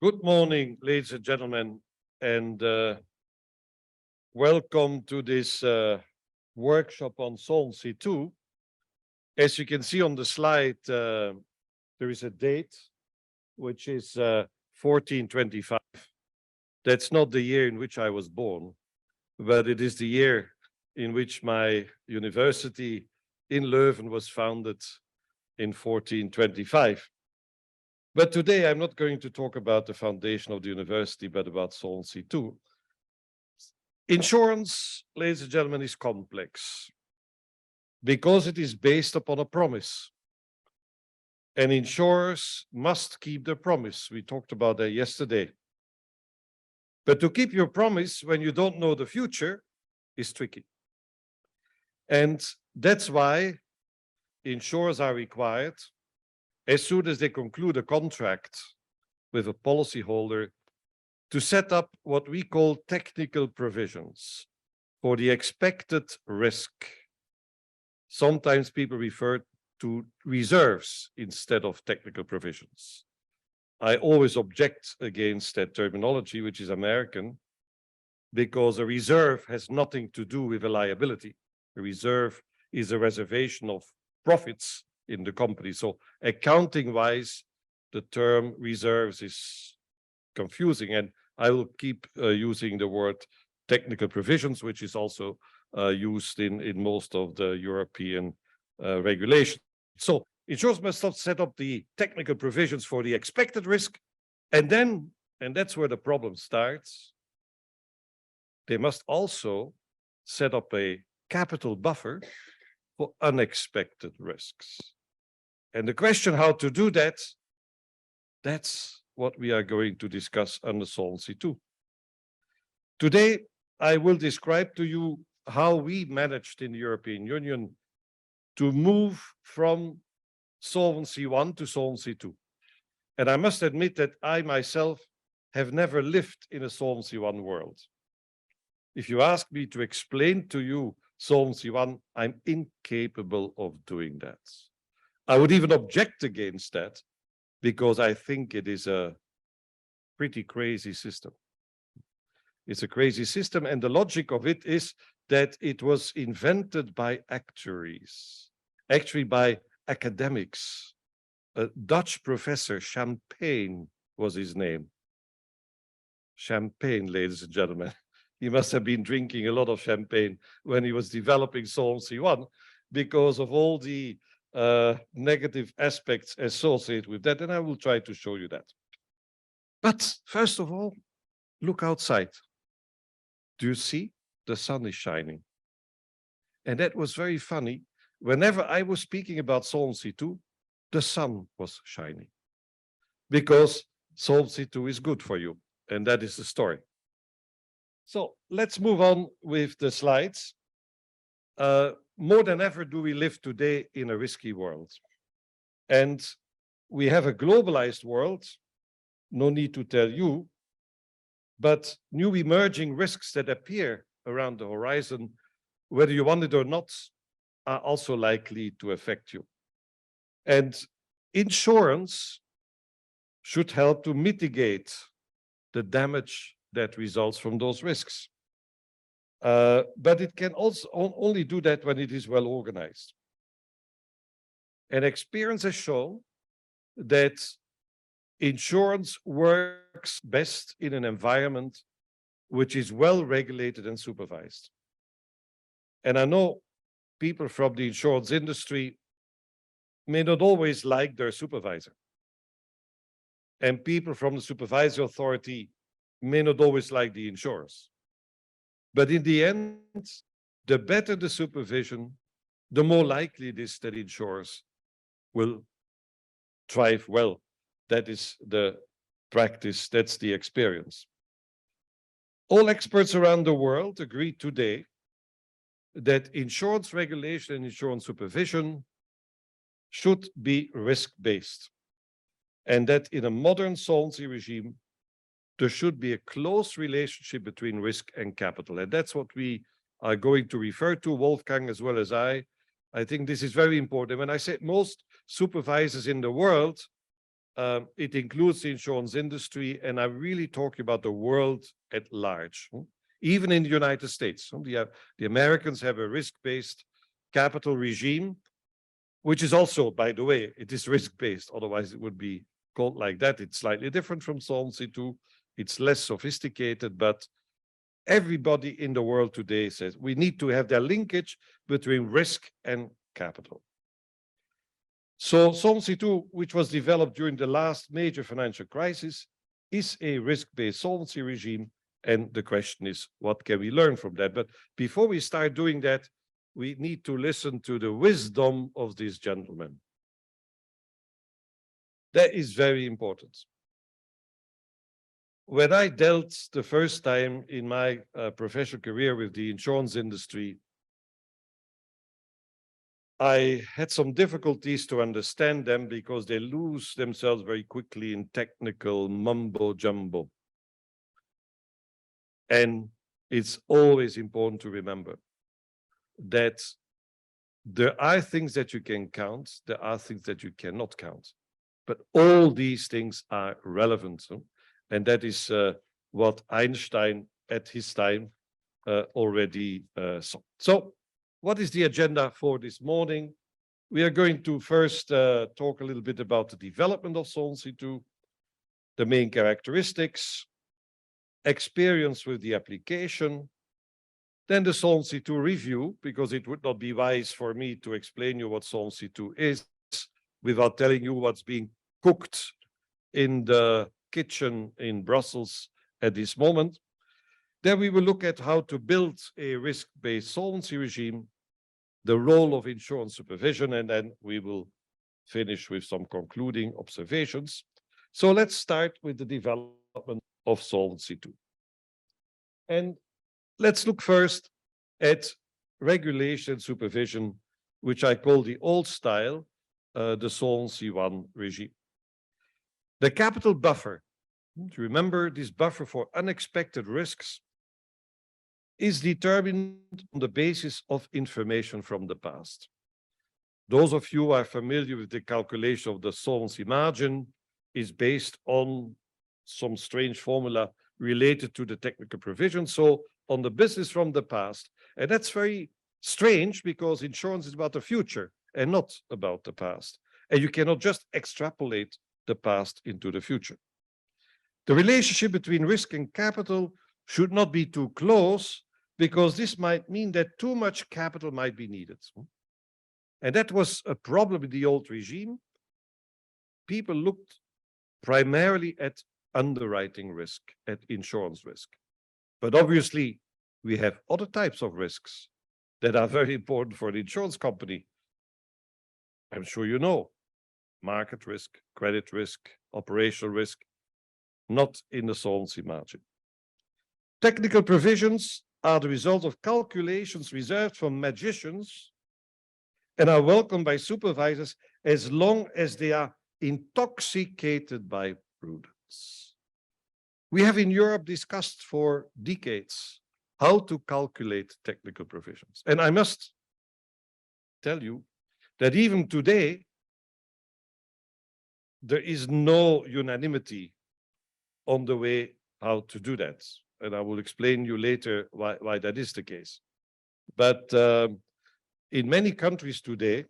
Good morning, ladies and gentlemen, and welcome to this workshop on Solvency II. As you can see on the slide, there is a date, which is 1425. That's not the year in which I was born, but it is the year in which my university in Leuven was founded in 1425. But today I'm not going to talk about the foundation of the university, but about Solvency II. Insurance, ladies and gentlemen, is complex because it is based upon a promise. And insurers must keep their promise. We talked about that yesterday. But to keep your promise when you don't know the future is tricky. And that's why insurers are required, as soon as they conclude a contract with a policyholder, to set up what we call technical provisions for the expected risk. Sometimes people refer to reserves instead of technical provisions. I always object against that terminology, which is American, because a reserve has nothing to do with a liability. A reserve is a reservation of profits in the company. So accounting-wise, the term reserves is confusing, and I will keep using the word technical provisions, which is also used in most of the European regulations. So insurers must set up the technical provisions for the expected risk, and then, and that's where the problem starts, they must also set up a capital buffer for unexpected risks. And the question how to do that, that's what we are going to discuss under Solvency II. Today, I will describe to you how we managed in the European Union to move from Solvency I to Solvency II. And I must admit that I myself have never lived in a Solvency I world. If you ask me to explain to you Solvency I, I'm incapable of doing that. I would even object against that because I think it is a pretty crazy system. It's a crazy system, and the logic of it is that it was invented by actuaries, actually by academics. A Dutch professor, Champagne was his name. Champagne, ladies and gentlemen. He must have been drinking a lot of champagne when he was developing Solvency I because of all the negative aspects associated with that, and I will try to show you that. But first of all, look outside. Do you see? The sun is shining. And that was very funny. Whenever I was speaking about Solvency II, the sun was shining. Because Solvency II is good for you, and that is the story. So let's move on with the slides. More than ever do we live today in a risky world. And we have a globalized world, no need to tell you, but new emerging risks that appear around the horizon, whether you want it or not, are also likely to affect you. And insurance should help to mitigate the damage that results from those risks. But it can also only do that when it is well organized. And experience has shown that insurance works best in an environment which is well regulated and supervised. And I know people from the insurance industry may not always like their supervisor. And people from the supervisory authority may not always like the insurers. But in the end, the better the supervision, the more likely it is that insurers will thrive well. That is the practice, that's the experience. All experts around the world agree today that insurance regulation and insurance supervision should be risk-based, and that in a modern solvency regime, there should be a close relationship between risk and capital. And that's what we are going to refer to, Wolfgang as well as I. I think this is very important. When I say most supervisors in the world it includes the insurance industry, and I'm really talking about the world at large. Even in the United States, the Americans have a risk-based capital regime, which is also, by the way, it is risk-based, otherwise it would be called like that. It's slightly different from Solvency II. It's less sophisticated, but everybody in the world today says we need to have that linkage between risk and capital. So Solvency II, which was developed during the last major financial crisis, is a risk-based solvency regime. And the question is, what can we learn from that? But before we start doing that, we need to listen to the wisdom of this gentleman. That is very important. When I dealt the first time in my professional career with the insurance industry, I had some difficulties to understand them because they lose themselves very quickly in technical mumbo jumbo. And it's always important to remember that there are things that you can count, there are things that you cannot count, but all these things are relevant. And that is what Einstein at his time already saw. So what is the agenda for this morning? We are going to first talk a little bit about the development of Solvency II, the main characteristics, experience with the application, then the Solvency II review, because it would not be wise for me to explain you what Solvency II is without telling you what's being cooked in the kitchen in Brussels at this moment. Then we will look at how to build a risk-based solvency regime, the role of insurance supervision, and then we will finish with some concluding observations. So let's start with the development of Solvency II. And let's look first at regulation supervision, which I call the old style, the Solvency I regime. The capital buffer, remember this buffer for unexpected risks, is determined on the basis of information from the past. Those of you who are familiar with the calculation of the solvency margin is based on some strange formula related to the technical provision, so on the business from the past. And that's very strange because insurance is about the future and not about the past. And you cannot just extrapolate the past into the future. The relationship between risk and capital should not be too close, because this might mean that too much capital might be needed. And that was a problem in the old regime. People looked primarily at underwriting risk, at insurance risk. But obviously, we have other types of risks that are very important for the insurance company. I'm sure you know, market risk, credit risk, operational risk, not in the solvency margin. Technical provisions are the result of calculations reserved for magicians and are welcomed by supervisors as long as they are intoxicated by prudence. We have in Europe discussed for decades how to calculate technical provisions. And I must tell you that even today, there is no unanimity on the way how to do that. And I will explain you later why that is the case. But in many countries today,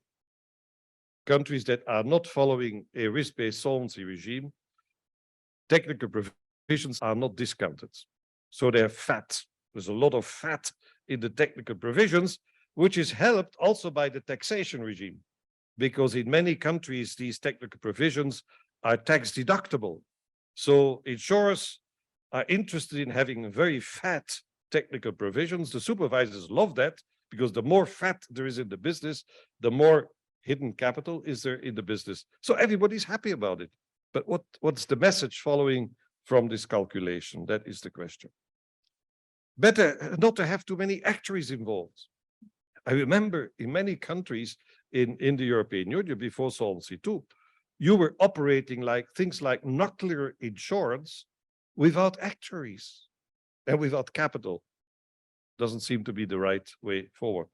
countries that are not following a risk-based solvency regime, technical provisions are not discounted. So they're fat. There's a lot of fat in the technical provisions, which is helped also by the taxation regime, because in many countries, these technical provisions are tax deductible. So insurers are interested in having very fat technical provisions. The supervisors love that, because the more fat there is in the business, the more hidden capital is there in the business. So everybody's happy about it. But what's the message following from this calculation? That is the question. Better not to have too many actuaries involved. I remember in many countries in the European Union before Solvency II, you were operating like things like nuclear insurance without actuaries and without capital. Doesn't seem to be the right way forward.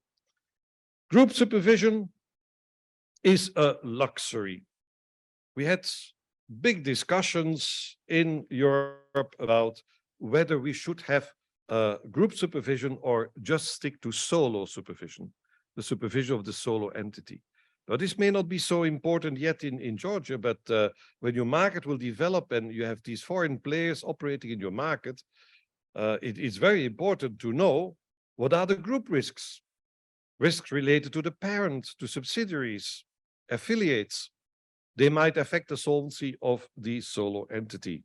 Group supervision is a luxury. We had big discussions in Europe about whether we should have group supervision or just stick to solo supervision, the supervision of the solo entity. Now, this may not be so important yet in Georgia, but when your market will develop and you have these foreign players operating in your market, it is very important to know what are the group risks. Risks related to the parent, to subsidiaries, affiliates. They might affect the solvency of the solo entity.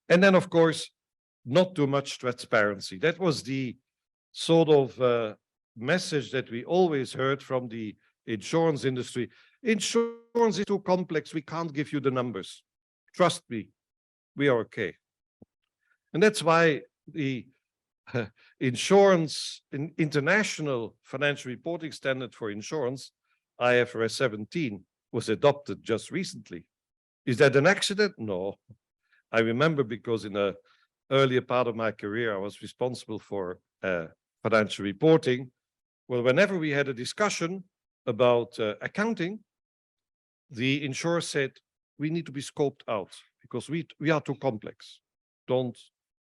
And then, of course, not too much transparency. That was the sort of message that we always heard from the insurance industry. Insurance is too complex. We can't give you the numbers. Trust me, we are okay. And that's why the international financial reporting standard for insurance, IFRS 17, was adopted just recently. Is that an accident? No. I remember because in an earlier part of my career, I was responsible for financial reporting. Well, whenever we had a discussion about accounting, the insurer said, we need to be scoped out because we are too complex. Don't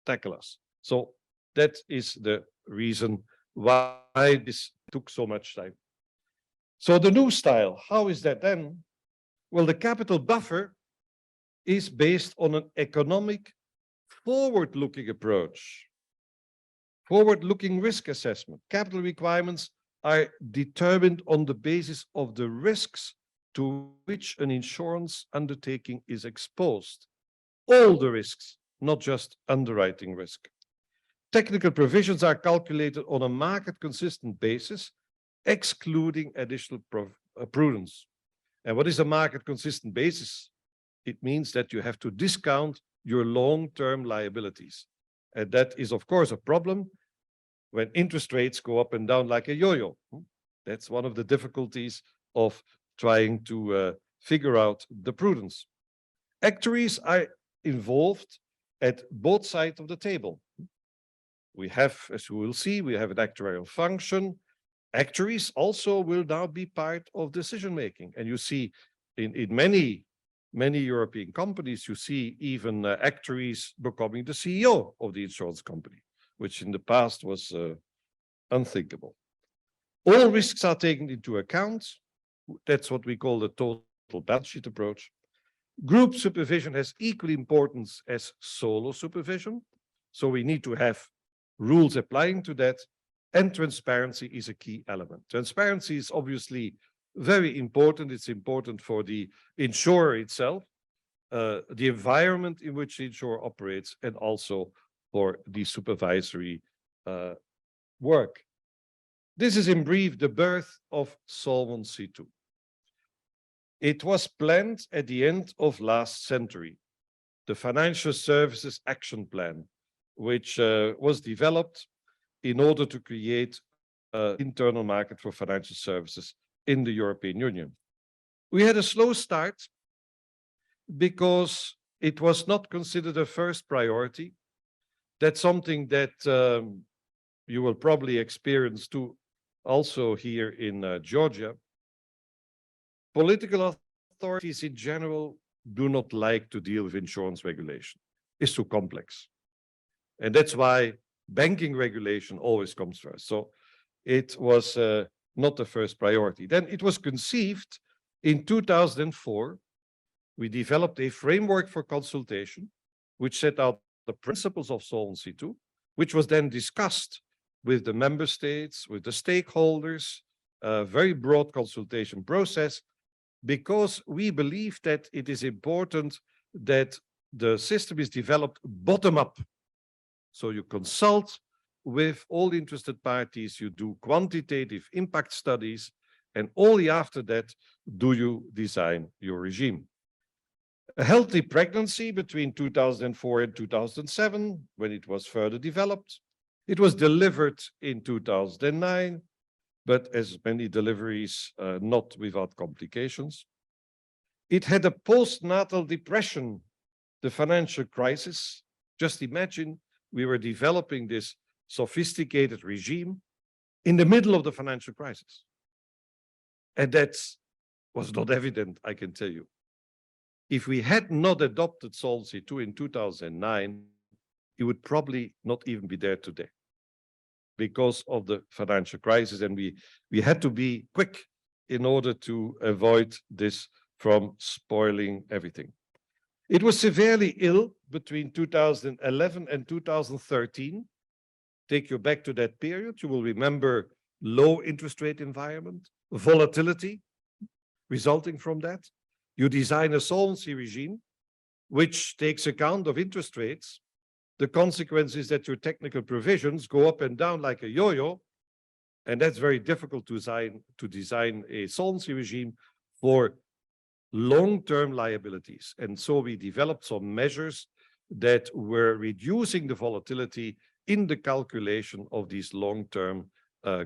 tackle us. So that is the reason why this took so much time. So the new style, how is that then? Well, the capital buffer is based on an economic forward-looking approach. Forward-looking risk assessment. Capital requirements are determined on the basis of the risks to which an insurance undertaking is exposed. All the risks, not just underwriting risk. Technical provisions are calculated on a market-consistent basis, excluding additional prudence. And what is a market-consistent basis? It means that you have to discount your long-term liabilities. And that is, of course, a problem when interest rates go up and down like a yo-yo. That's one of the difficulties of trying to figure out the prudence. Actuaries are involved at both sides of the table. We have, as you will see, we have an actuarial function. Actuaries also will now be part of decision-making. And you see in many European companies, you see even actuaries becoming the CEO of the insurance company, which in the past was unthinkable. All risks are taken into account. That's what we call the total balance sheet approach. Group supervision has equal importance as solo supervision. So we need to have rules applying to that. And transparency is a key element. Transparency is obviously very important. It's important for the insurer itself, the environment in which the insurer operates, and also for the supervisory work. This is in brief the birth of Solvency II. It was planned at the end of last century, the Financial Services Action Plan, which was developed in order to create an internal market for financial services in the European Union. We had a slow start because it was not considered a first priority. That's something that you will probably experience too, also here in Georgia. Political authorities in general do not like to deal with insurance regulation. It's too complex. And that's why banking regulation always comes first. So it was not the first priority. Then it was conceived in 2004. We developed a framework for consultation, which set out the principles of Solvency II, which was then discussed with the member states, with the stakeholders, a very broad consultation process, because we believe that it is important that the system is developed bottom-up. So you consult with all interested parties, you do quantitative impact studies, and only after that do you design your regime. A healthy pregnancy between 2004 and 2007, when it was further developed. It was delivered in 2009, but as many deliveries, not without complications. It had a postnatal depression, the financial crisis. Just imagine we were developing this sophisticated regime in the middle of the financial crisis. And that was not evident, I can tell you. If we had not adopted Solvency II in 2009, it would probably not even be there today because of the financial crisis. And we had to be quick in order to avoid this from spoiling everything. It was severely ill between 2011 and 2013. Take you back to that period. You will remember low interest rate environment, volatility resulting from that. You design a solvency regime which takes account of interest rates. The consequence is that your technical provisions go up and down like a yo-yo, and that's very difficult to design a solvency regime for long-term liabilities. And so we developed some measures that were reducing the volatility in the calculation of these long-term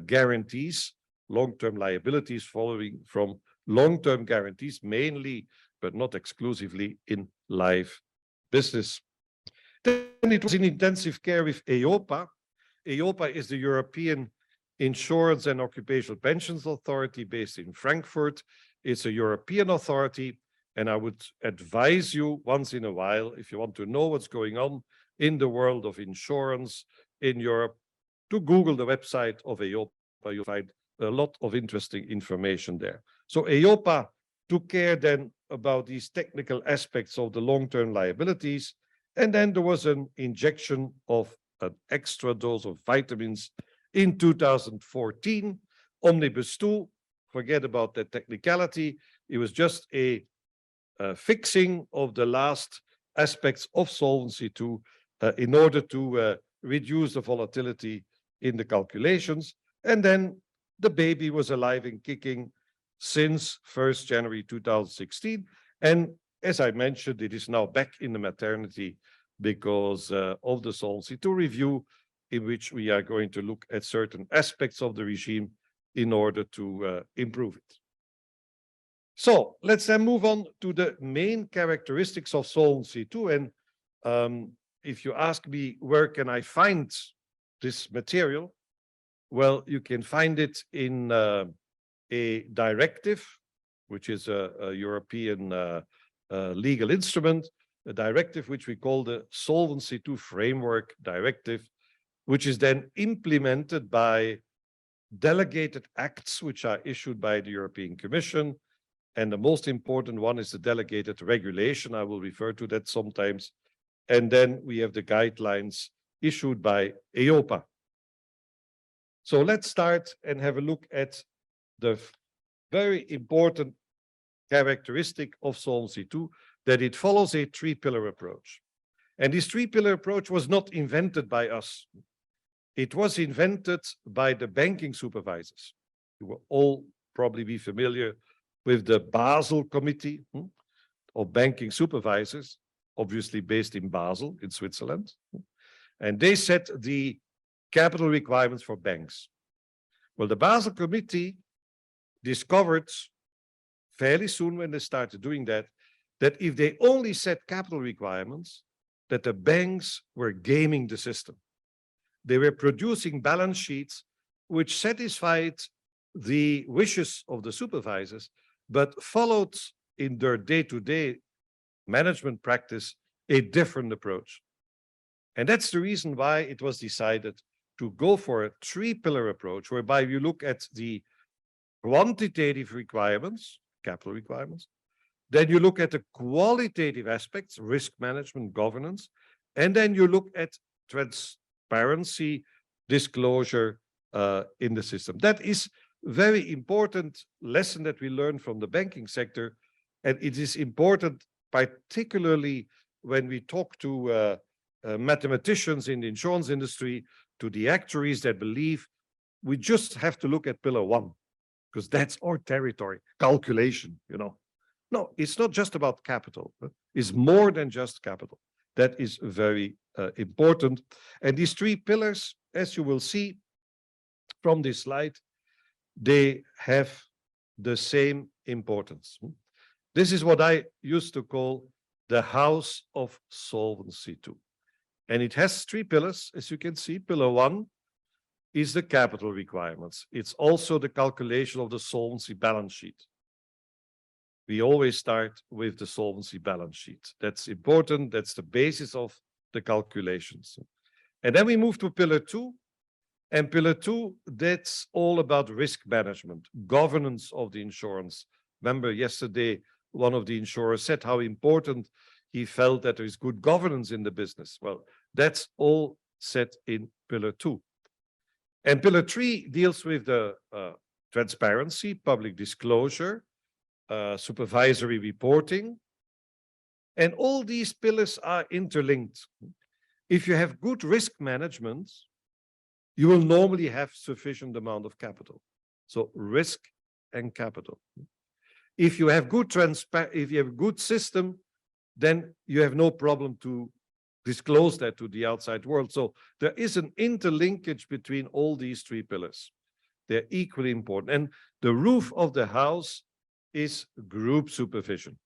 guarantees, long-term liabilities following from long-term guarantees, mainly, but not exclusively, in life business. Then it was in intensive care with EIOPA. EIOPA is the European Insurance and Occupational Pensions Authority based in Frankfurt. It's a European authority, and I would advise you once in a while, if you want to know what's going on in the world of insurance in Europe, to Google the website of EIOPA. You'll find a lot of interesting information there. So EIOPA took care then about these technical aspects of the long-term liabilities, and then there was an injection of an extra dose of vitamins in 2014, Omnibus 2. Forget about that technicality. It was just a fixing of the last aspects of Solvency II in order to reduce the volatility in the calculations. And then the baby was alive and kicking since 1st January 2016. And as I mentioned, it is now back in the maternity because of the Solvency II review, in which we are going to look at certain aspects of the regime in order to improve it. So let's then move on to the main characteristics of Solvency II. And if you ask me, where can I find this material? Well, you can find it in a directive, which is a European legal instrument, a directive which we call the Solvency II Framework Directive, which is then implemented by delegated acts which are issued by the European Commission. And the most important one is the delegated regulation. I will refer to that sometimes. And then we have the guidelines issued by EIOPA. So let's start and have a look at the very important characteristic of Solvency II, that it follows a three-pillar approach. And this three-pillar approach was not invented by us. It was invented by the banking supervisors. You will all probably be familiar with the Basel Committee of Banking Supervisors, obviously based in Basel, in Switzerland. And they set the capital requirements for banks. Well, the Basel Committee discovered fairly soon when they started doing that, that if they only set capital requirements, that the banks were gaming the system. They were producing balance sheets which satisfied the wishes of the supervisors, but followed in their day-to-day management practice a different approach. And that's the reason why it was decided to go for a three-pillar approach, whereby you look at the quantitative requirements, capital requirements, then you look at the qualitative aspects, risk management, governance, and then you look at transparency, disclosure in the system. That is very important lesson that we learned from the banking sector, and it is important particularly when we talk to mathematicians in the insurance industry, to the actuaries that believe we just have to look at pillar one, because that's our territory, calculation, you know. No, it's not just about capital. It's more than just capital. That is very important. And these three pillars, as you will see from this slide, they have the same importance. This is what I used to call the house of Solvency II. And it has three pillars, as you can see. Pillar one is the capital requirements. It's also the calculation of the solvency balance sheet. we always start with the solvency balance sheet. That's important. That's the basis of the calculations. And then we move to pillar 2. And pillar 2, that's all about risk management, governance of the insurance. Remember yesterday, one of the insurers said how important he felt that there is good governance in the business. Well, that's all set in pillar 2. And pillar 3 deals with the transparency, public disclosure, supervisory reporting. And all these pillars are interlinked. If you have good risk management, you will normally have sufficient amount of capital. So risk and capital. If you have good if you have a good system, then you have no problem to disclose that to the outside world. So there is an interlinkage between all these 3 pillars. They're equally important. And the roof of the house is group supervision.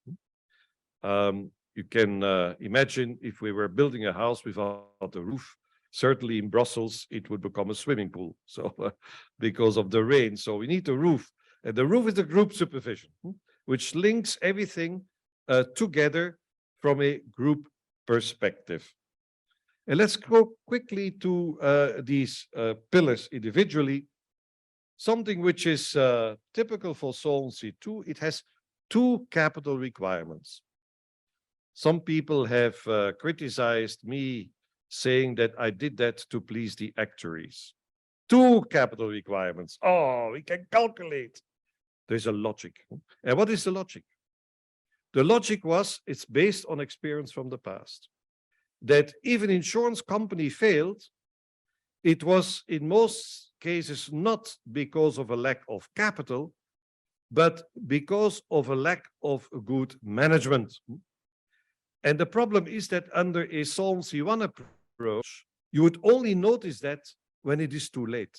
You can imagine if we were building a house without a roof, certainly in Brussels, it would become a swimming pool. So because of the rain. So we need a roof. And the roof is the group supervision, which links everything together from a group perspective. And let's go quickly to these pillars individually. Something which is typical for Solvency II, it has 2 capital requirements. Some people have criticized me saying that I did that to please the actuaries. 2 capital requirements. Oh, we can calculate. There's a logic. And what is the logic? The logic was, it's based on experience from the past, that if an insurance company failed, it was in most cases not because of a lack of capital, but because of a lack of good management. And the problem is that under a Solvency I approach, you would only notice that when it is too late.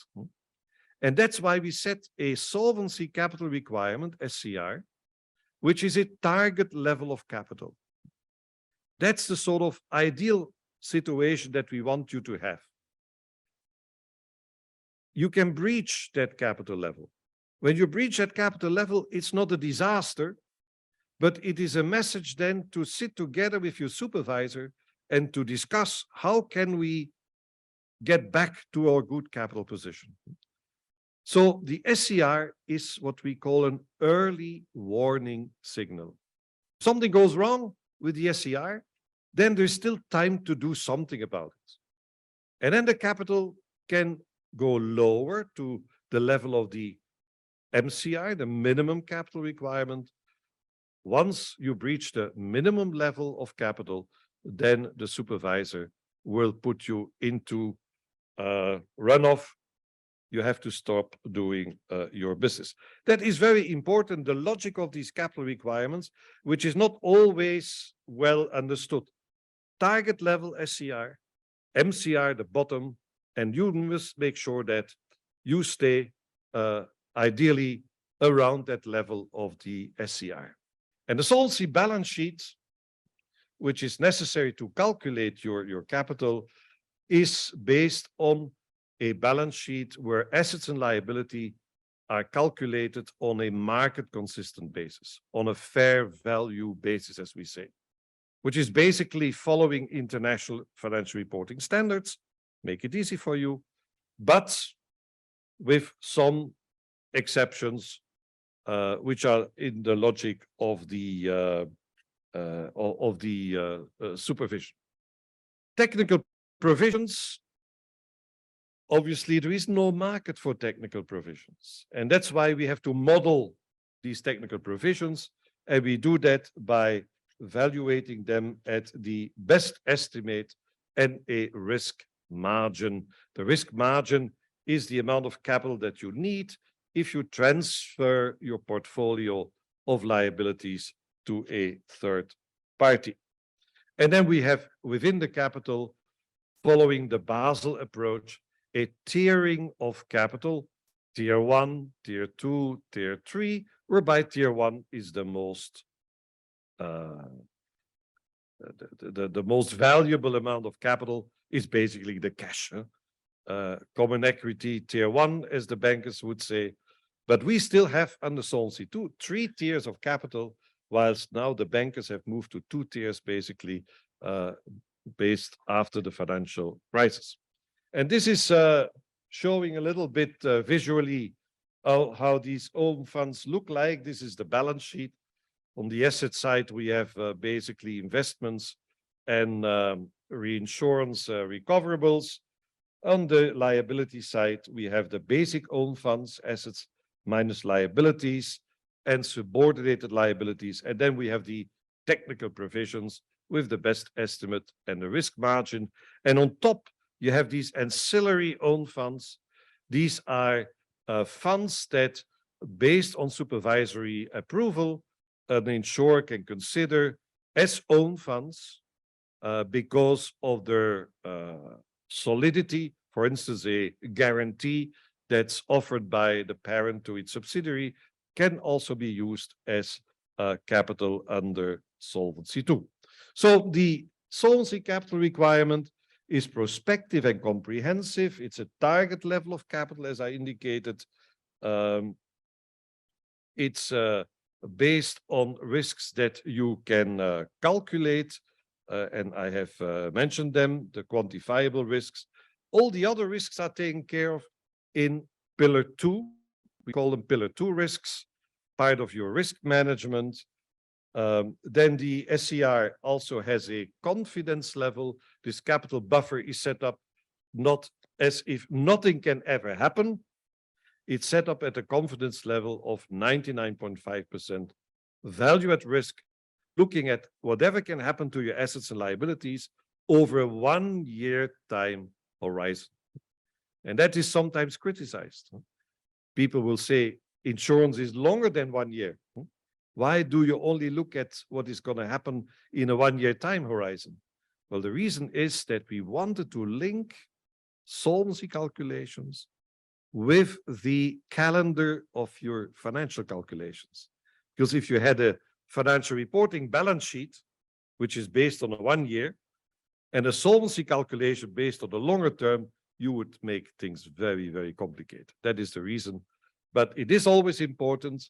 And that's why we set a solvency capital requirement, SCR, which is a target level of capital. That's the sort of ideal situation that we want you to have. You can breach that capital level. When you breach that capital level, it's not a disaster, but it is a message then to sit together with your supervisor and to discuss how can we get back to our good capital position. So the SCR is what we call an early warning signal. If something goes wrong with the SCR, then there's still time to do something about it. And then the capital can go lower to the level of the MCR, the minimum capital requirement. Once you breach the minimum level of capital, then the supervisor will put you into runoff. You have to stop doing your business. That is very important, the logic of these capital requirements, which is not always well understood. Target level SCR, MCR, the bottom, and you must make sure that you stay ideally around that level of the SCR. And the solvency balance sheet, which is necessary to calculate your capital, is based on a balance sheet where assets and liability are calculated on a market consistent basis, on a fair value basis, as we say, which is basically following international financial reporting standards, make it easy for you, but with some exceptions, which are in the logic of the supervision. Technical provisions. Obviously, there is no market for technical provisions. And that's why we have to model these technical provisions. And we do that by evaluating them at the best estimate and a risk margin. The risk margin is the amount of capital that you need if you transfer your portfolio of liabilities to a third party. And then we have within the capital, following the Basel approach, a tiering of capital, tier 1, tier 2, tier 3, whereby tier 1 is the most the most valuable amount of capital is basically the cash. Common equity tier 1, as the bankers would say. But we still have under Solvency II 3 tiers of capital, whilst now the bankers have moved to two tiers, basically, based after the financial crisis. And this is showing a little bit visually how these own funds look like. This is the balance sheet. On the asset side, we have basically investments and reinsurance recoverables. On the liability side, we have the basic own funds, assets minus liabilities, and subordinated liabilities. And then we have the technical provisions with the best estimate and the risk margin. And on top, you have these ancillary own funds. These are funds that, based on supervisory approval, an insurer can consider as own funds because of their solidity. For instance, a guarantee that's offered by the parent to its subsidiary can also be used as capital under Solvency II. So the solvency capital requirement is prospective and comprehensive. It's a target level of capital, as I indicated. It's based on risks that you can calculate, and I have mentioned them, the quantifiable risks. All the other risks are taken care of in Pillar 2. We call them Pillar 2 risks, part of your risk management. Then the SCR also has a confidence level. This capital buffer is set up not as if nothing can ever happen. It's set up at a confidence level of 99.5% value at risk, looking at whatever can happen to your assets and liabilities over a 1 year time horizon. And that is sometimes criticized. People will say insurance is longer than 1 year. Why do you only look at what is going to happen in a 1 year time horizon? Well, the reason is that we wanted to link solvency calculations with the calendar of your financial calculations. Because if you had a financial reporting balance sheet, which is based on a 1 year, and a solvency calculation based on the longer term, you would make things very, very complicated. That is the reason. But it is always important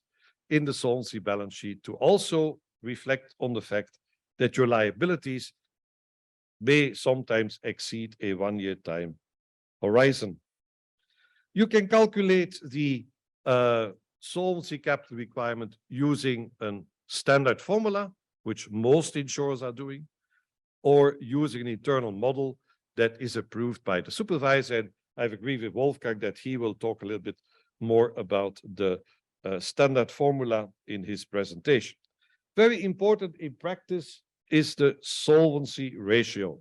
in the solvency balance sheet to also reflect on the fact that your liabilities may sometimes exceed a 1 year time horizon. You can calculate the solvency capital requirement using a standard formula, which most insurers are doing, or using an internal model that is approved by the supervisor. And I've agreed with Wolfgang that he will talk a little bit more about the standard formula in his presentation. Very important in practice is the solvency ratio.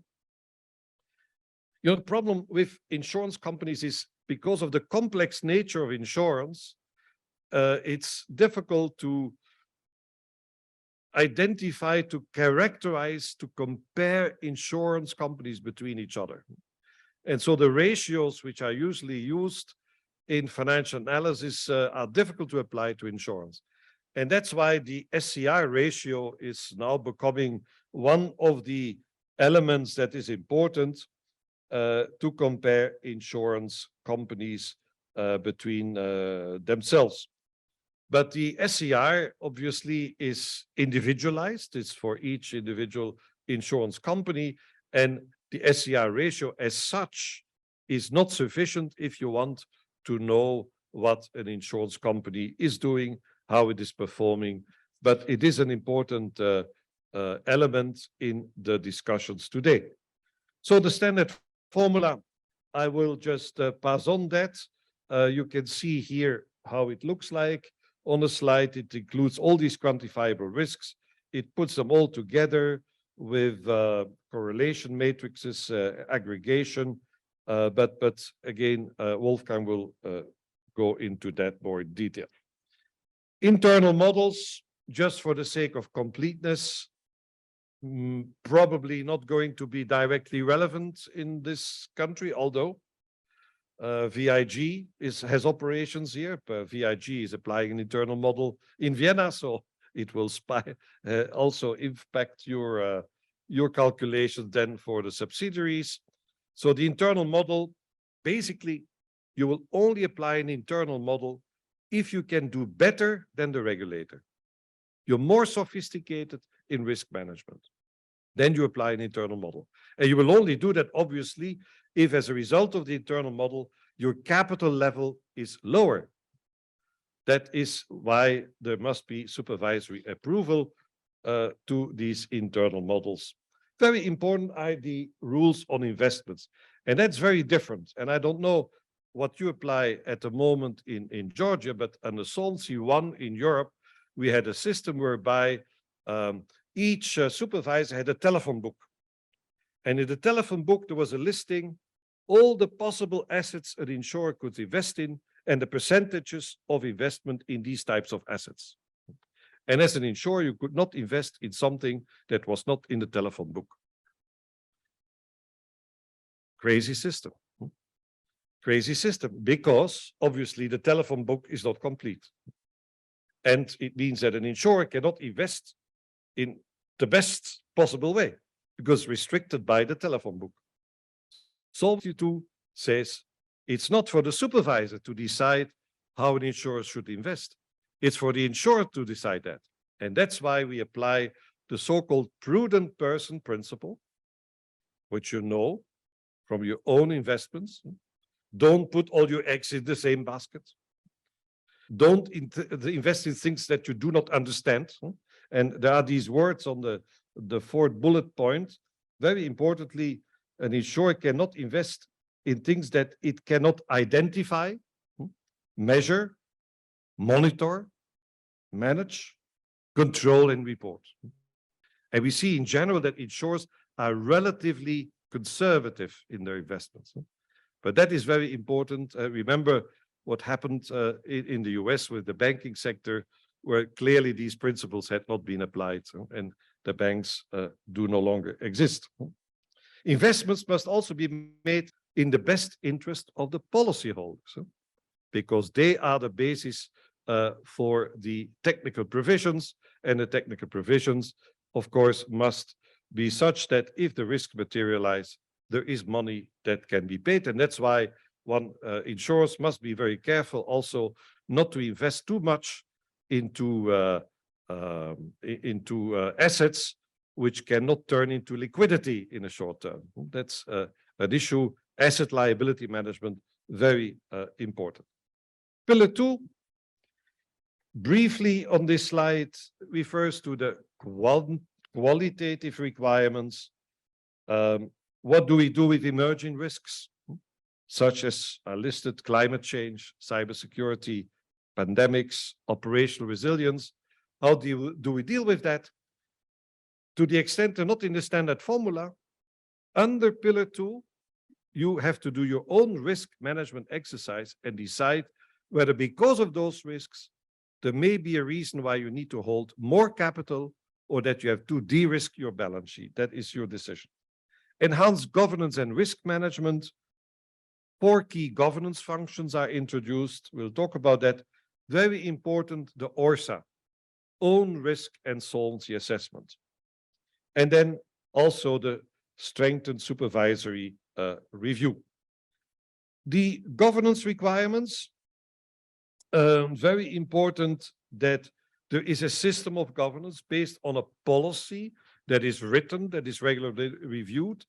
You know, the problem with insurance companies is because of the complex nature of insurance, it's difficult to identify, to characterize, to compare insurance companies between each other. And so the ratios which are usually used in financial analysis are difficult to apply to insurance. And that's why the SCR ratio is now becoming one of the elements that is important to compare insurance companies between themselves. But the SCR obviously is individualized. It's for each individual insurance company. And the SCR ratio as such is not sufficient if you want to know what an insurance company is doing, how it is performing. But it is an important element in the discussions today. So the standard formula, I will just pass on that. You can see here how it looks like. On the slide, it includes all these quantifiable risks. It puts them all together with correlation matrices, aggregation. But again, Wolfgang will go into that more in detail. Internal models, just for the sake of completeness, probably not going to be directly relevant in this country, although VIG has operations here. VIG is applying an internal model in Vienna, so it will also impact your calculations then for the subsidiaries. So the internal model, basically, you will only apply an internal model if you can do better than the regulator. you're more sophisticated in risk management. Then you apply an internal model. And you will only do that, obviously, if as a result of the internal model, your capital level is lower. That is why there must be supervisory approval to these internal models. Very important are the rules on investments. And that's very different. And I don't know what you apply at the moment in Georgia, but under Solvency I in Europe, we had a system whereby each supervisor had a telephone book. And in the telephone book, there was a listing, all the possible assets an insurer could invest in, and the percentages of investment in these types of assets. And as an insurer, you could not invest in something that was not in the telephone book. Crazy system. Crazy system, because obviously the telephone book is not complete. And it means that an insurer cannot invest in the best possible way, because restricted by the telephone book. Solvency II says it's not for the supervisor to decide how an insurer should invest. It's for the insurer to decide that. And that's why we apply the so-called prudent person principle, which you know from your own investments. Don't put all your eggs in the same basket. Don't invest in things that you do not understand. And there are these words on the fourth bullet point. Very importantly, an insurer cannot invest in things that it cannot identify, measure, monitor, manage, control, and report. And we see in general that insurers are relatively conservative in their investments. But that is very important. Remember what happened in the US with the banking sector, where clearly these principles had not been applied, and the banks do no longer exist. Investments must also be made in the best interest of the policyholders, because they are the basis for the technical provisions, and the technical provisions, of course, must be such that if the risk materializes, there is money that can be paid. And that's why insurers must be very careful also not to invest too much into assets which cannot turn into liquidity in a short term. That's an issue. Asset liability management, very important. Pillar 2, briefly on this slide, refers to the qualitative requirements. What do we do with emerging risks, such as listed climate change, cybersecurity, pandemics, operational resilience? How do we deal with that? To the extent they're not in the standard formula, under Pillar 2, you have to do your own risk management exercise and decide whether, because of those risks, there may be a reason why you need to hold more capital or that you have to de-risk your balance sheet. That is your decision. Enhanced governance and risk management. 4 key governance functions are introduced. We'll talk about that. Very important, the ORSA, own risk and solvency assessment. And then also the strengthened supervisory review. The governance requirements, very important that there is a system of governance based on a policy that is written, that is regularly reviewed.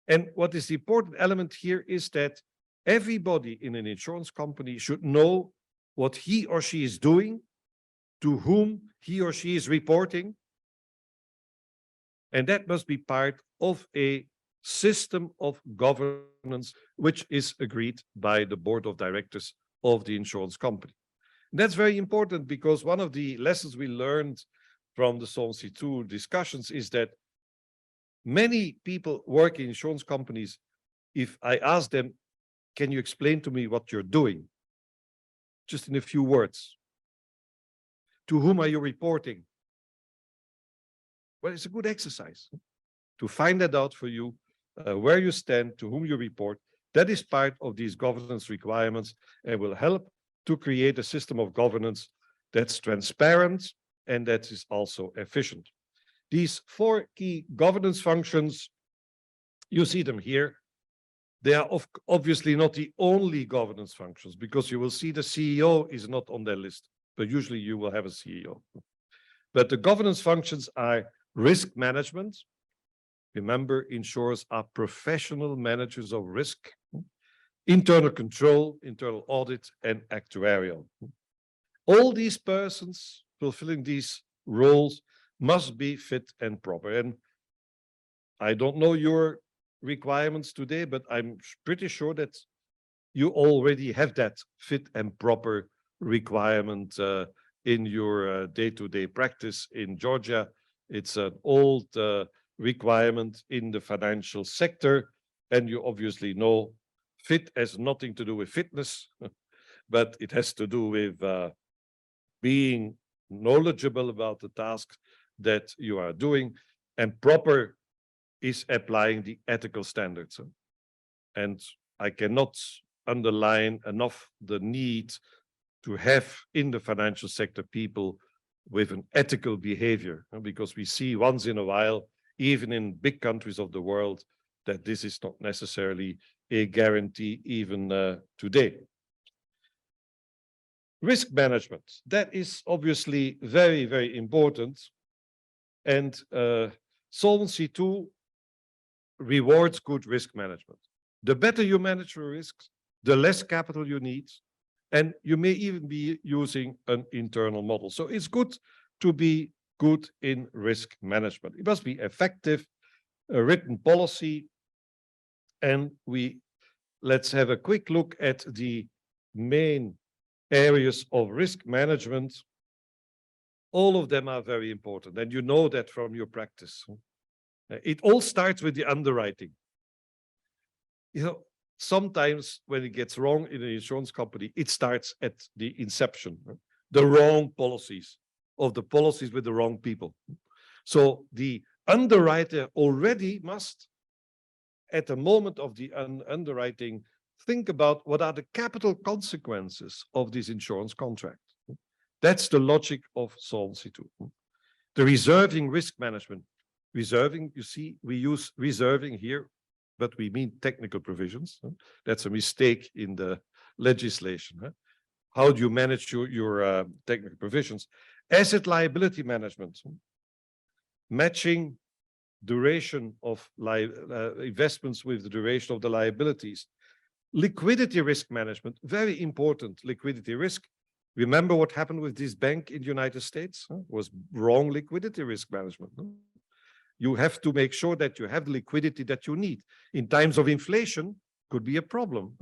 And what is the important element here is that everybody in an insurance company should know what he or she is doing, to whom he or she is reporting. And that must be part of a system of governance, which is agreed by the board of directors of the insurance company. And that's very important, because one of the lessons we learned from the Solvency II discussions is that many people work in insurance companies. If I ask them, can you explain to me what you're doing? Just in a few words. To whom are you reporting? Well, it's a good exercise to find that out for you, where you stand, to whom you report. That is part of these governance requirements and will help to create a system of governance that's transparent and that is also efficient. These 4 key governance functions, you see them here. They are obviously not the only governance functions, because you will see the CEO is not on their list, but usually you will have a CEO. But the governance functions are risk management. Remember, insurers are professional managers of risk, internal control, internal audit, and actuarial. All these persons fulfilling these roles must be fit and proper. And I don't know your requirements today, but I'm pretty sure that you already have that fit and proper requirement in your day-to-day practice in Georgia. It's an old requirement in the financial sector, and you obviously know fit has nothing to do with fitness, but it has to do with being knowledgeable about the tasks that you are doing, and proper is applying the ethical standards. And I cannot underline enough the need to have in the financial sector people with an ethical behavior, because we see once in a while, even in big countries of the world, that this is not necessarily a guarantee even today. Risk management, that is obviously very, very important. And Solvency II rewards good risk management. The better you manage your risks, the less capital you need, and you may even be using an internal model. So it's good to be good in risk management. It must be effective, a written policy, and let's have a quick look at the main areas of risk management. All of them are very important, and you know that from your practice. It all starts with the underwriting. You know, sometimes when it gets wrong in an insurance company, it starts at the inception, the wrong policies, of the policies with the wrong people. So the underwriter already must, at the moment of the underwriting, think about what are the capital consequences of this insurance contract. That's the logic of Solvency II. The reserving risk management. Reserving, you see, we use reserving here, but we mean technical provisions. That's a mistake in the legislation. How do you manage your technical provisions? Asset liability management. Matching duration of investments with the duration of the liabilities. Liquidity risk management, very important. Liquidity risk. Remember what happened with this bank in the United States? Was wrong liquidity risk management. You have to make sure that you have the liquidity that you need. In times of inflation, could be a problem.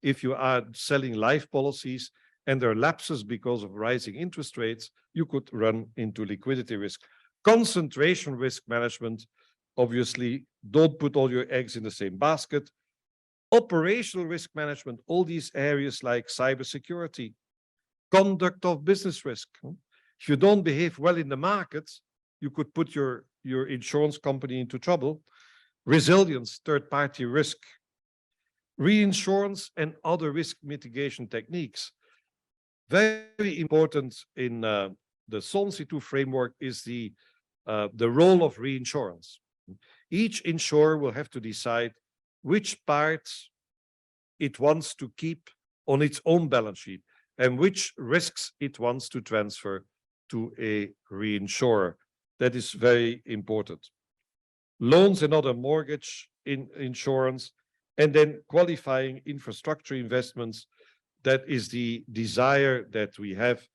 If you are selling life policies and there are lapses because of rising interest rates, you could run into liquidity risk. Concentration risk management, obviously, don't put all your eggs in the same basket. Operational risk management, all these areas like cybersecurity, conduct of business risk. If you don't behave well in the markets, you could put your insurance company into trouble. Resilience, third-party risk. Reinsurance and other risk mitigation techniques. Very important in the Solvency II framework is the role of reinsurance. Each insurer will have to decide which parts it wants to keep on its own balance sheet and which risks it wants to transfer to a reinsurer. That is very important. Loans and other mortgage insurance, and then qualifying infrastructure investments. That is the desire that we have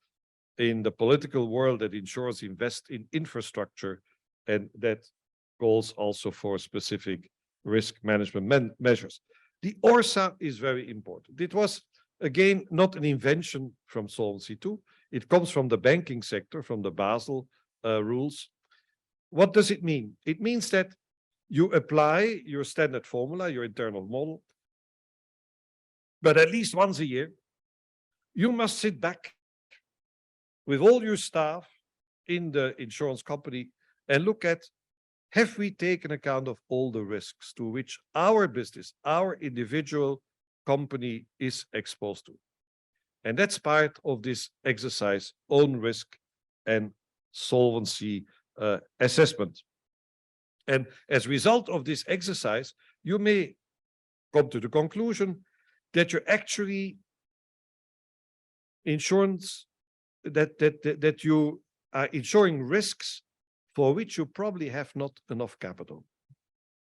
in the political world, that insurers invest in infrastructure, and that calls also for specific risk management measures. The ORSA is very important. It was, again, not an invention from Solvency II. It comes from the banking sector, from the Basel rules. What does it mean? It means that you apply your standard formula, your internal model, but at least once a year, you must sit back with all your staff in the insurance company and look at, have we taken account of all the risks to which our business, our individual company is exposed to? And that's part of this exercise, own risk and solvency assessment. And as a result of this exercise, you may come to the conclusion that your actuary insurance, that you are insuring risks for which you probably have not enough capital.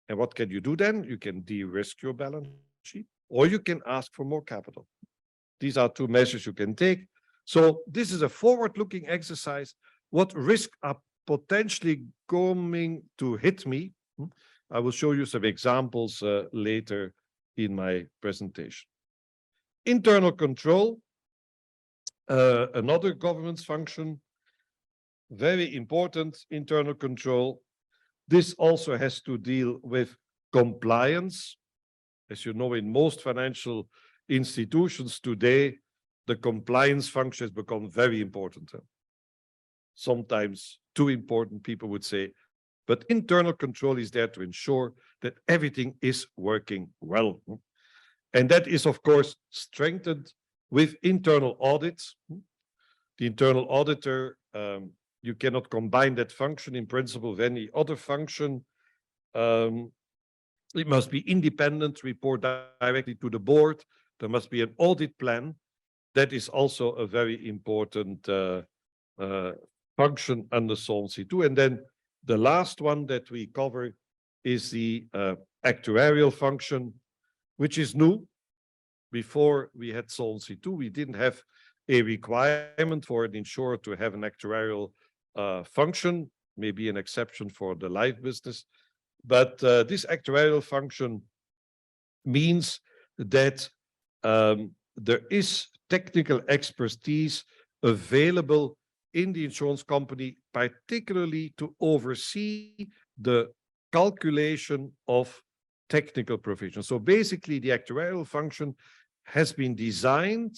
And what can you do then? You can de-risk your balance sheet, or you can ask for more capital. These are two measures you can take. So this is a forward-looking exercise. What risks are potentially going to hit me? I will show you some examples later in my presentation. Internal control, another governance function, very important internal control. This also has to deal with compliance. As you know, in most financial institutions today, the compliance function has become very important. Sometimes too important, people would say, but internal control is there to ensure that everything is working well. And that is, of course, strengthened with internal audits. The internal auditor, you cannot combine that function in principle with any other function. It must be independent, report directly to the board. There must be an audit plan. That is also a very important function under Solvency II. And then the last one that we cover is the actuarial function, which is new. Before we had Solvency II, we didn't have a requirement for an insurer to have an actuarial function, maybe an exception for the life business. But this actuarial function means that there is technical expertise available in the insurance company, particularly to oversee the calculation of technical provisions. So basically, the actuarial function has been designed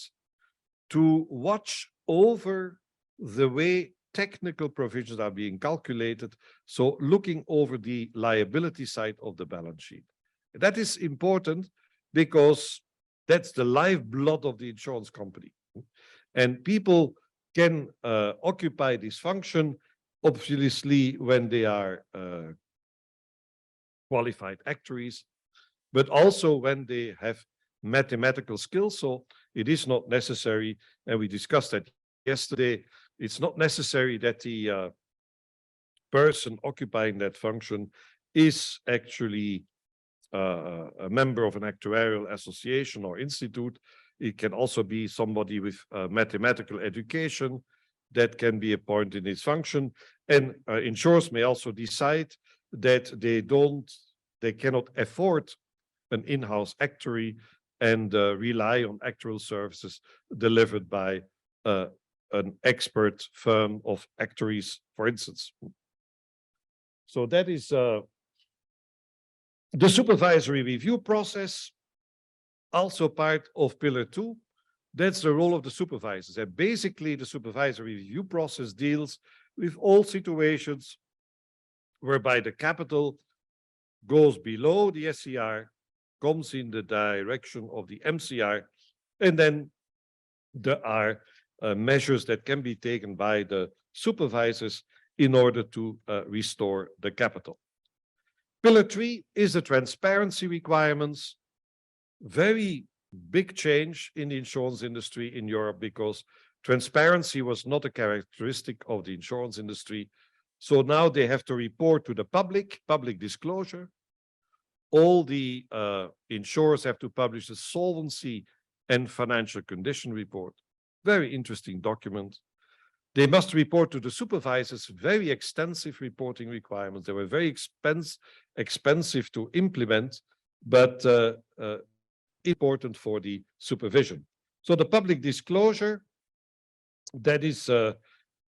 to watch over the way technical provisions are being calculated, so looking over the liability side of the balance sheet. That is important because that's the lifeblood of the insurance company. And people can occupy this function, obviously, when they are qualified actuaries, but also when they have mathematical skills. So it is not necessary, and we discussed that yesterday, it's not necessary that the person occupying that function is actually a member of an actuarial association or institute. It can also be somebody with mathematical education that can be appointed in this function. And insurers may also decide that they cannot afford an in-house actuary and rely on actuarial services delivered by an expert firm of actuaries, for instance. So that is the supervisory review process, also part of Pillar 2. That's the role of the supervisors. And basically, the supervisory review process deals with all situations whereby the capital goes below the SCR, comes in the direction of the MCR, and then there are measures that can be taken by the supervisors in order to restore the capital. Pillar 3 is the transparency requirements. Very big change in the insurance industry in Europe because transparency was not a characteristic of the insurance industry. So now they have to report to the public disclosure. All the insurers have to publish a solvency and financial condition report. Very interesting document. They must report to the supervisors very extensive reporting requirements. They were very expensive to implement, but important for the supervision. So the public disclosure, that is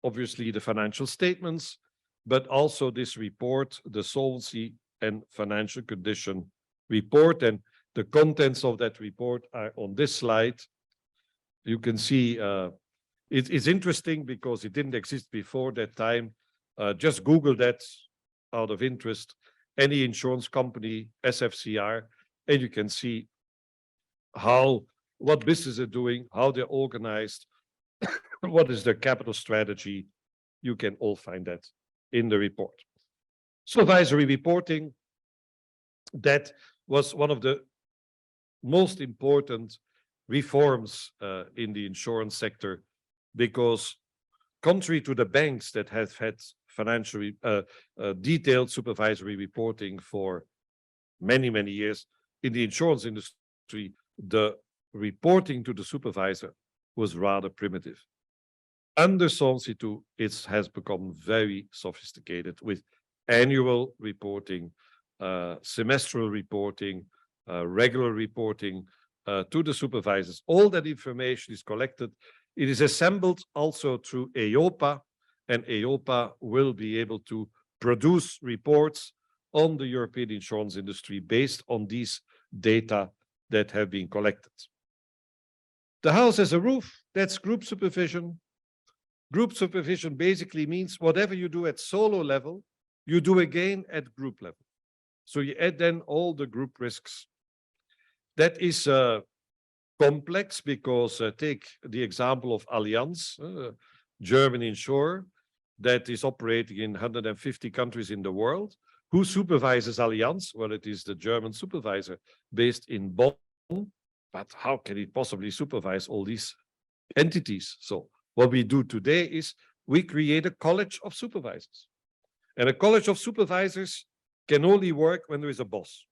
obviously the financial statements, but also this report, the solvency and financial condition report, and the contents of that report are on this slide. You can see it's interesting because it didn't exist before that time. Just Google that out of interest, any insurance company, SFCR, and you can see what business they're doing, how they're organized, what is their capital strategy. You can all find that in the report. Supervisory reporting, that was one of the most important reforms in the insurance sector, because contrary to the banks that have had financial detailed supervisory reporting for many, many years, in the insurance industry, the reporting to the supervisor was rather primitive. Under Solvency II, it has become very sophisticated with annual reporting, semestral reporting, regular reporting to the supervisors. All that information is collected. It is assembled also through EIOPA, and EIOPA will be able to produce reports on the European insurance industry based on these data that have been collected. The house has a roof, that's group supervision. Group supervision basically means whatever you do at solo level, you do again at group level. So you add then all the group risks. That is complex because take the example of Allianz, German insurer that is operating in 150 countries in the world. Who supervises Allianz? Well, it is the German supervisor based in Bonn, but how can it possibly supervise all these entities? So what we do today is we create a college of supervisors. And a college of supervisors can only work when there is a boss.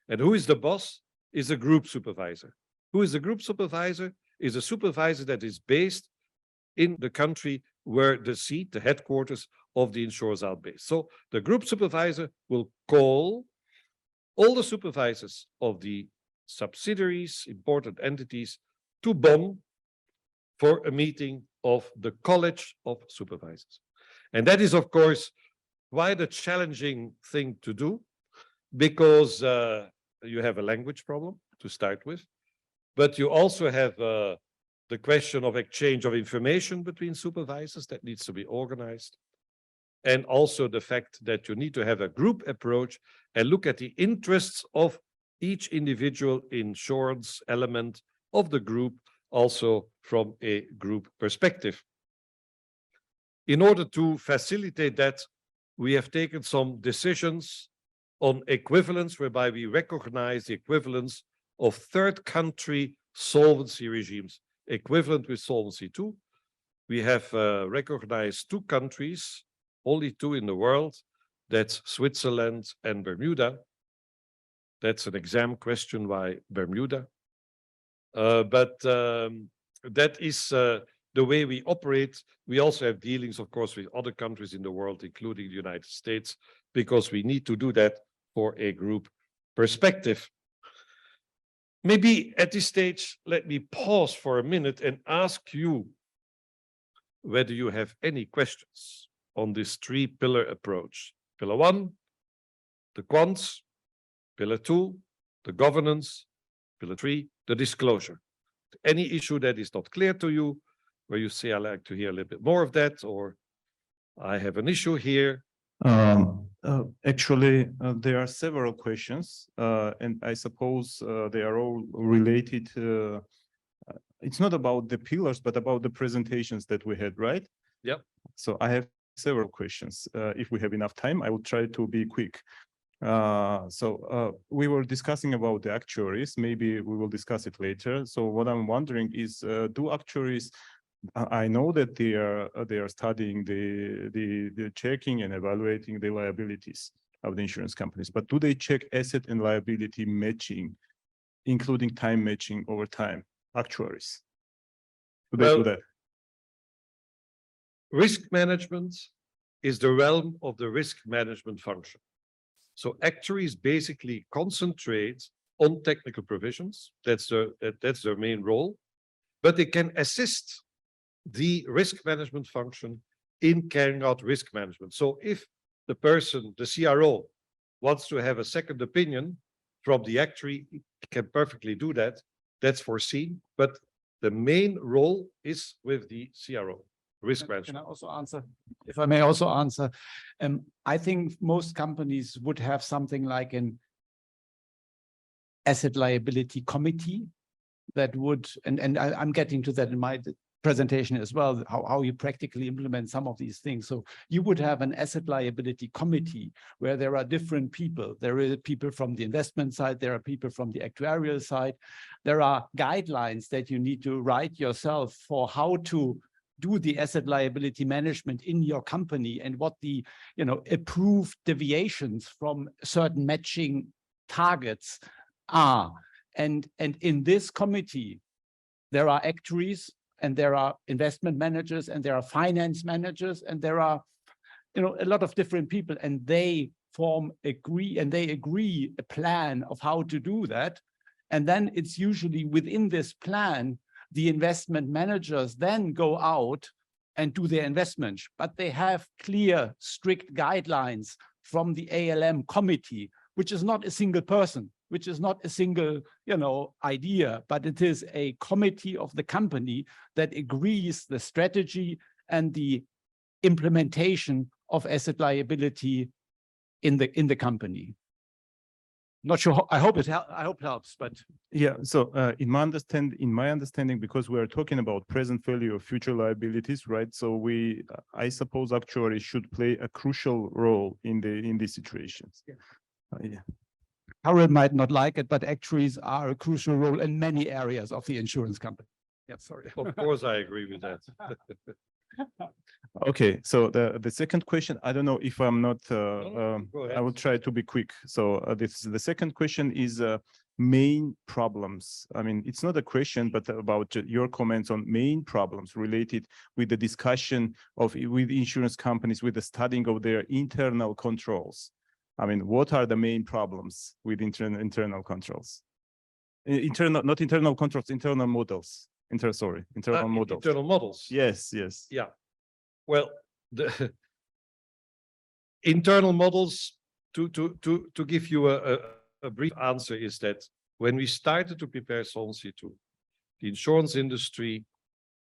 And who is the boss? Is a group supervisor. Who is a group supervisor? Is a supervisor that is based in the country where the seat, the headquarters of the insurers are based. So the group supervisor will call all the supervisors of the subsidiaries, important entities, to Bonn for a meeting of the College of Supervisors. And that is, of course, quite a challenging thing to do because you have a language problem to start with, but you also have the question of exchange of information between supervisors that needs to be organized. And also the fact that you need to have a group approach and look at the interests of each individual insurance element of the group, also from a group perspective. In order to facilitate that, we have taken some decisions on equivalence, whereby we recognize the equivalence of third country solvency regimes, equivalent with Solvency II. We have recognized two countries, only two in the world, that's Switzerland and Bermuda. That's an exam question, why Bermuda? But that is the way we operate. We also have dealings, of course, with other countries in the world, including the United States, because we need to do that for a group perspective. Maybe at this stage, let me pause for a minute and ask you whether you have any questions on this three-pillar approach. Pillar one, the quants. Pillar two, the governance. Pillar three, the disclosure. Any issue that is not clear to you, where you say, I'd like to hear a little bit more of that, or I have an issue here. Actually, there are several questions, and I suppose they are all related. It's not about the pillars, but about the presentations that we had, right? Yep. So I have several questions. If we have enough time, I will try to be quick. We were discussing about the actuaries. Maybe we will discuss it later. So what I'm wondering is, do actuaries, I know that they are studying the checking and evaluating the liabilities of the insurance companies, but do they check asset and liability matching, including time matching over time? Actuaries, do they do that? Risk management is the realm of the risk management function. So actuaries basically concentrate on technical provisions. That's their main role, but they can assist the risk management function in carrying out risk management. So if the person, the CRO, wants to have a second opinion from the actuary, can perfectly do that. That's foreseen, but the main role is with the CRO, risk management. Can I also answer? If I may also answer, I think most companies would have something like an asset liability committee that would, and I'm getting to that in my presentation as well, how you practically implement some of these things. So you would have an asset liability committee where there are different people. There are people from the investment side, there are people from the actuarial side. There are guidelines that you need to write yourself for how to do the asset liability management in your company and what the, approved deviations from certain matching targets are. And in this committee, there are actuaries and there are investment managers and there are finance managers and there are, a lot of different people, and they agree a plan of how to do that. And then it's usually within this plan, the investment managers then go out and do their investments, but they have clear, strict guidelines from the ALM committee, which is not a single person, which is not a single, idea, but it is a committee of the company that agrees the strategy and the implementation of asset liability in the company. Not sure. I hope it helps, but yeah. So in my understanding, because we are talking about present value of future liabilities, right? So I suppose actuaries should play a crucial role in these situations. Yeah. Yeah. Karel might not like it, but actuaries are a crucial role in many areas of the insurance company. Yeah, sorry. Of course, I agree with that. Okay, so the second question, I don't know if I'm not, go ahead. I will try to be quick. So the second question is main problems. I mean, it's not a question, but about your comments on main problems related with the discussion with insurance companies, with the studying of their internal controls. I mean, what are the main problems with internal controls? Not internal controls, internal models. Internal models. Internal models. Yes. Yeah. Well, the internal models, to give you a brief answer, is that when we started to prepare Solvency II, the insurance industry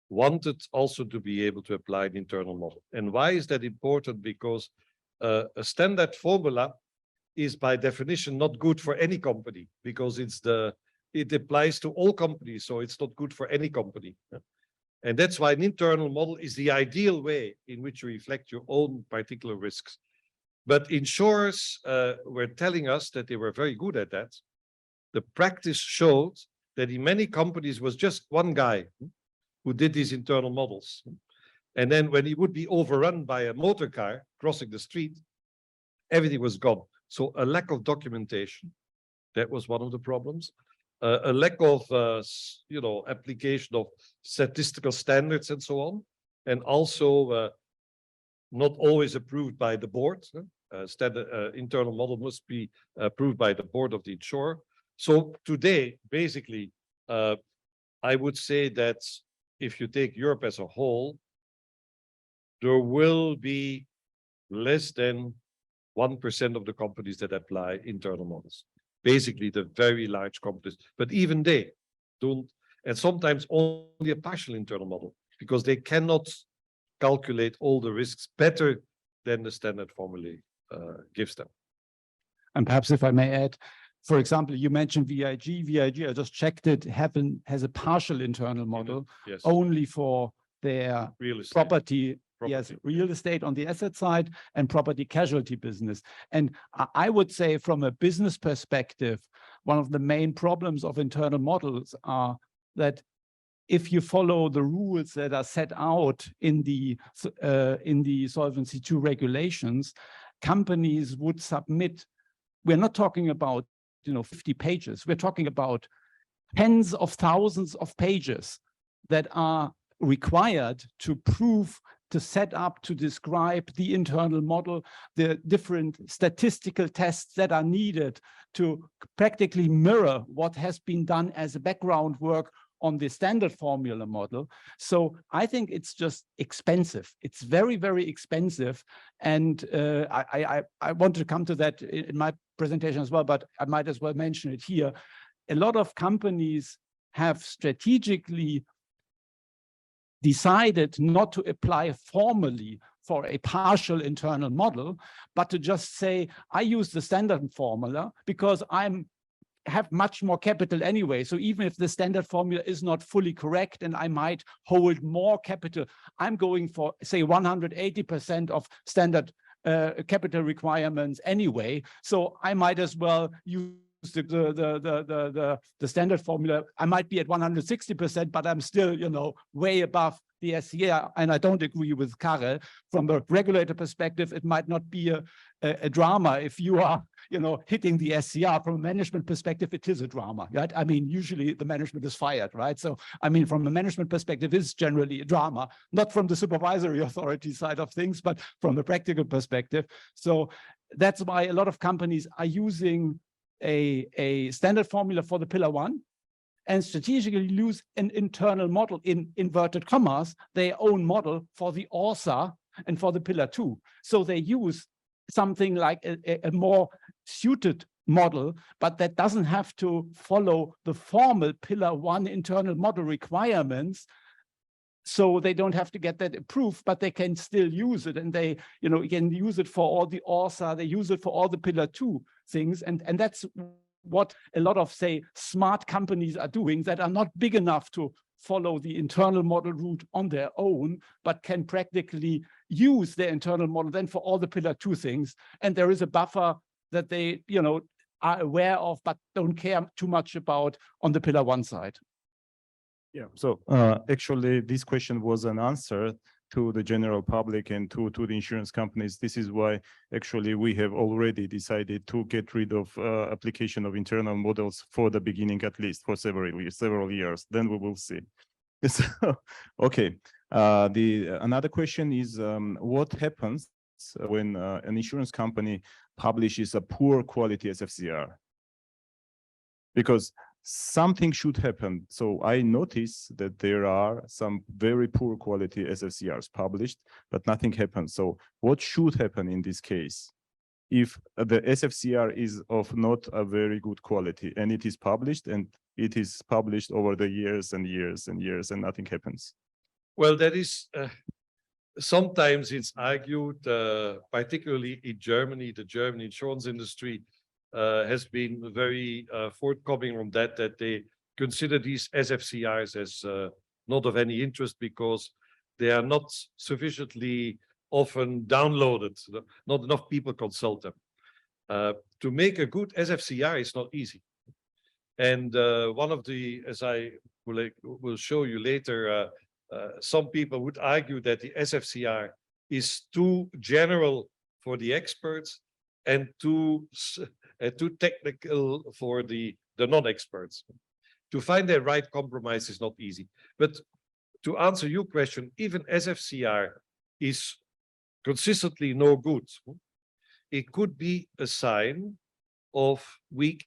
wanted also to be able to apply an internal model. And why is that important? Because a standard formula is by definition not good for any company, because it applies to all companies, so it's not good for any company. And that's why an internal model is the ideal way in which you reflect your own particular risks. But insurers were telling us that they were very good at that. The practice showed that in many companies was just one guy who did these internal models. And then when he would be overrun by a motor car crossing the street, everything was gone. So a lack of documentation, that was one of the problems. A lack of, application of statistical standards and so on, and also not always approved by the board. Internal model must be approved by the board of the insurer. So today, basically, I would say that if you take Europe as a whole, there will be less than 1% of the companies that apply internal models. Basically the very large companies, but even they don't, and sometimes only a partial internal model, because they cannot calculate all the risks better than the standard formula gives them. And perhaps if I may add, for example, you mentioned VIG. VIG, I just checked it, has a partial internal model, yes, only for their real estate. property. Yes, real estate on the asset side and property casualty business. And I would say from a business perspective, one of the main problems of internal models are that if you follow the rules that are set out in the Solvency II regulations, companies would submit. We're not talking about 50 pages. We're talking about tens of thousands of pages that are required to prove, to set up, to describe the internal model, the different statistical tests that are needed to practically mirror what has been done as a background work on the standard formula model. So I think it's just expensive. It's very, very expensive. And I want to come to that in my presentation as well, but I might as well mention it here. A lot of companies have strategically decided not to apply formally for a partial internal model, but to just say, I use the standard formula because have much more capital anyway. So even if the standard formula is not fully correct and I might hold more capital, I'm going for, say, 180% of standard capital requirements anyway. So I might as well use the standard formula, I might be at 160%, but I'm still, you know, way above the SCR. And I don't agree with Karel. From a regulator perspective, it might not be a drama if you are, you know, hitting the SCR. From a management perspective, it is a drama, right? I mean, usually the management is fired, right? So, I mean, from a management perspective, it's generally a drama, not from the supervisory authority side of things, but from the practical perspective. So that's why a lot of companies are using a standard formula for the pillar 1 and strategically use an internal model, in inverted commas, their own model for the ORSA and for the pillar 2. So they use something like a more suited model, but that doesn't have to follow the formal pillar 1 internal model requirements. So they don't have to get that approved, but they can still use it, and they, you know, can use it for all the ORSA, they use it for all the pillar 2 things, and that's what a lot of, say, smart companies are doing that are not big enough to follow the internal model route on their own, but can practically use their internal model then for all the pillar 2 things. And there is a buffer that they, you know, are aware of, but don't care too much about on the pillar 1 side. Yeah, so actually this question was an answer to the general public and to the insurance companies. This is why actually we have already decided to get rid of application of internal models for the beginning, at least for several years. Then we will see. So, okay. Another question is what happens when an insurance company publishes a poor quality SFCR? Because something should happen. So I notice that there are some very poor quality SFCRs published, but nothing happens. So what should happen in this case? If the SFCR is of not a very good quality and it is published over the years and years and years and nothing happens. Well, that is, sometimes it's argued, particularly in Germany, the German insurance industry has been very forthcoming on that they consider these SFCRs as not of any interest because they are not sufficiently often downloaded. Not enough people consult them. To make a good SFCR is not easy. And one of the, as I will show you later, some people would argue that the SFCR is too general for the experts and too technical for the non-experts. To find the right compromise is not easy. But to answer your question, even SFCR is consistently no good. It could be a sign of weak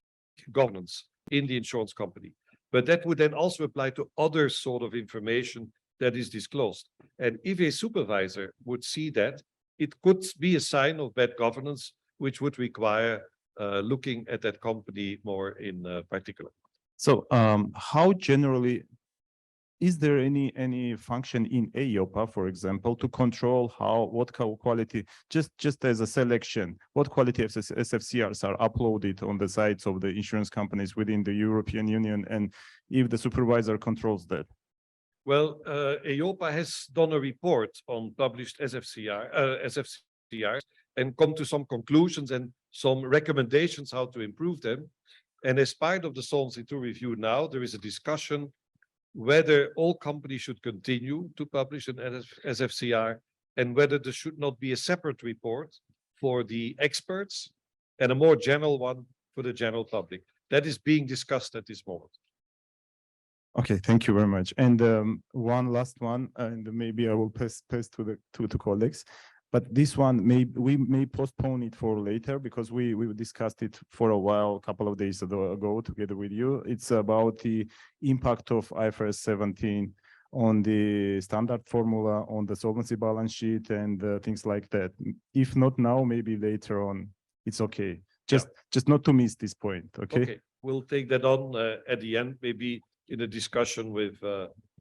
governance in the insurance company. But that would then also apply to other sort of information that is disclosed. And if a supervisor would see that, it could be a sign of bad governance, which would require looking at that company more in particular. So how generally, is there any function in EIOPA, for example, to control what quality, just as a selection, what quality of SFCRs are uploaded on the sites of the insurance companies within the European Union, and if the supervisor controls that? Well, EIOPA has done a report on published SFCRs and come to some conclusions and some recommendations how to improve them. And as part of the Solvency II review now, there is a discussion whether all companies should continue to publish an SFCR and whether there should not be a separate report for the experts and a more general one for the general public. That is being discussed at this moment. Okay, thank you very much. And one last one, and maybe I will pass to the colleagues. But this one, we may postpone it for later because we discussed it for a while, a couple of days ago together with you. It's about the impact of IFRS 17 on the standard formula, on the solvency balance sheet and things like that. If not now, maybe later on, it's okay. Just not to miss this point, okay? Okay, we'll take that on at the end, maybe in a discussion with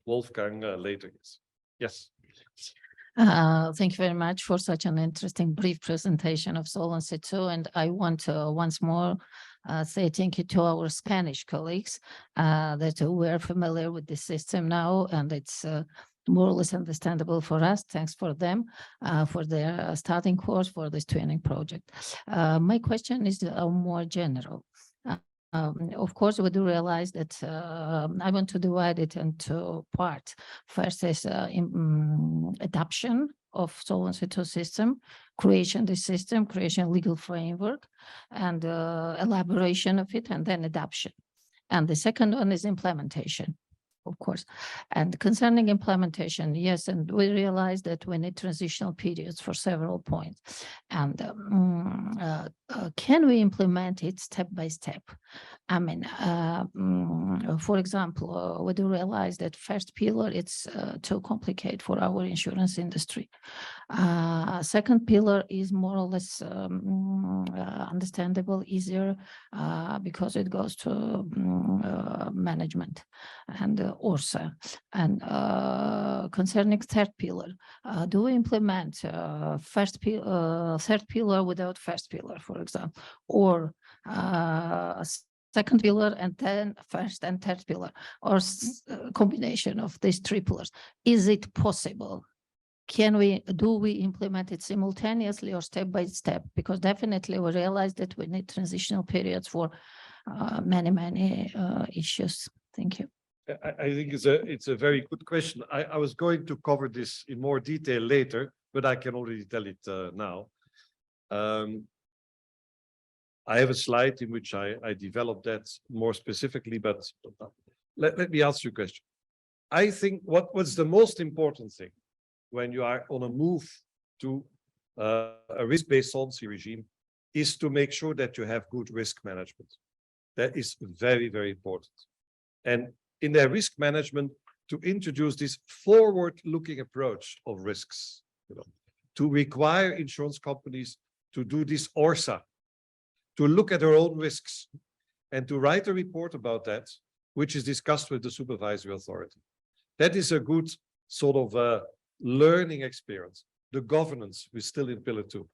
Wolfgang later. Yes. Thank you very much for such an interesting brief presentation of Solvency II. And I want to once more say thank you to our Spanish colleagues that we're familiar with the system now, and it's more or less understandable for us. Thanks for them for their starting course for this training project. My question is more general. of course, we do realize that I want to divide it into parts. First is adoption of Solvency II system, creation the system, creation legal framework, and elaboration of it, and then adoption. And the second one is implementation, of course. And concerning implementation, yes, and we realize that we need transitional periods for several points. And can we implement it step by step? I mean, for example, we do realize that first pillar, it's too complicated for our insurance industry. Second pillar is more or less understandable, easier, because it goes to management and also. And concerning third pillar, do we implement third pillar without first pillar, for example, or second pillar and then first and third pillar, or combination of these three pillars? Is it possible? Do we implement it simultaneously or step by step? Because definitely we realize that we need transitional periods for many issues. Thank you. I think it's a very good question. I was going to cover this in more detail later, but I can already tell it now. I have a slide in which I developed that more specifically, but let me ask you a question. I think what's the most important thing when you are on a move to a risk-based solvency regime is to make sure that you have good risk management. That is very, very important. And in their risk management, to introduce this forward-looking approach of risks, to require insurance companies to do this ORSA, to look at their own risks and to write a report about that, which is discussed with the supervisory authority. That is a good sort of learning experience. The governance is still in pillar 2.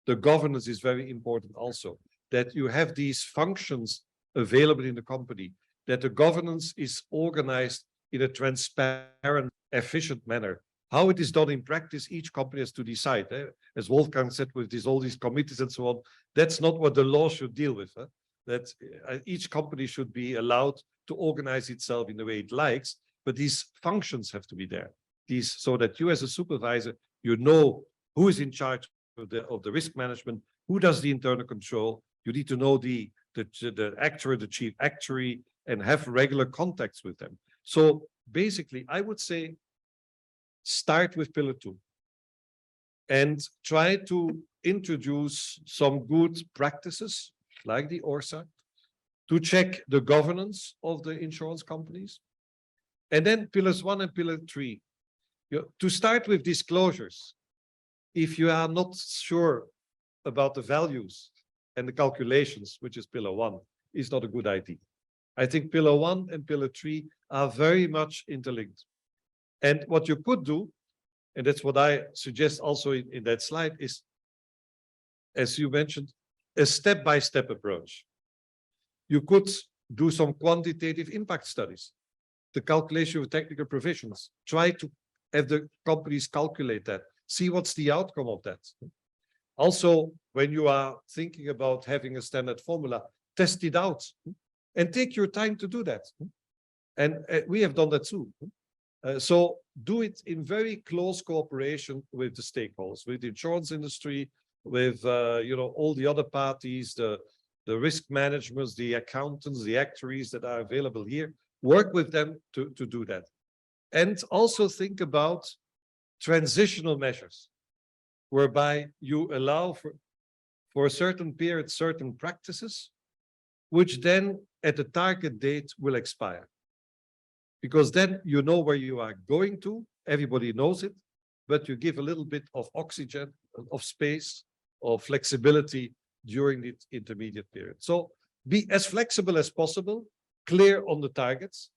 The governance is very important also, that you have these functions available in the company, that the governance is organized in a transparent, efficient manner. How it is done in practice, each company has to decide. As Wolfgang said, with all these committees and so on, that's not what the law should deal with. That each company should be allowed to organize itself in the way it likes, but these functions have to be there. So that you as a supervisor, you know who is in charge of the risk management, who does the internal control. You need to know the actuary, the chief actuary, and have regular contacts with them. So basically, I would say, start with pillar 2 and try to introduce some good practices like the ORSA to check the governance of the insurance companies. And then pillars 1 and pillar 3, to start with disclosures. If you are not sure about the values and the calculations, which is pillar 1, is not a good idea. I think pillar 1 and pillar 3 are very much interlinked. And what you could do, and that's what I suggest also in that slide, is, as you mentioned, a step-by-step approach. You could do some quantitative impact studies, the calculation of technical provisions. Try to have the companies calculate that, see what's the outcome of that. Also, when you are thinking about having a standard formula, test it out and take your time to do that. And we have done that too. So do it in very close cooperation with the stakeholders, with the insurance industry, with all the other parties, the risk managers, the accountants, the actuaries that are available here. Work with them to do that. And also think about transitional measures, whereby you allow for a certain period, certain practices, which then at the target date will expire. Because then you know where you are going to, everybody knows it, but you give a little bit of oxygen, of space, of flexibility during the intermediate period. So be as flexible as possible, clear on the targets,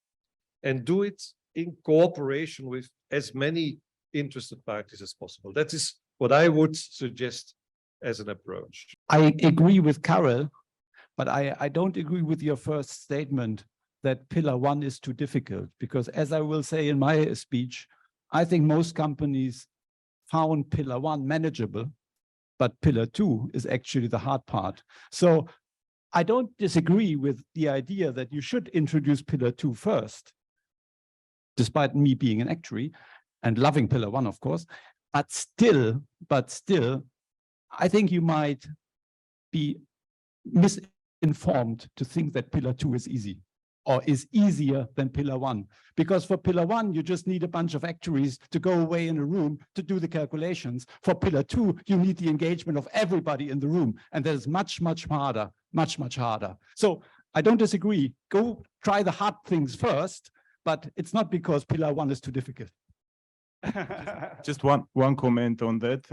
and do it in cooperation with as many interested parties as possible. That is what I would suggest as an approach. I agree with Karel, but I don't agree with your first statement that pillar 1 is too difficult, because as I will say in my speech, I think most companies found pillar 1 manageable, but pillar 2 is actually the hard part. So I don't disagree with the idea that you should introduce Pillar 2 first, despite me being an actuary and loving Pillar 1, of course. But still, I think you might be misinformed to think that Pillar 2 is easy or is easier than Pillar 1. Because for Pillar 1, you just need a bunch of actuaries to go away in a room to do the calculations. For Pillar 2, you need the engagement of everybody in the room. And that is much, much harder, much, much harder. So I don't disagree. Go try the hard things first, but it's not because Pillar 1 is too difficult. Just one comment on that.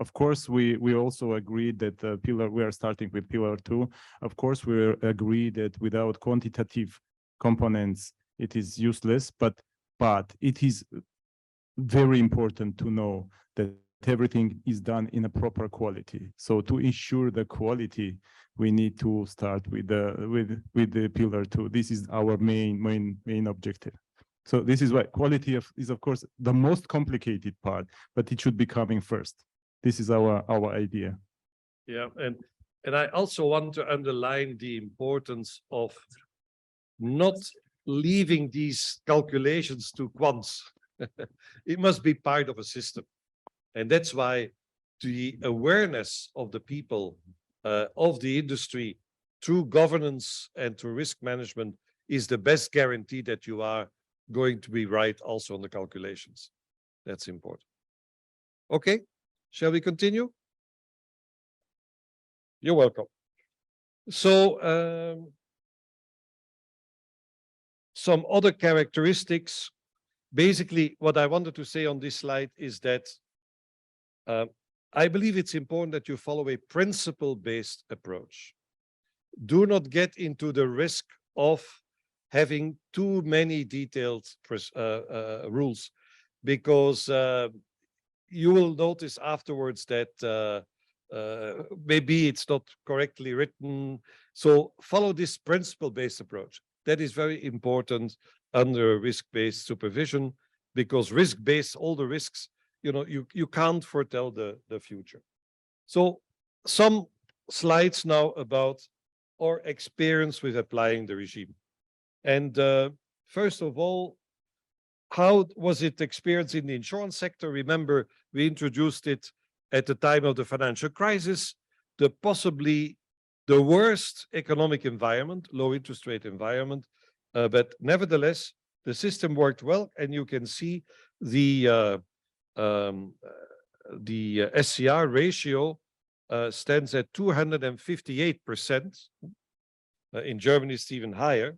Of course, we also agreed that we are starting with Pillar 2. Of course, we agree that without quantitative components, it is useless. But it is very important to know that everything is done in a proper quality. So to ensure the quality, we need to start with the Pillar 2. This is our main objective. So this is why quality is of course the most complicated part, but it should be coming first. This is our idea. Yeah, and I also want to underline the importance of not leaving these calculations to quants. It must be part of a system. And that's why the awareness of the people of the industry through governance and through risk management is the best guarantee that you are going to be right also on the calculations. That's important. Okay, shall we continue? You're welcome. So some other characteristics. Basically, what I wanted to say on this slide is that I believe it's important that you follow a principle-based approach. Do not get into the risk of having too many detailed rules, because you will notice afterwards that maybe it's not correctly written. So follow this principle-based approach. That is very important under risk-based supervision, because risk-based, all the risks, you can't foretell the future. So some slides now about our experience with applying the regime. And first of all, how was it experienced in the insurance sector? Remember, we introduced it at the time of the financial crisis, possibly the worst economic environment, low interest rate environment. But nevertheless, the system worked well, and you can see the SCR ratio stands at 258%. In Germany, it's even higher.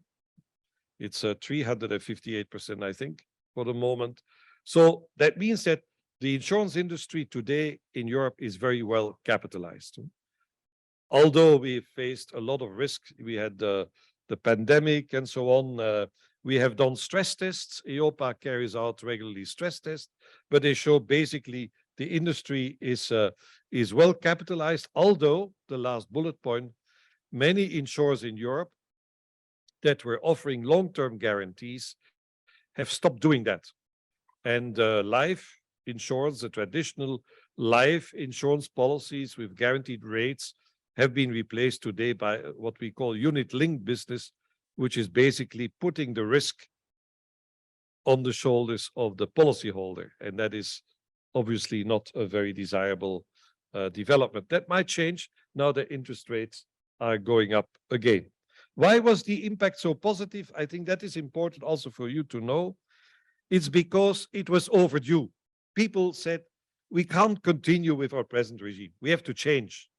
It's 358%, I think, for the moment. So that means that the insurance industry today in Europe is very well capitalized. Although we faced a lot of risk, we had the pandemic and so on. We have done stress tests. EIOPA carries out regularly stress tests, but they show basically the industry is well capitalized. Although the last bullet point, many insurers in Europe that were offering long-term guarantees have stopped doing that. And life insurance, the traditional life insurance policies with guaranteed rates have been replaced today by what we call unit-linked business, which is basically putting the risk on the shoulders of the policyholder. And that is obviously not a very desirable development. That might change now that interest rates are going up again. Why was the impact so positive? I think that is important also for you to know. It's because it was overdue. People said, we can't continue with our present regime. We have to change.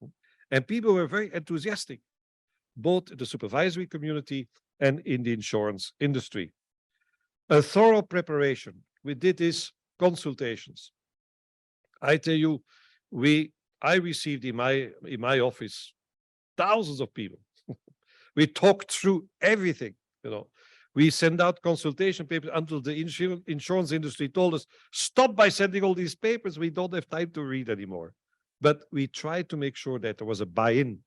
And people were very enthusiastic, both in the supervisory community and in the insurance industry. A thorough preparation. We did these consultations. I tell you, I received in my office thousands of people. We talked through everything, We sent out consultation papers until the insurance industry told us, stop by sending all these papers. We don't have time to read anymore. But we tried to make sure that there was a buy-in,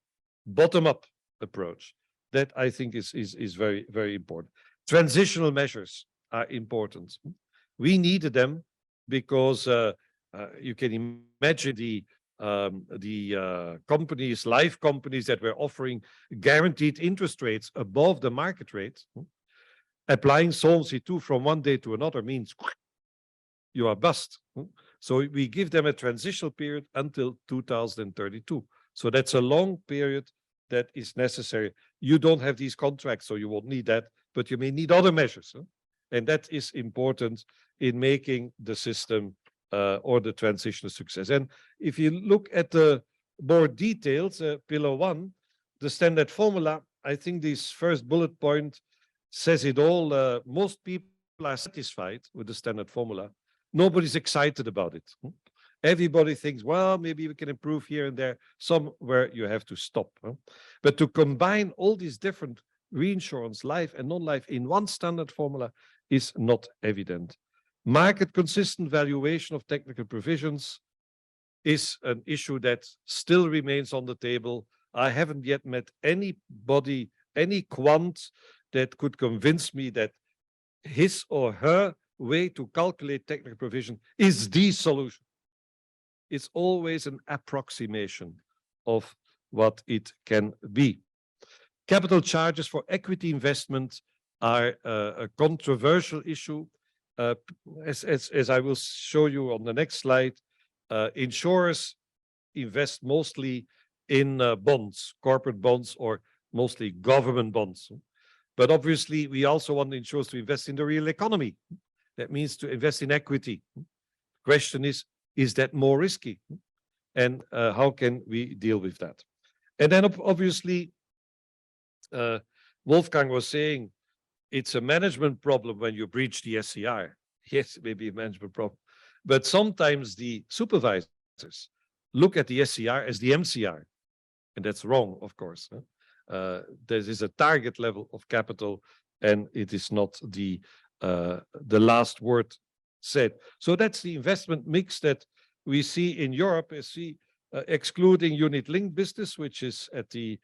bottom-up approach. That I think is very, very important. Transitional measures are important. We needed them because you can imagine companies, life companies that were offering guaranteed interest rates above the market rate, applying Solvency II from one day to another means you are bust. So we give them a transitional period until 2032. So that's a long period that is necessary. You don't have these contracts, so you won't need that, but you may need other measures. And that is important in making the system or the transition a success. And if you look at the more details, pillar 1, the standard formula, I think this first bullet point says it all. Most people are satisfied with the standard formula. Nobody's excited about it. Everybody thinks, well, maybe we can improve here and there, somewhere you have to stop. But to combine all these different reinsurance, life and non-life in one standard formula is not evident. Market consistent valuation of technical provisions is an issue that still remains on the table. I haven't yet met anybody, any quant that could convince me that his or her way to calculate technical provision is the solution. It's always an approximation of what it can be. Capital charges for equity investment are a controversial issue. As I will show you on the next slide, insurers invest mostly in bonds, corporate bonds, or mostly government bonds. But obviously, we also want the insurers to invest in the real economy. That means to invest in equity. Question is that more risky? And how can we deal with that? And then obviously, Wolfgang was saying, it's a management problem when you breach the SCR. Yes, maybe a management problem. But sometimes the supervisors look at the SCR as the MCR. And that's wrong, of course. There is a target level of capital, and it is not the last word said. So that's the investment mix that we see in Europe, excluding unit-linked business, which is at the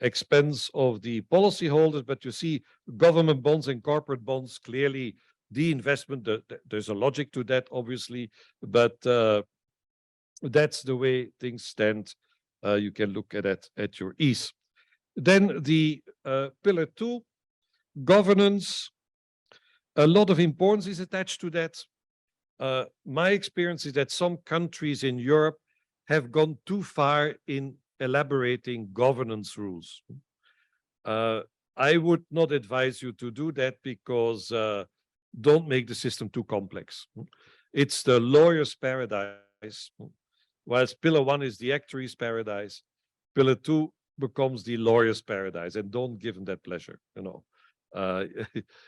expense of the policyholders, but you see government bonds and corporate bonds, clearly the investment, there's a logic to that, obviously, but that's the way things stand. You can look at it at your ease. Then the pillar 2, governance, a lot of importance is attached to that. My experience is that some countries in Europe have gone too far in elaborating governance rules. I would not advise you to do that because don't make the system too complex. It's the lawyer's paradise. Whilst pillar 1 is the actuary's paradise, pillar 2 becomes the lawyer's paradise, and don't give them that pleasure.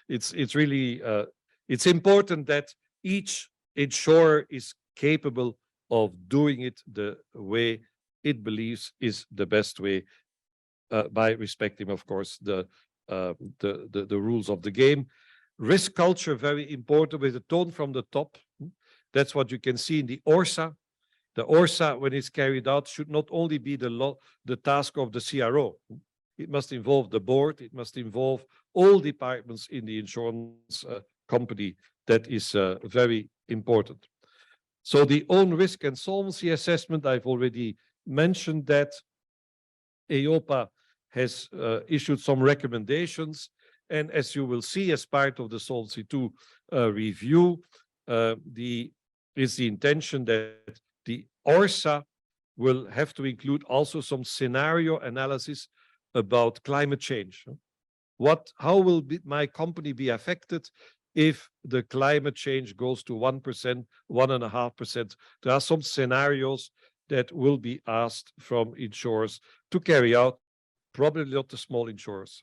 It's really it's important that each insurer is capable of doing it the way it believes is the best way, by respecting, of course, the rules of the game. Risk culture, very important, with the tone from the top. That's what you can see in the ORSA. The ORSA, when it's carried out, should not only be the task of the CRO. It must involve the board. It must involve all departments in the insurance company. That is very important. So the own risk and solvency assessment, I've already mentioned that. EIOPA has issued some recommendations. And as you will see, as part of the Solvency II review, is the intention that the ORSA will have to include also some scenario analysis about climate change. How will my company be affected if the climate change goes to 1%, 1.5%? There are some scenarios that will be asked from insurers to carry out, probably not the small insurers.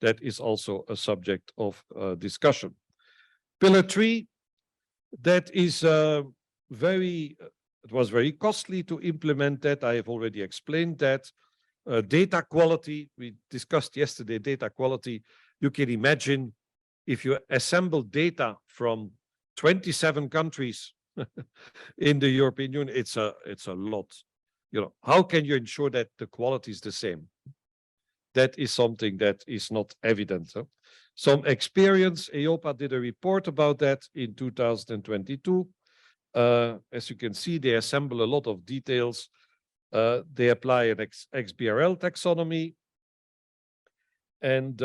That is also a subject of discussion. Pillar 3, that is it was very costly to implement that. I have already explained that. Data quality, we discussed yesterday, data quality. You can imagine if you assemble data from 27 countries in the European Union, it's a lot. How can you ensure that the quality is the same? That is something that is not evident. Some experience, EIOPA did a report about that in 2022. As you can see, they assemble a lot of details. They apply an XBRL taxonomy. And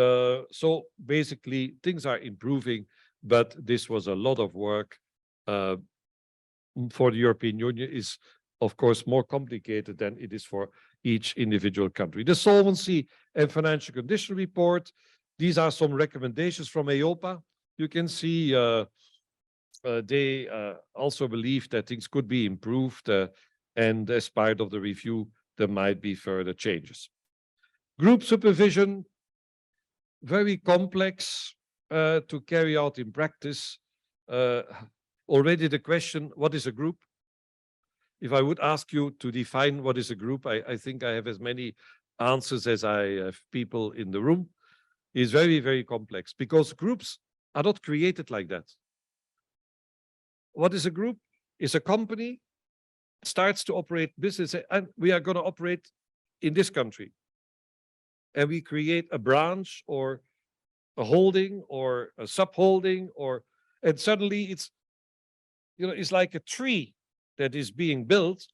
so basically things are improving, but this was a lot of work for the European Union. Is of course more complicated than it is for each individual country. The Solvency and Financial Condition Report, these are some recommendations from EIOPA. You can see they also believe that things could be improved, and as part of the review, there might be further changes. Group supervision, very complex to carry out in practice. Already the question, what is a group? If I would ask you to define what is a group, I think I have as many answers as I have people in the room. It's very, very complex because groups are not created like that. What is a group? It's a company starts to operate business, and we are going to operate in this country. And we create a branch or a holding or a sub-holding, and suddenly it's, you know, it's like a tree that is being built,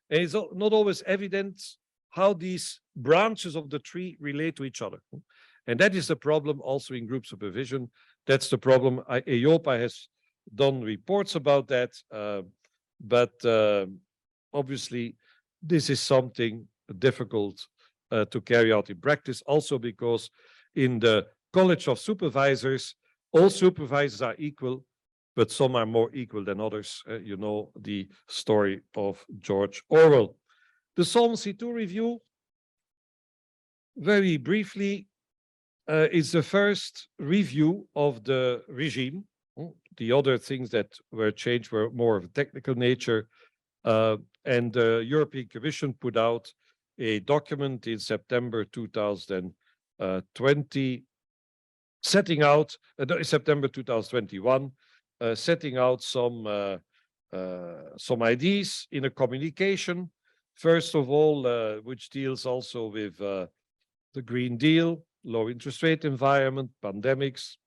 and it's not always evident how these branches of the tree relate to each other. And that is the problem also in group supervision. That's the problem. EIOPA has done reports about that, but obviously this is something difficult to carry out in practice, also because in the College of Supervisors, all supervisors are equal, but some are more equal than others. You know the story of George Orwell. The Solvency II review, very briefly, is the first review of the regime. The other things that were changed were more of a technical nature, and the European Commission put out a document in September 2020, setting out, September 2021, setting out some ideas in a communication. First of all, which deals also with the Green Deal, low interest rate environment, pandemics,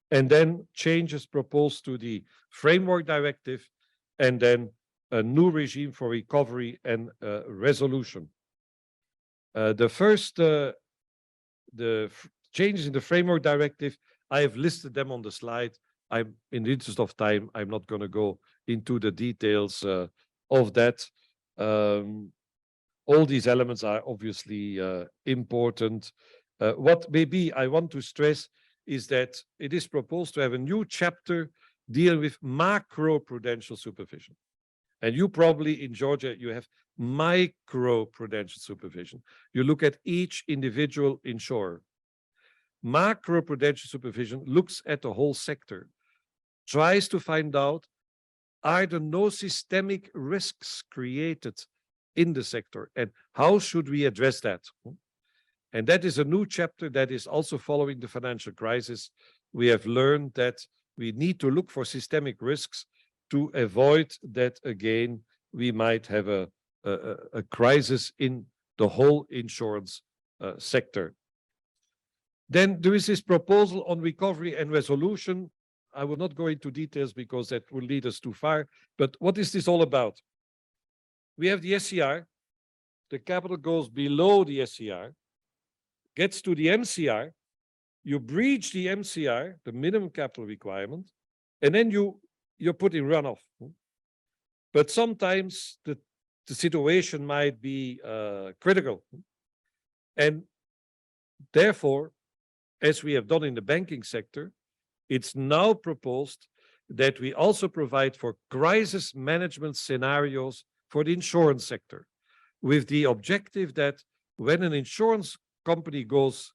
and then changes proposed to the Framework Directive, and then a new regime for recovery and resolution. The first, the changes in the Framework Directive, I have listed them on the slide. I'm, in the interest of time, I'm not going to go into the details of that. All these elements are obviously important. What maybe I want to stress is that it is proposed to have a new chapter dealing with macro-prudential supervision. And you probably in Georgia, you have micro-prudential supervision. You look at each individual insurer. Macro-prudential supervision looks at the whole sector, tries to find out, are there no systemic risks created in the sector, and how should we address that? And that is a new chapter that is also following the financial crisis. We have learned that we need to look for systemic risks to avoid that again we might have a crisis in the whole insurance sector. Then there is this proposal on recovery and resolution. I will not go into details because that will lead us too far. But what is this all about? We have the SCR. The capital goes below the SCR, gets to the MCR. You breach the MCR, the minimum capital requirement, and then you're put in runoff. But sometimes the situation might be critical. And therefore, as we have done in the banking sector, it's now proposed that we also provide for crisis management scenarios for the insurance sector, with the objective that when an insurance company goes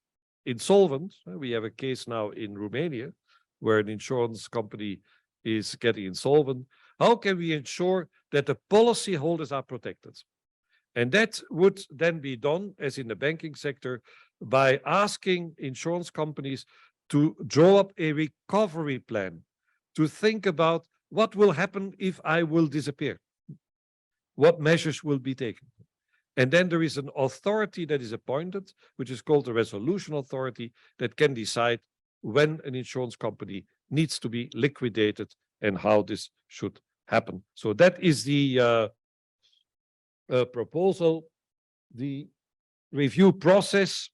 insolvent, we have a case now in Romania where an insurance company is getting insolvent, how can we ensure that the policyholders are protected? And that would then be done, as in the banking sector, by asking insurance companies to draw up a recovery plan, to think about what will happen if I will disappear, what measures will be taken. And then there is an authority that is appointed, which is called the resolution authority, that can decide when an insurance company needs to be liquidated and how this should happen. So that is the proposal. The review process,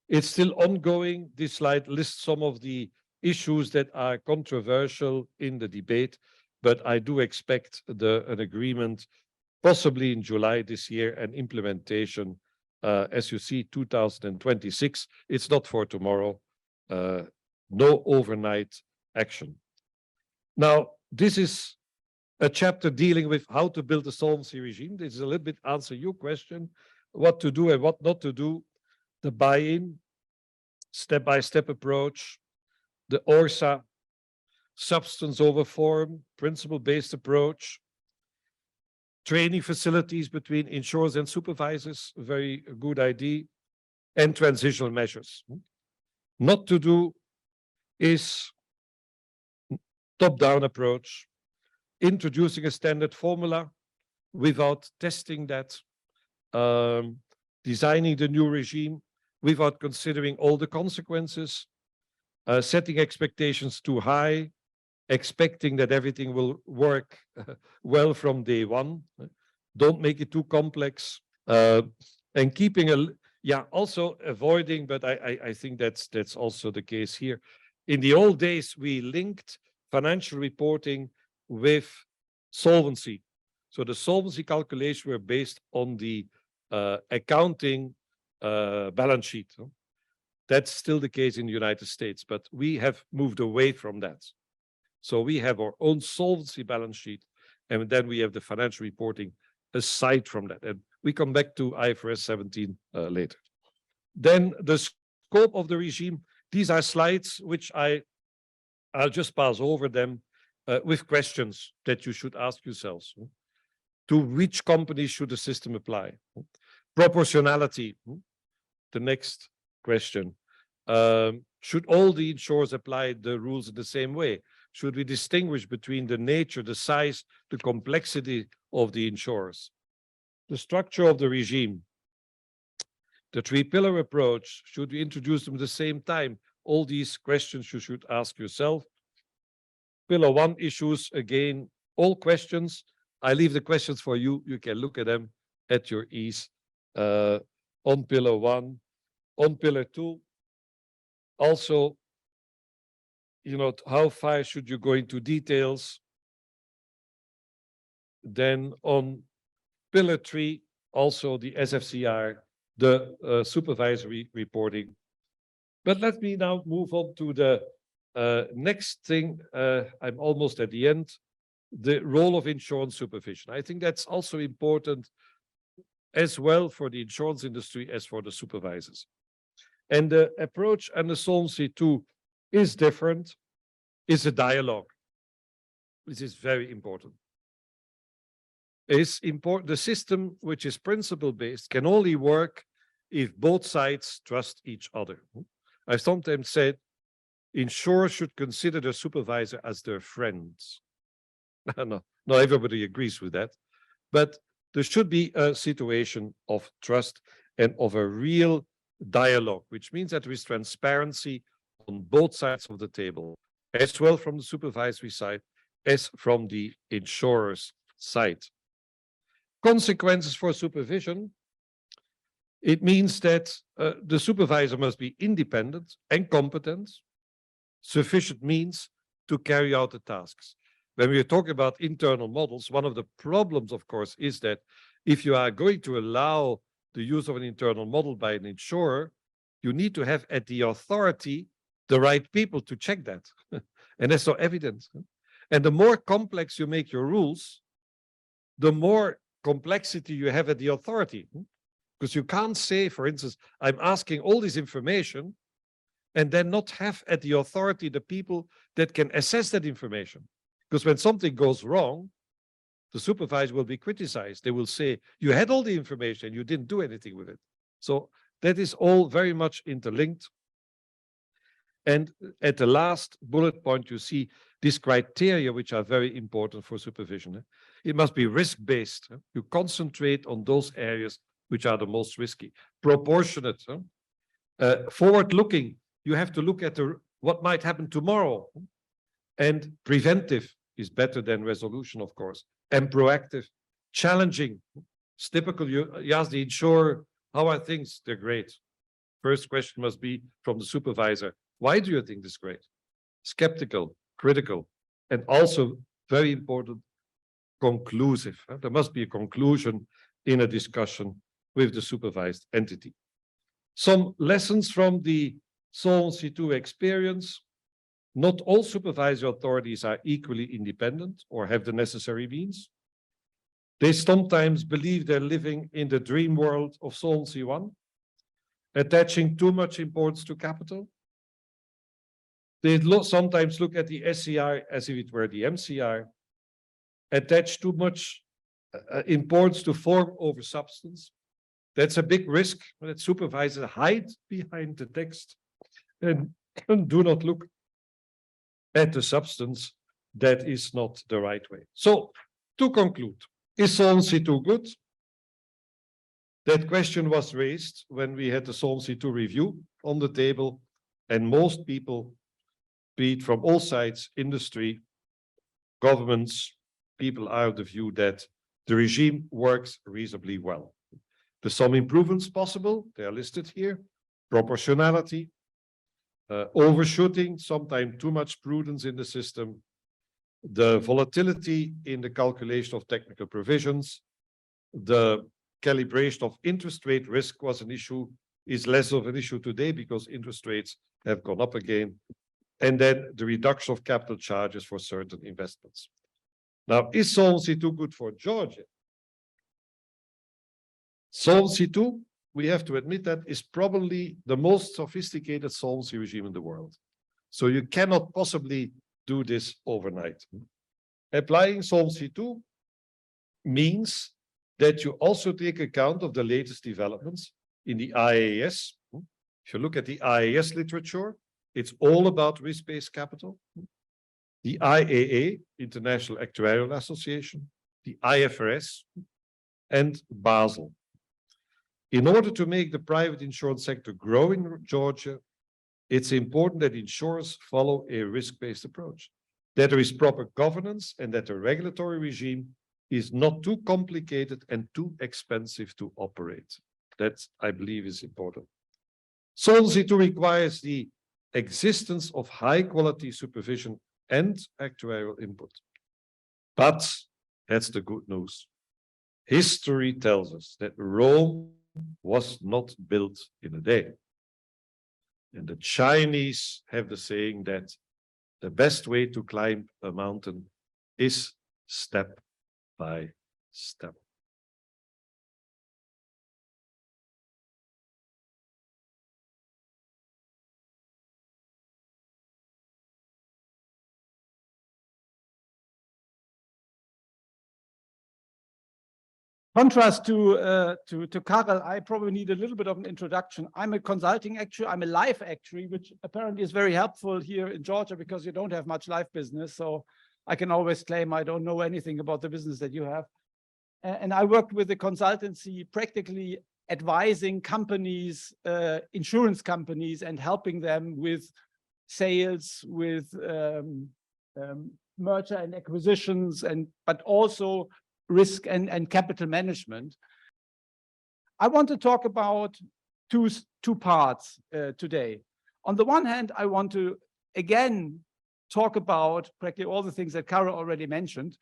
it's still ongoing. This slide lists some of the issues that are controversial in the debate, but I do expect an agreement possibly in July this year and implementation, as you see, 2026. It's not for tomorrow. No overnight action. Now, this is a chapter dealing with how to build a solvency regime. This is a little bit answer your question, what to do and what not to do, the buy-in, step-by-step approach, the ORSA, substance over form, principle-based approach, training facilities between insurers and supervisors, a very good idea, and transitional measures. Not to do is top-down approach, introducing a standard formula without testing that, designing the new regime without considering all the consequences, setting expectations too high, expecting that everything will work well from day one. Don't make it too complex, and keeping also avoiding, but I think that's also the case here. In the old days, we linked financial reporting with solvency. So the solvency calculations were based on the accounting balance sheet. That's still the case in the United States, but we have moved away from that. So we have our own solvency balance sheet, and then we have the financial reporting aside from that. And we come back to IFRS 17 later. Then the scope of the regime. These are slides which I'll just pass over them with questions that you should ask yourselves. To which companies should the system apply? Proportionality, the next question. Should all the insurers apply the rules in the same way? Should we distinguish between the nature, the size, the complexity of the insurers? The structure of the regime. The three-pillar approach, should we introduce them at the same time? All these questions you should ask yourself. Pillar 1 issues, again, all questions. I leave the questions for you. You can look at them at your ease. On pillar 1, on pillar 2, also, how far should you go into details? Then on pillar 3, also the SFCR, the supervisory reporting. But let me now move on to the next thing. I'm almost at the end. The role of insurance supervision. I think that's also important as well for the insurance industry as for the supervisors. And the approach and the Solvency II is different, is a dialogue. This is very important. It's important. The system, which is principle-based, can only work if both sides trust each other. I sometimes said, insurers should consider their supervisor as their friends. No, not everybody agrees with that, but there should be a situation of trust and of a real dialogue, which means that there is transparency on both sides of the table, as well from the supervisory side as from the insurer's side. Consequences for supervision. It means that the supervisor must be independent and competent, sufficient means to carry out the tasks. When we are talking about internal models, one of the problems, of course, is that if you are going to allow the use of an internal model by an insurer, you need to have at the authority the right people to check that. And that's so evident. And the more complex you make your rules, the more complexity you have at the authority. Because you can't say, for instance, I'm asking all this information and then not have at the authority the people that can assess that information. Because when something goes wrong, the supervisor will be criticized. They will say, you had all the information, you didn't do anything with it. So that is all very much interlinked. And at the last bullet point, you see these criteria, which are very important for supervision. It must be risk-based. You concentrate on those areas which are the most risky. Proportionate. Forward-looking. You have to look at what might happen tomorrow. And preventive. is better than resolution, of course, and proactive, challenging. It's typical, you ask the insurer, how are things? They're great. First question must be from the supervisor, why do you think this is great? Skeptical, critical, and also very important, conclusive. There must be a conclusion in a discussion with the supervised entity. Some lessons from the Solvency II experience. Not all supervisory authorities are equally independent or have the necessary means. They sometimes believe they're living in the dream world of Solvency I, attaching too much importance to capital. They sometimes look at the SCR as if it were the MCR, attach too much importance to form over substance. That's a big risk that supervisors hide behind the text and do not look at the substance. That is not the right way. So, to conclude, is Solvency II good? That question was raised when we had the Solvency II review on the table, and most people, be it from all sides, industry, governments, people are of the view that the regime works reasonably well. There's some improvements possible, they are listed here. Proportionality, overshooting, sometimes too much prudence in the system, the volatility in the calculation of technical provisions, the calibration of interest rate risk was an issue, is less of an issue today because interest rates have gone up again, and then the reduction of capital charges for certain investments. Now, is Solvency II good for Georgia? Solvency II, we have to admit that, is probably the most sophisticated solvency regime in the world. So you cannot possibly do this overnight. Applying Solvency II means that you also take account of the latest developments in the IAS. If you look at the IAS literature, it's all about risk-based capital. The IAA, International Actuarial Association, the IFRS, and Basel. In order to make the private insurance sector grow in Georgia, it's important that insurers follow a risk-based approach, that there is proper governance, and that the regulatory regime is not too complicated and too expensive to operate. That, I believe, is important. Solvency II requires the existence of high-quality supervision and actuarial input. But that's the good news. History tells us that Rome was not built in a day. And the Chinese have the saying that the best way to climb a mountain is step by step. Contrast to Karel, I probably need a little bit of an introduction. I'm a consulting actuary, I'm a life actuary, which apparently is very helpful here in Georgia because you don't have much life business. So I can always claim I don't know anything about the business that you have. And I worked with a consultancy, practically advising companies, insurance companies, and helping them with sales, with merger and acquisitions, but also risk and capital management. I want to talk about two parts today. On the one hand, I want to again talk about practically all the things that Karel already mentioned.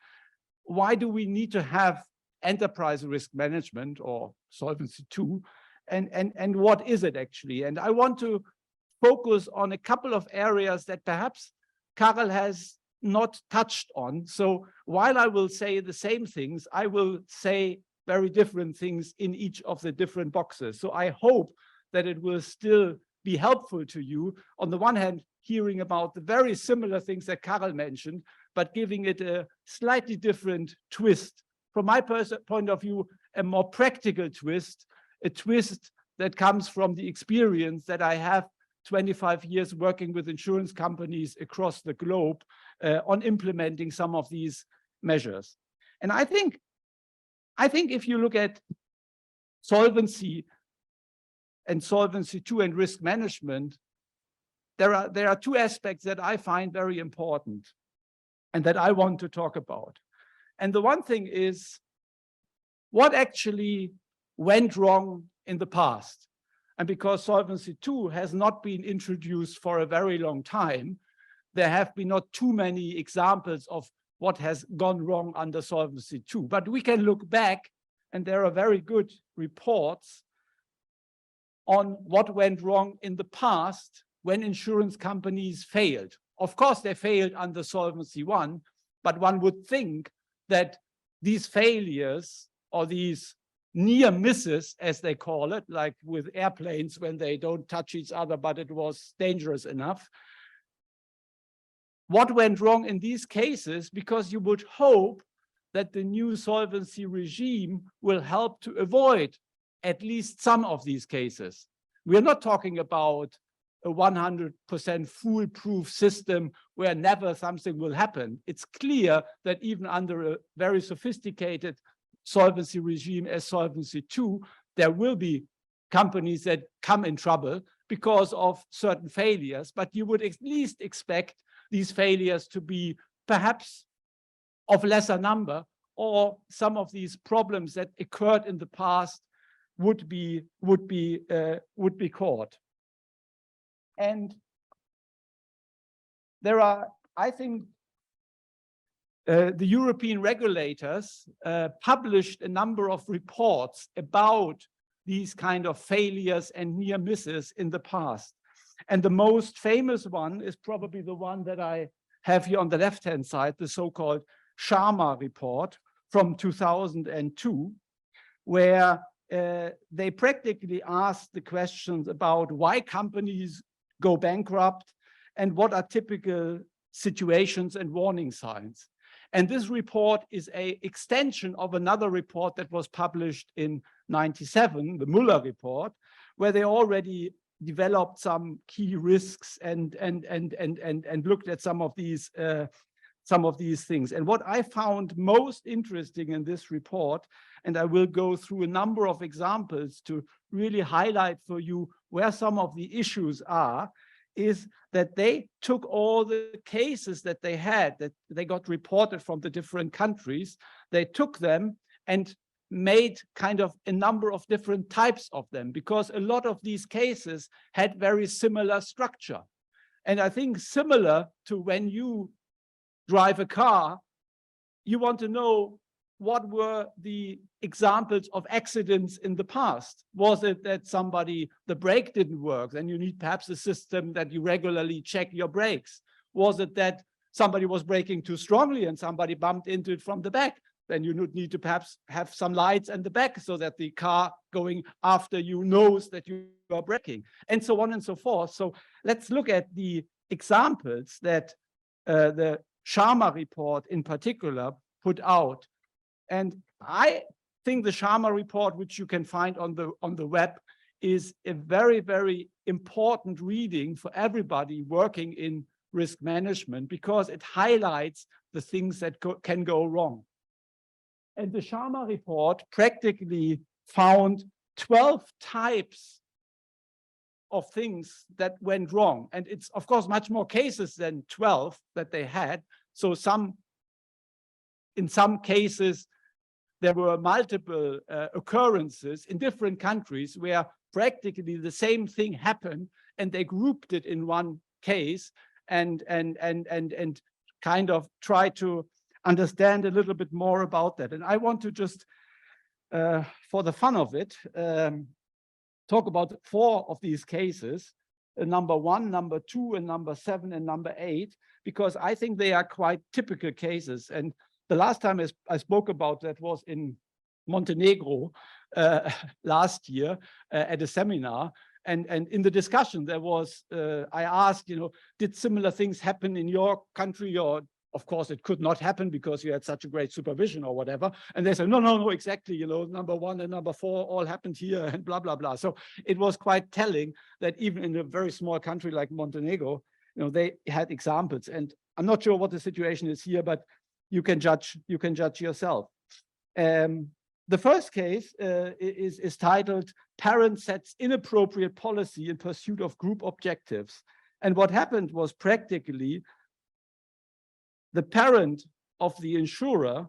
Why do we need to have enterprise risk management or Solvency II? And what is it actually? And I want to focus on a couple of areas that perhaps Karel has not touched on. So while I will say the same things, I will say very different things in each of the different boxes. So I hope that it will still be helpful to you. On the one hand, hearing about the very similar things that Karel mentioned, but giving it a slightly different twist. From my point of view, a more practical twist, a twist that comes from the experience that I have 25 years working with insurance companies across the globe on implementing some of these measures. And I think if you look at solvency and Solvency II and risk management, there are two aspects that I find very important. and that I want to talk about. And the one thing is, what actually went wrong in the past? And because Solvency II has not been introduced for a very long time, there have been not too many examples of what has gone wrong under Solvency II. But we can look back, and there are very good reports on what went wrong in the past when insurance companies failed. Of course, they failed under Solvency I, but one would think that these failures, or these near misses, as they call it, like with airplanes when they don't touch each other, but it was dangerous enough. What went wrong in these cases? Because you would hope that the new solvency regime will help to avoid at least some of these cases. We are not talking about a 100% foolproof system where never something will happen. It's clear that even under a very sophisticated solvency regime as Solvency II, there will be companies that come in trouble because of certain failures, but you would at least expect these failures to be perhaps of lesser number, or some of these problems that occurred in the past would be caught. And there are, I think, the European regulators published a number of reports about these kind of failures and near misses in the past. And the most famous one is probably the one that I have here on the left-hand side, the so-called Sharma report from 2002, where they practically asked the questions about why companies go bankrupt and what are typical situations and warning signs. And this report is an extension of another report that was published in '97, the Muller report, where they already developed some key risks and looked at some of these things. And what I found most interesting in this report, and I will go through a number of examples to really highlight for you where some of the issues are, is that they took all the cases that they had, that they got reported from the different countries, they took them and made kind of a number of different types of them, because a lot of these cases had very similar structure. And I think similar to when you drive a car, you want to know what were the examples of accidents in the past. Was it that the brake didn't work? Then you need perhaps a system that you regularly check your brakes. Was it that somebody was braking too strongly and somebody bumped into it from the back? Then you would need to perhaps have some lights in the back so that the car going after you knows that you are braking, and so on and so forth. So let's look at the examples that the Sharma report in particular put out. And I think the Sharma report, which you can find on the web, is a very, very important reading for everybody working in risk management, because it highlights the things that can go wrong. And the Sharma report practically found 12 types of things that went wrong. And it's, of course, much more cases than 12 that they had. So in some cases, there were multiple occurrences in different countries where practically the same thing happened, and they grouped it in one case and kind of try to understand a little bit more about that. And I want to just, for the fun of it, talk about 4 of these cases, number 1, number 2, and number 7, and number 8, because I think they are quite typical cases. And the last time I spoke about that was in Montenegro last year at a seminar. And in the discussion, there was, I asked, did similar things happen in your country? Or, of course, it could not happen because you had such a great supervision or whatever. And they said, no, exactly, number 1 and number 4 all happened here and blah, blah, blah. So it was quite telling that even in a very small country like Montenegro, they had examples. And I'm not sure what the situation is here, but you can judge yourself. The first case is titled "Parent Sets Inappropriate Policy in Pursuit of Group Objectives." And what happened was practically the parent of the insurer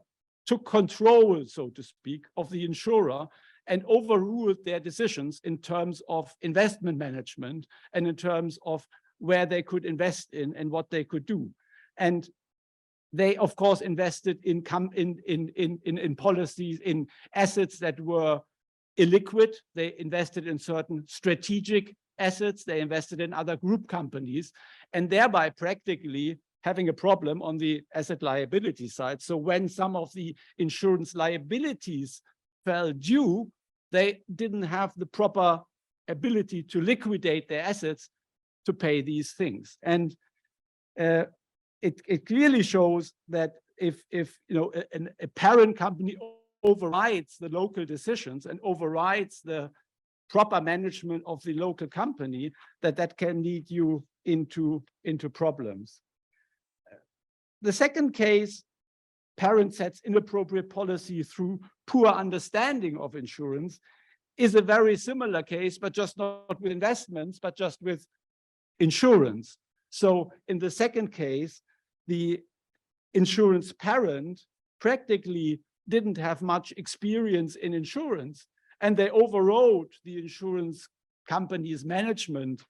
took control, so to speak, of the insurer and overruled their decisions in terms of investment management and in terms of where they could invest in and what they could do. And they, of course, invested in policies, in assets that were illiquid. They invested in certain strategic assets. They invested in other group companies, and thereby practically having a problem on the asset liability side. So when some of the insurance liabilities fell due, they didn't have the proper ability to liquidate their assets to pay these things. And it clearly shows that if a parent company overrides the local decisions and overrides the proper management of the local company, that can lead you into problems. The second case, parent sets inappropriate policy through poor understanding of insurance, is a very similar case, but just not with investments, but just with insurance. So in the second case, the insurance parent practically didn't have much experience in insurance, and they overrode the insurance company's management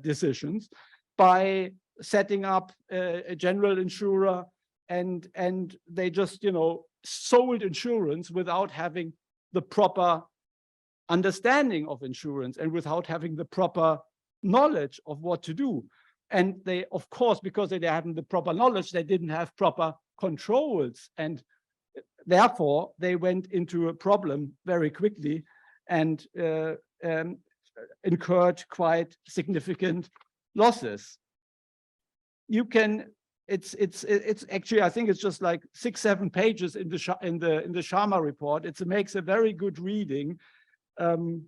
decisions by setting up a general insurer, and they just sold insurance without having the proper understanding of insurance and without having the proper knowledge of what to do. And they, of course, because they hadn't the proper knowledge, they didn't have proper controls, and therefore they went into a problem very quickly and incurred quite significant losses. You can, it's actually, I think it's just like 6-7 pages in the Sharma report. It makes a very good reading. The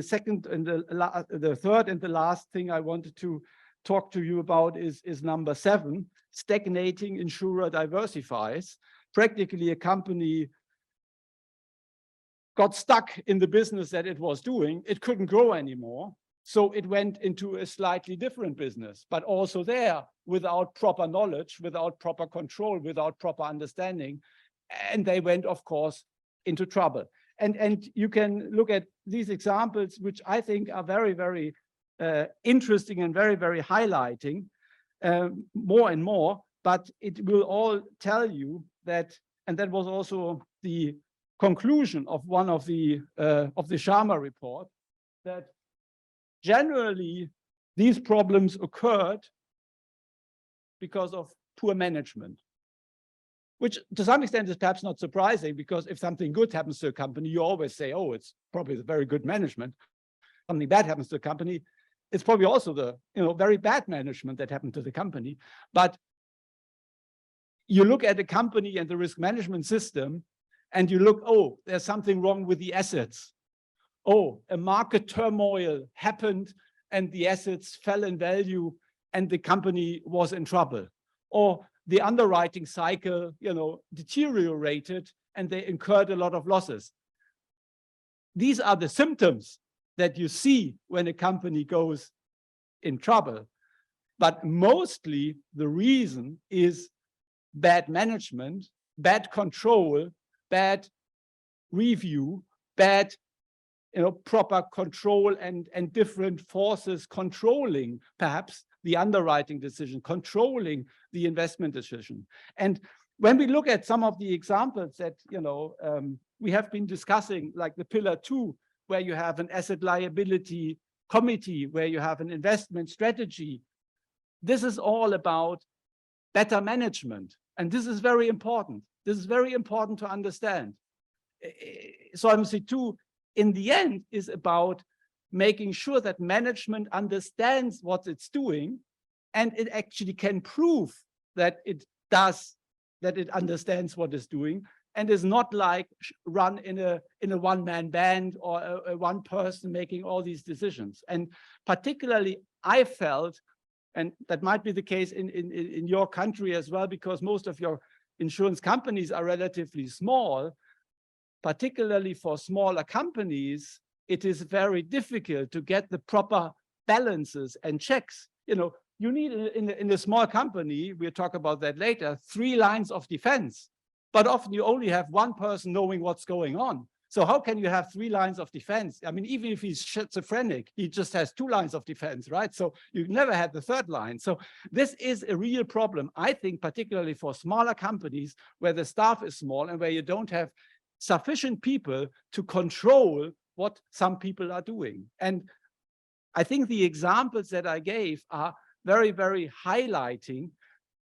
second and the third and the last thing I wanted to talk to you about is number 7. Stagnating insurer diversifies. Practically a company got stuck in the business that it was doing. It couldn't grow anymore. So it went into a slightly different business, but also there without proper knowledge, without proper control, without proper understanding. And they went, of course, into trouble. And you can look at these examples, which I think are very, very interesting and very, very highlighting more and more, but it will all tell you that, and that was also the conclusion of one of the Sharma report, that generally these problems occurred because of poor management, which to some extent is perhaps not surprising, because if something good happens to a company, you always say, oh, it's probably the very good management. Something bad happens to a company, it's probably also the very bad management that happened to the company. But you look at the company and the risk management system, and you look, oh, there's something wrong with the assets. Oh, a market turmoil happened and the assets fell in value and the company was in trouble. Or the underwriting cycle, deteriorated and they incurred a lot of losses. These are the symptoms that you see when a company goes in trouble. But mostly the reason is bad management, bad control, bad review, bad proper control and different forces controlling perhaps the underwriting decision, controlling the investment decision. And when we look at some of the examples that we have been discussing, like the pillar 2, where you have an asset liability committee, where you have an investment strategy, this is all about better management. And this is very important. This is very important to understand. Solvency II, in the end, is about making sure that management understands what it's doing, and it actually can prove that it does, that it understands what it's doing, and is not like run in a one-man band or a one person making all these decisions. And particularly, I felt, and that might be the case in your country as well, because most of your insurance companies are relatively small. Particularly for smaller companies, it is very difficult to get the proper balances and checks. you need in a small company, we'll talk about that later, 3 lines of defense, but often you only have one person knowing what's going on. So how can you have 3 lines of defense? I mean, even if he's schizophrenic, he just has 2 lines of defense, right? So you never had the 3rd line. So this is a real problem, I think, particularly for smaller companies where the staff is small and where you don't have sufficient people to control what some people are doing. And I think the examples that I gave are very, very highlighting,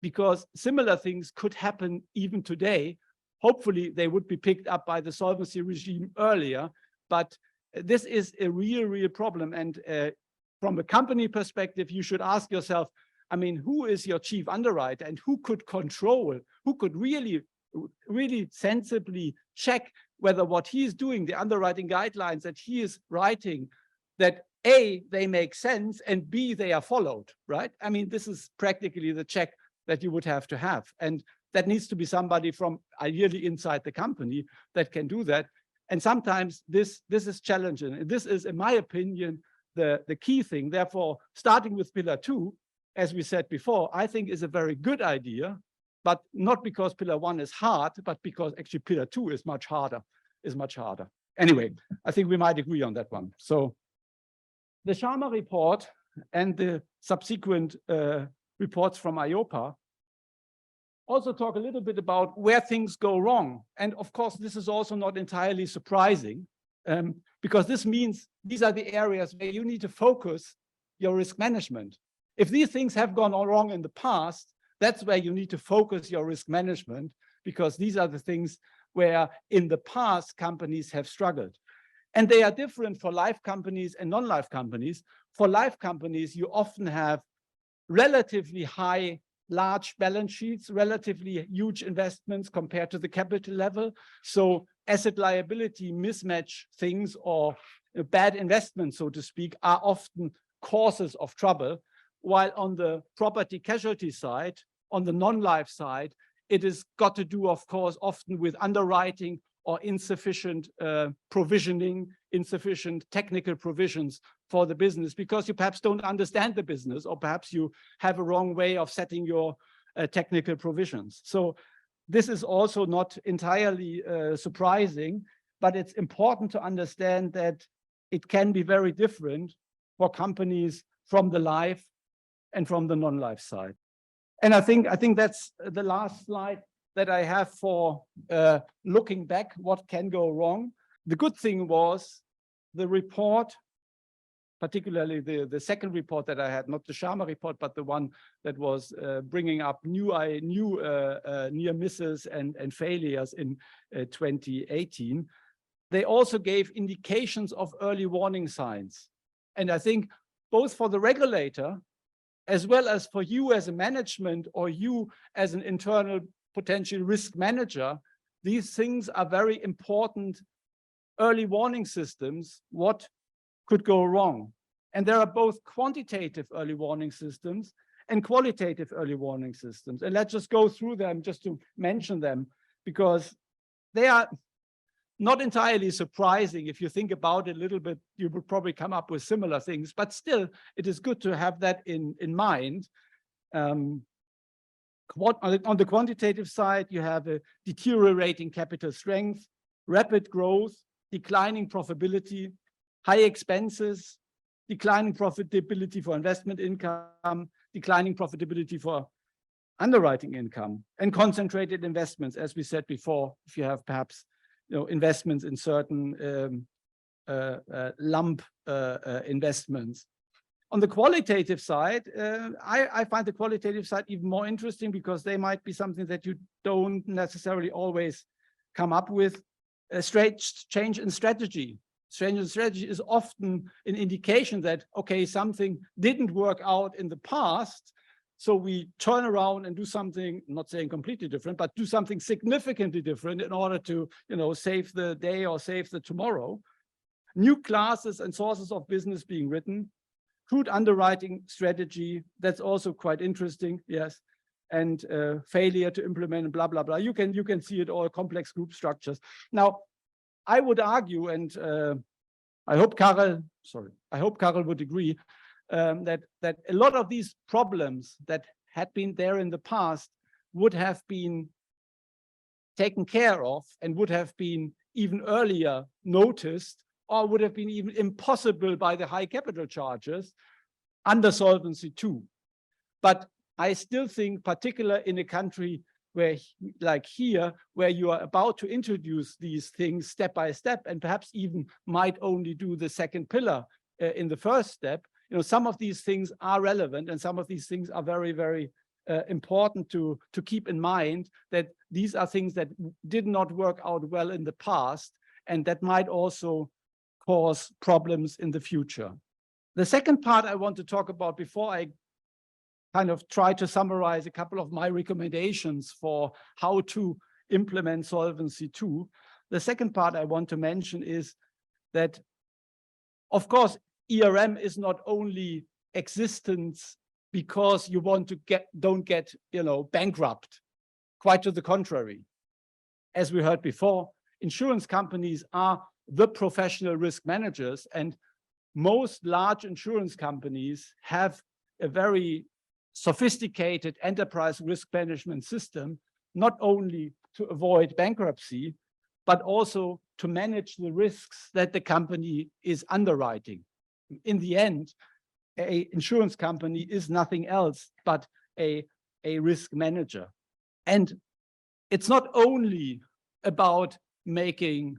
because similar things could happen even today. Hopefully they would be picked up by the solvency regime earlier, but this is a real problem. And from a company perspective, you should ask yourself, I mean, who is your chief underwriter and who could control, who could really sensibly check whether what he is doing, the underwriting guidelines that he is writing, that A, they make sense, and B, they are followed, right? I mean, this is practically the check that you would have to have. And that needs to be somebody from ideally inside the company that can do that. And sometimes this is challenging. And this is, in my opinion, the key thing. Therefore, starting with pillar 2, as we said before, I think is a very good idea, but not because pillar 1 is hard, but because actually pillar 2 is much harder, Anyway, I think we might agree on that one. So the Sharma report and the subsequent reports from IOPA also talk a little bit about where things go wrong. And of course, this is also not entirely surprising, because this means these are the areas where you need to focus your risk management. If these things have gone wrong in the past, that's where you need to focus your risk management, because these are the things where in the past companies have struggled. And they are different for life companies and non-life companies. For life companies, you often have relatively high, large balance sheets, relatively huge investments compared to the capital level. So asset liability mismatch things or bad investments, so to speak, are often causes of trouble. While on the property casualty side, on the non-life side, it has got to do, of course, often with underwriting or insufficient provisioning, insufficient technical provisions for the business, because you perhaps don't understand the business, or perhaps you have a wrong way of setting your technical provisions. So this is also not entirely surprising, but it's important to understand that it can be very different for companies from the life and from the non-life side. And I think that's the last slide that I have for looking back, what can go wrong. The good thing was the report, particularly the second report that I had, not the Sharma report, but the one that was bringing up new near misses and failures in 2018. They also gave indications of early warning signs. And I think both for the regulator, as well as for you as a management or you as an internal potential risk manager, these things are very important early warning systems, what could go wrong. And there are both quantitative early warning systems and qualitative early warning systems. And let's just go through them just to mention them, because they are not entirely surprising. If you think about it a little bit, you would probably come up with similar things, but still it is good to have that in mind. On the quantitative side, you have a deteriorating capital strength, rapid growth, declining profitability, high expenses, declining profitability for investment income, declining profitability for underwriting income, and concentrated investments, as we said before. If you have perhaps investments in certain lump investments. On the qualitative side, I find the qualitative side even more interesting, because they might be something that you don't necessarily always come up with. A straight change in strategy. Change in strategy is often an indication that, okay, something didn't work out in the past, so we turn around and do something, I'm not saying completely different, but do something significantly different in order to, save the day or save the tomorrow. New classes and sources of business being written. Crude underwriting strategy, that's also quite interesting, yes. And failure to implement, blah, blah, blah. You can see it all, complex group structures. Now, I would argue, and I hope Karel would agree, that a lot of these problems that had been there in the past would have been taken care of and would have been even earlier noticed, or would have been even impossible by the high capital charges under Solvency II. But I still think, particularly in a country where, like here, where you are about to introduce these things step by step, and perhaps even might only do the second pillar in the first step, you know, some of these things are relevant, and some of these things are very, very important to keep in mind, that these are things that did not work out well in the past, and that might also cause problems in the future. The second part I want to talk about before I kind of try to summarize a couple of my recommendations for how to implement Solvency II. The second part I want to mention is that, of course, ERM is not only existence because you want to don't get, you know, bankrupt. Quite to the contrary. As we heard before, insurance companies are the professional risk managers, and most large insurance companies have a very sophisticated enterprise risk management system, not only to avoid bankruptcy, but also to manage the risks that the company is underwriting. In the end, an insurance company is nothing else but a risk manager. And it's not only about making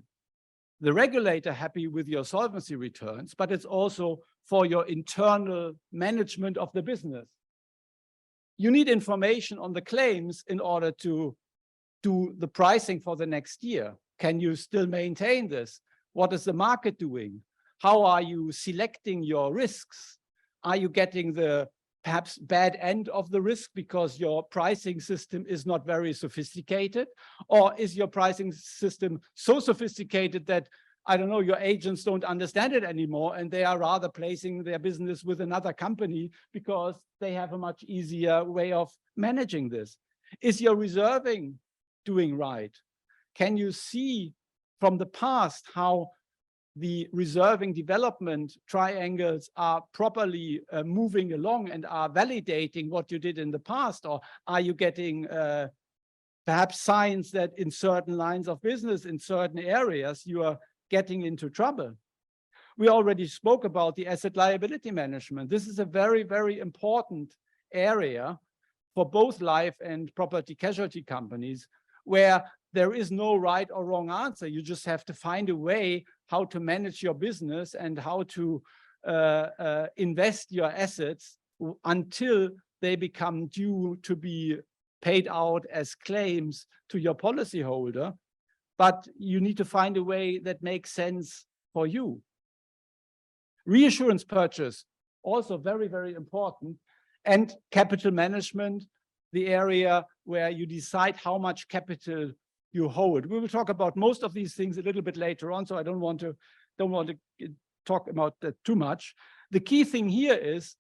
the regulator happy with your solvency returns, but it's also for your internal management of the business. You need information on the claims in order to do the pricing for the next year. Can you still maintain this? What is the market doing? How are you selecting your risks? Are you getting the perhaps bad end of the risk because your pricing system is not very sophisticated? Or is your pricing system so sophisticated that, I don't know, your agents don't understand it anymore, and they are rather placing their business with another company because they have a much easier way of managing this? Is your reserving doing right? Can you see from the past how the reserving development triangles are properly moving along and are validating what you did in the past? Or are you getting perhaps signs that in certain lines of business, in certain areas, you are getting into trouble? We already spoke about the asset liability management. This is a very, very important area for both life and property casualty companies, where there is no right or wrong answer. You just have to find a way how to manage your business and how to invest your assets until they become due to be paid out as claims to your policyholder. But you need to find a way that makes sense for you. Reinsurance purchase, also very, very important. And capital management, the area where you decide how much capital you hold. We will talk about most of these things a little bit later on, so I don't want to talk about that too much. The key thing here is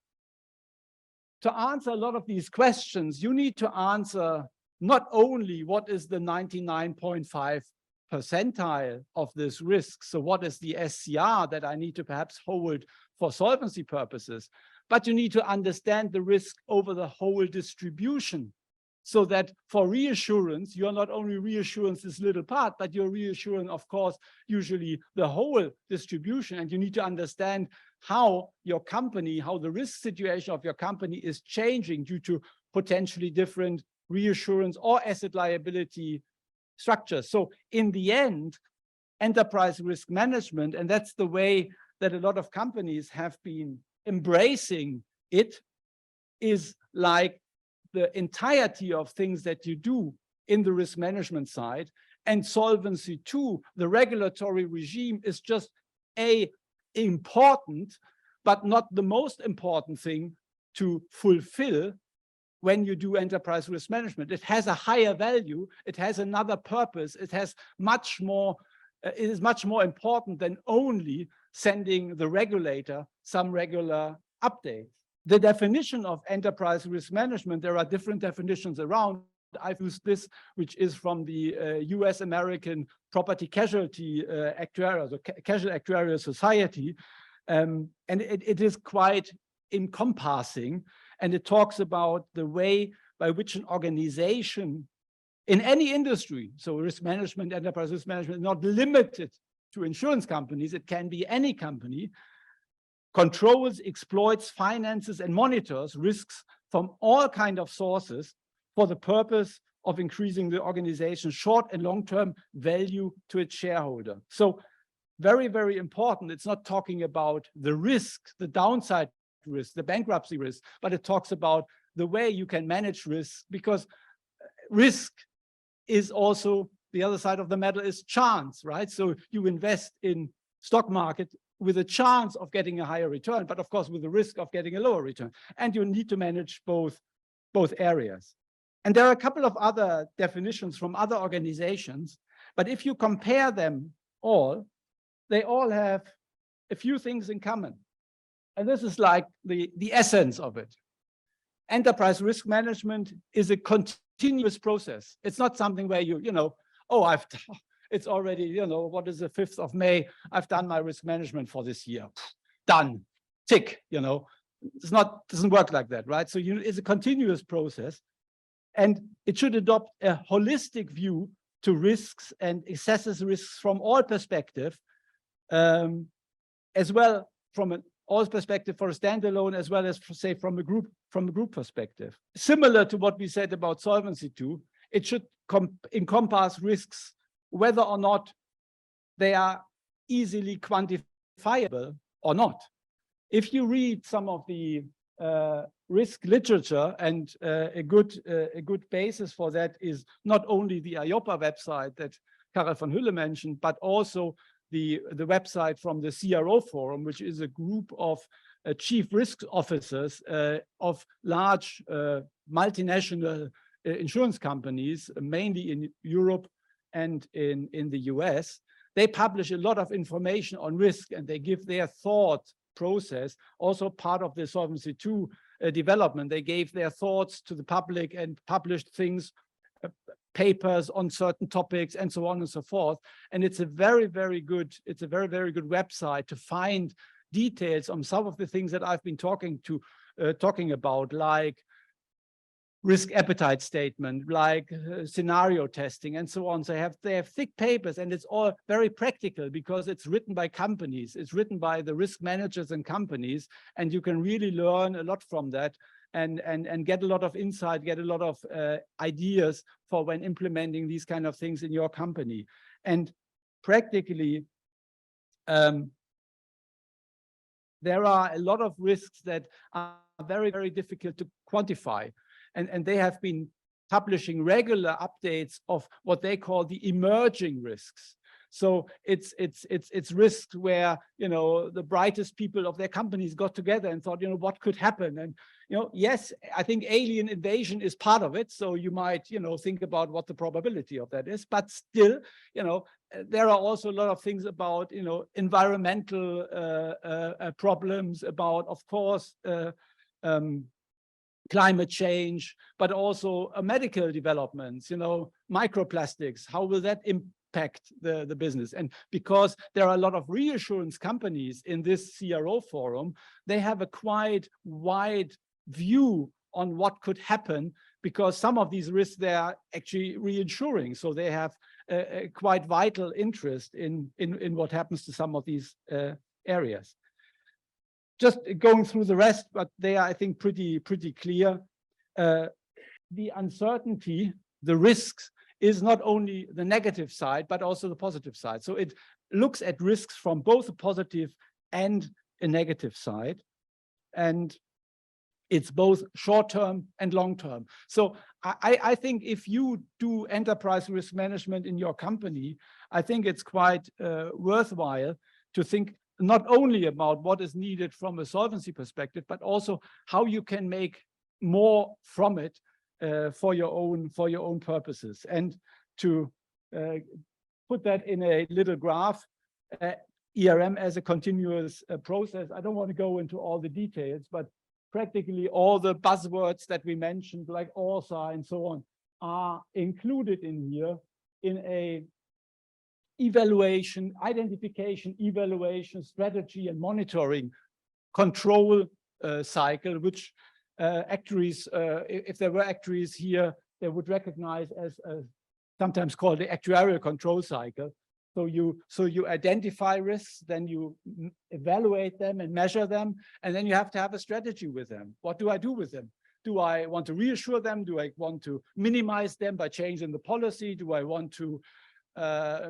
to answer a lot of these questions, you need to answer not only what is the 99.5 percentile of this risk, so what is the SCR that I need to perhaps hold for solvency purposes, but you need to understand the risk over the whole distribution. So that for reassurance, you're not only reassurance this little part, but you're reassuring, of course, usually the whole distribution. And you need to understand how your company, how the risk situation of your company is changing due to potentially different reassurance or asset liability structures. So in the end, enterprise risk management, and that's the way that a lot of companies have been embracing it, is like the entirety of things that you do in the risk management side. And Solvency II, the regulatory regime, is just important, but not the most important thing to fulfill when you do enterprise risk management. It has a higher value, it has another purpose, it has much more, it is much more important than only sending the regulator some regular updates. The definition of enterprise risk management, there are different definitions around. I've used this, which is from the US American Property Casualty Actuarial, so Casual Actuarial Society. And it is quite encompassing, and it talks about the way by which an organization in any industry, so risk management, enterprise risk management, not limited to insurance companies, it can be any company, controls, exploits, finances, and monitors risks from all kinds of sources for the purpose of increasing the organization's short and long-term value to its shareholder. So very, very important. It's not talking about the risk, the downside risk, the bankruptcy risk, but it talks about the way you can manage risk, because risk is also the other side of the medal is chance, right? So you invest in stock market with a chance of getting a higher return, but of course with the risk of getting a lower return. And you need to manage both areas. And there are a couple of other definitions from other organizations, but if you compare them all, they all have a few things in common. And this is like the essence of it. Enterprise risk management is a continuous process. It's not something where you know, oh, it's already, you know, what is the 5th of May? I've done my risk management for this year. Done, tick, you know. Doesn't work like that, right? So it's a continuous process, and it should adopt a holistic view to risks and assesses risks from all perspectives, as well from all perspective for a standalone, as well as say from a group perspective. Similar to what we said about Solvency II, it should encompass risks whether or not they are easily quantifiable or not. If you read some of the risk literature, and a good basis for that is not only the EIOPA website that Karel von Hulle mentioned, but also the website from the CRO Forum, which is a group of chief risk officers of large multinational insurance companies, mainly in Europe and in the US. They publish a lot of information on risk, and they give their thought process, also part of the Solvency II development. They gave their thoughts to the public and published things, papers on certain topics, and so on and so forth. And it's a very, very good website to find details on some of the things that I've been talking about, like risk appetite statement, like scenario testing, and so on. So they have thick papers, and it's all very practical because it's written by companies. It's written by the risk managers and companies, and you can really learn a lot from that and get a lot of insight, get a lot of ideas for when implementing these kind of things in your company. And practically, there are a lot of risks that are very, very difficult to quantify. And they have been publishing regular updates of what they call the emerging risks. So it's risks where, you know, the brightest people of their companies got together and thought, you know, what could happen? And, you know, yes, I think alien invasion is part of it. So you might, you know, think about what the probability of that is. But still, you know, there are also a lot of things about, you know, environmental problems, about, of course, climate change, but also medical developments, you know, microplastics. How will that impact the business? And because there are a lot of reinsurance companies in this CRO forum, they have a quite wide view on what could happen, because some of these risks they are actually reinsuring. So they have a quite vital interest in what happens to some of these areas. Just going through the rest, but they are, I think, pretty clear. The uncertainty, the risks, is not only the negative side, but also the positive side. So it looks at risks from both a positive and a negative side. And it's both short-term and long-term. So I think if you do enterprise risk management in your company, I think it's quite worthwhile to think not only about what is needed from a solvency perspective, but also how you can make more from it for your own purposes. And to put that in a little graph, ERM as a continuous process. I don't want to go into all the details, but practically all the buzzwords that we mentioned, like author and so on, are included in here in a evaluation, identification, evaluation, strategy, and monitoring control cycle, which actuaries, if there were actuaries here, they would recognize as sometimes called the actuarial control cycle. So you identify risks, then you evaluate them and measure them, and then you have to have a strategy with them. What do I do with them? Do I want to reassure them? Do I want to minimize them by changing the policy? Do I want to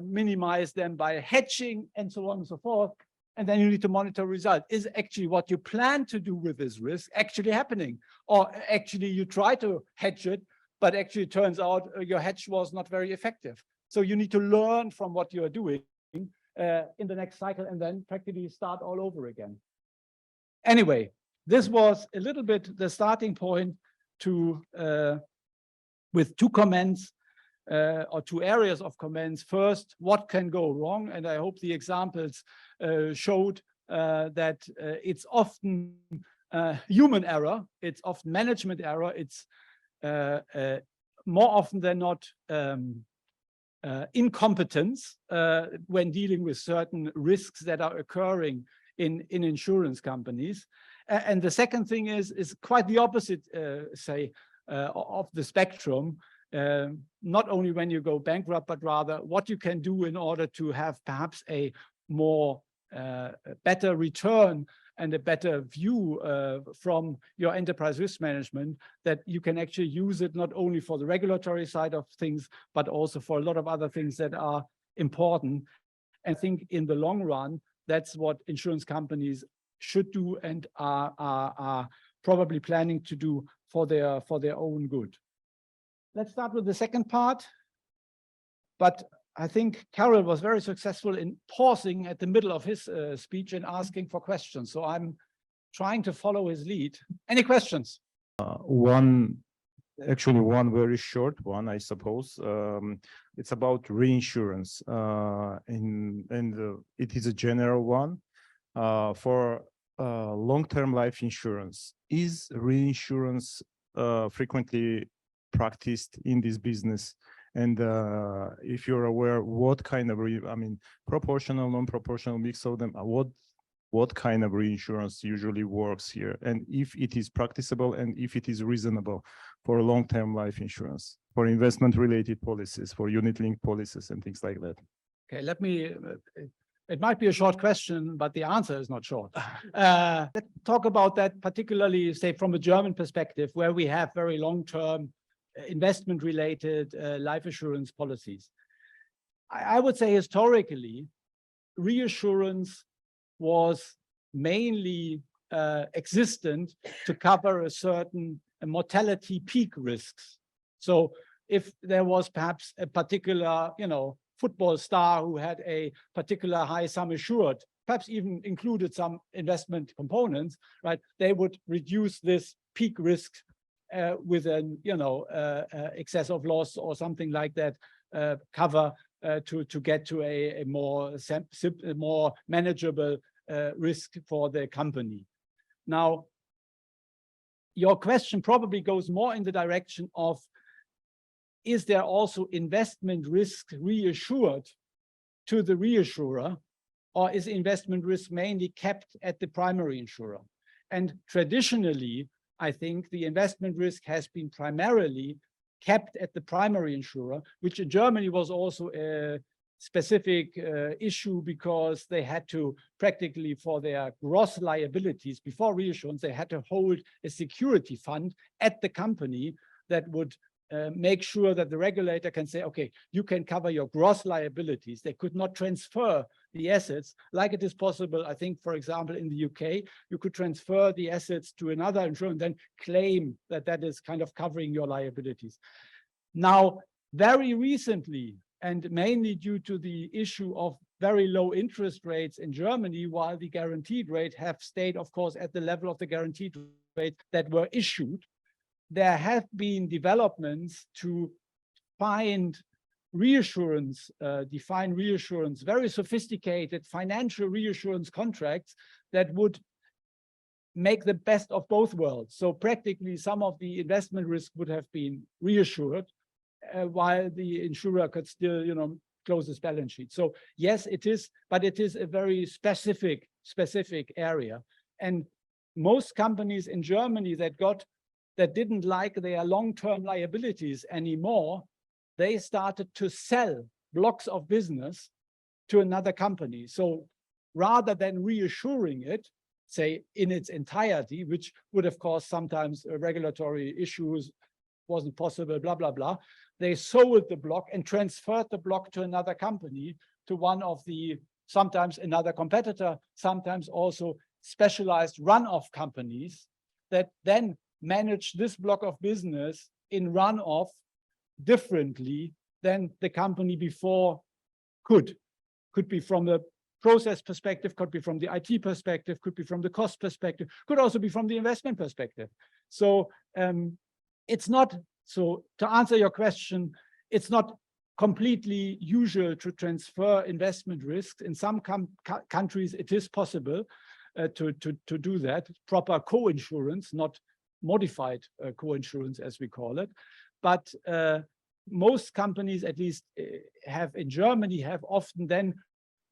minimize them by hedging, and so on and so forth? And then you need to monitor results. Is actually what you plan to do with this risk actually happening? Or actually you try to hedge it, but actually it turns out your hedge was not very effective. So you need to learn from what you are doing in the next cycle and then practically start all over again. Anyway, this was a little bit the starting point to with two comments or two areas of comments. First, what can go wrong? And I hope the examples showed that it's often human error, it's often management error, it's more often than not incompetence when dealing with certain risks that are occurring in insurance companies. And the second thing is quite the opposite, say, of the spectrum. Not only when you go bankrupt, but rather what you can do in order to have perhaps a more better return and a better view from your enterprise risk management, that you can actually use it not only for the regulatory side of things, but also for a lot of other things that are important. And I think in the long run, that's what insurance companies should do and are probably planning to do for their own good. Let's start with the second part. But I think Karel was very successful in pausing at the middle of his speech and asking for questions. So I'm trying to follow his lead. Any questions? One very short one, I suppose. It's about reinsurance, and it is a general one for long-term life insurance. Is reinsurance frequently practiced in this business? And if you're aware, what kind of, proportional, non-proportional, mix of them, what kind of reinsurance usually works here? And if it is practicable and if it is reasonable for long-term life insurance, for investment-related policies, for unit-linked policies and things like that. Okay, let me, it might be a short question, but the answer is not short. Let's talk about that, particularly, say, from a German perspective, where we have very long-term investment-related life assurance policies. I would say historically, reassurance was mainly existent to cover a certain mortality peak risks. So if there was perhaps a particular, football star who had a particular high sum assured, perhaps even included some investment components, right? They would reduce this peak risk with an excess of loss or something like that cover to get to a more manageable risk for the company. Now, your question probably goes more in the direction of, is there also investment risk reassured to the reassurer, or is investment risk mainly kept at the primary insurer? And traditionally, I think the investment risk has been primarily kept at the primary insurer, which in Germany was also a specific issue because they had to practically, for their gross liabilities before reassurance, they had to hold a security fund at the company that would make sure that the regulator can say, okay, you can cover your gross liabilities. They could not transfer the assets like it is possible. I think, for example, in the UK, you could transfer the assets to another insurer and then claim that that is kind of covering your liabilities. Now, very recently, and mainly due to the issue of very low interest rates in Germany, while the guaranteed rate have stayed, of course, at the level of the guaranteed rate that were issued, there have been developments to find reassurance, define reassurance, very sophisticated financial reassurance contracts that would make the best of both worlds. So practically some of the investment risk would have been reassured while the insurer could still, close its balance sheet. So yes, it is, but it is a very specific area. And most companies in Germany that didn't like their long-term liabilities anymore, they started to sell blocks of business to another company. So rather than reassuring it, say in its entirety, which would have caused sometimes regulatory issues, wasn't possible, blah, blah, blah, they sold the block and transferred the block to another company, to one of the, sometimes another competitor, sometimes also specialized run-off companies that then manage this block of business in run-off differently than the company before could. Could be from the process perspective, could be from the IT perspective, could be from the cost perspective, could also be from the investment perspective. So it's not, so to answer your question, it's not completely usual to transfer investment risks. In some countries, it is possible to do that, proper co-insurance, not modified co-insurance as we call it. But most companies, at least have in Germany, have often then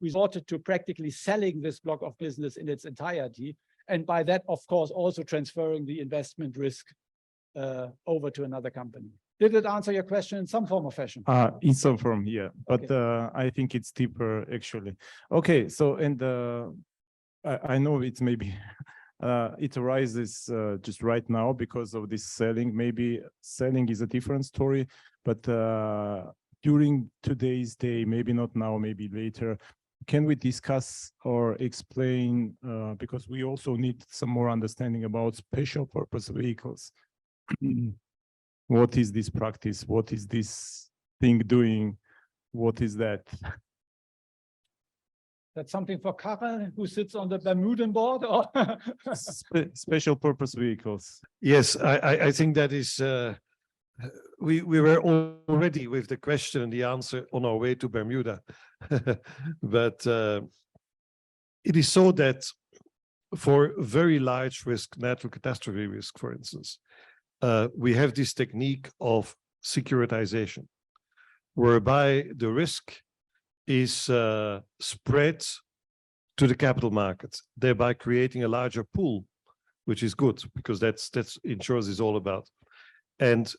resorted to practically selling this block of business in its entirety. And by that, of course, also transferring the investment risk over to another company. Did it answer your question in some form or fashion? In some form, yeah. But Okay. I think it's deeper, actually. Okay, so, and I know it's maybe it arises just right now because of this selling. Maybe selling is a different story, but during today's day, maybe not now, maybe later, can we discuss or explain, because we also need some more understanding about special purpose vehicles. What is this practice? What is this thing doing? What is that? That's something for Karel, who sits on the Bermudan board, or Special purpose vehicles. Yes, I think that is, we were already with the question and the answer on our way to Bermuda. But it is so that for very large risk, natural catastrophe risk, for instance, we have this technique of securitization, whereby the risk is spread to the capital market, thereby creating a larger pool, which is good because that's insurance is all about. And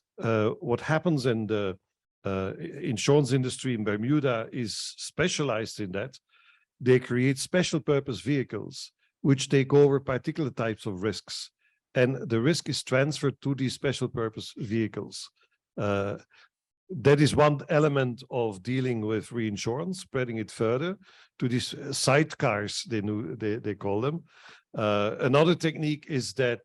what happens in the insurance industry in Bermuda is specialized in that. They create special purpose vehicles which take over particular types of risks, and the risk is transferred to these special purpose vehicles. That is one element of dealing with reinsurance, spreading it further to these sidecars, they call them. Another technique is that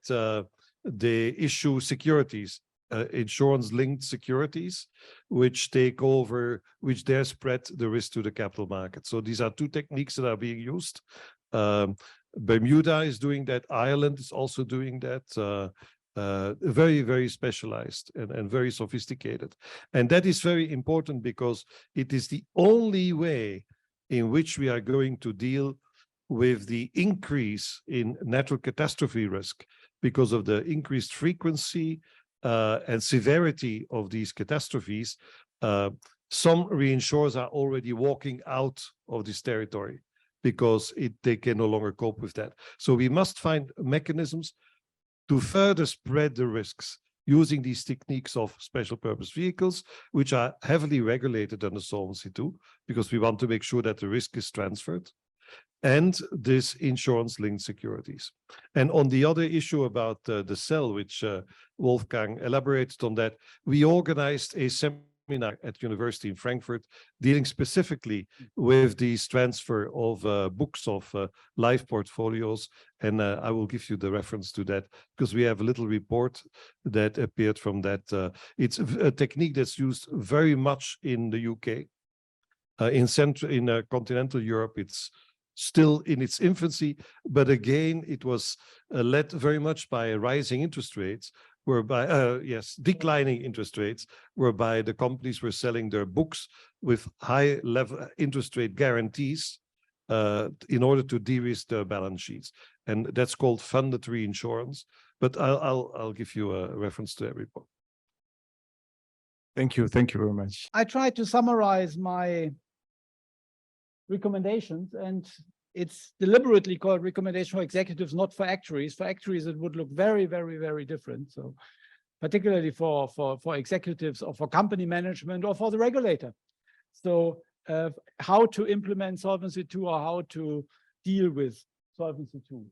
they issue securities, insurance-linked securities, which take over, which they spread the risk to the capital market. So these are two techniques that are being used. Bermuda is doing that. Ireland is also doing that. Very, very specialized and very sophisticated. And that is very important because it is the only way in which we are going to deal with the increase in natural catastrophe risk because of the increased frequency and severity of these catastrophes. Some reinsurers are already walking out of this territory because they can no longer cope with that. So we must find mechanisms to further spread the risks using these techniques of special purpose vehicles, which are heavily regulated under Solvency II, because we want to make sure that the risk is transferred, and this insurance-linked securities. And on the other issue about the cell, which Wolfgang elaborated on that, we organized a seminar at University in Frankfurt dealing specifically with these transfer of books of life portfolios. And I will give you the reference to that because we have a little report that appeared from that. It's a technique that's used very much in the UK. In continental Europe, it's still in its infancy, but again, it was led very much by rising interest rates, whereby, declining interest rates, whereby the companies were selling their books with high level interest rate guarantees in order to de-risk their balance sheets. And that's called funded reinsurance. But I'll give you a reference to that report. Thank you. Thank you very much. I tried to summarize my recommendations, and it's deliberately called recommendation for executives, not for actuaries. For actuaries, it would look very, very, very different. So particularly for executives or for company management or for the regulator. So how to implement Solvency II or how to deal with Solvency II.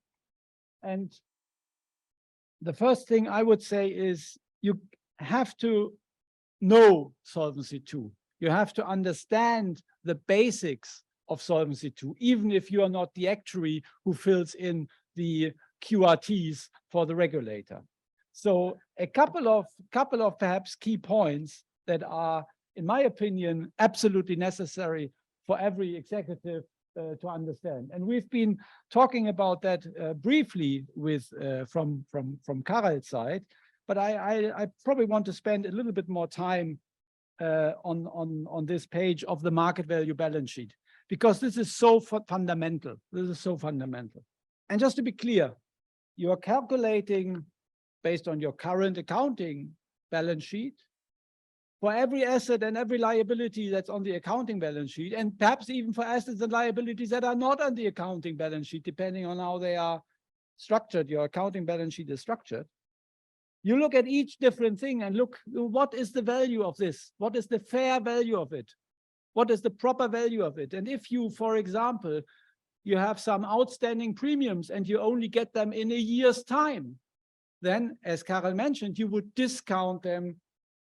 And the first thing I would say is you have to know Solvency II. You have to understand the basics of Solvency II, even if you are not the actuary who fills in the QRTs for the regulator. So a couple of perhaps key points that are, in my opinion, absolutely necessary for every executive to understand. And we've been talking about that briefly with from Karel's side, but I probably want to spend a little bit more time on this page of the market value balance sheet, because this is so fundamental. This is so fundamental. And just to be clear, you are calculating based on your current accounting balance sheet for every asset and every liability that's on the accounting balance sheet, and perhaps even for assets and liabilities that are not on the accounting balance sheet, depending on how they are structured, your accounting balance sheet is structured. You look at each different thing and look, what is the value of this? What is the fair value of it? What is the proper value of it? And if you, for example, you have some outstanding premiums and you only get them in a year's time, then, as Karel mentioned, you would discount them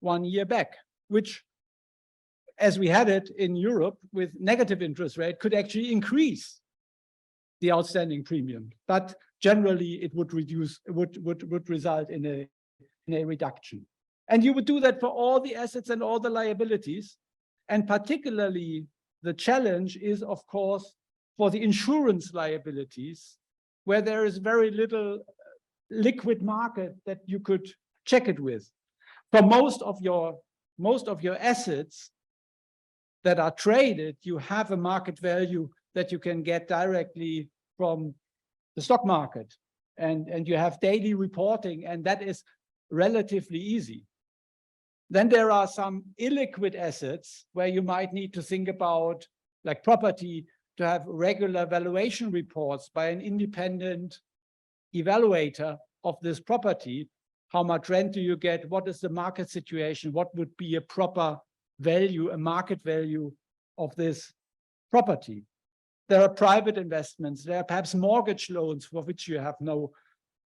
1 year back, which, as we had it in Europe with negative interest rate, could actually increase the outstanding premium. But generally, it would reduce, would result in a reduction. And you would do that for all the assets and all the liabilities. And particularly, the challenge is, of course, for the insurance liabilities, where there is very little liquid market that you could check it with. For most of your assets that are traded, you have a market value that you can get directly from the stock market, and you have daily reporting, and that is relatively easy. Then there are some illiquid assets where you might need to think about, like property, to have regular valuation reports by an independent evaluator of this property. How much rent do you get? What is the market situation? What would be a proper value, a market value of this property? There are private investments. There are perhaps mortgage loans for which you have no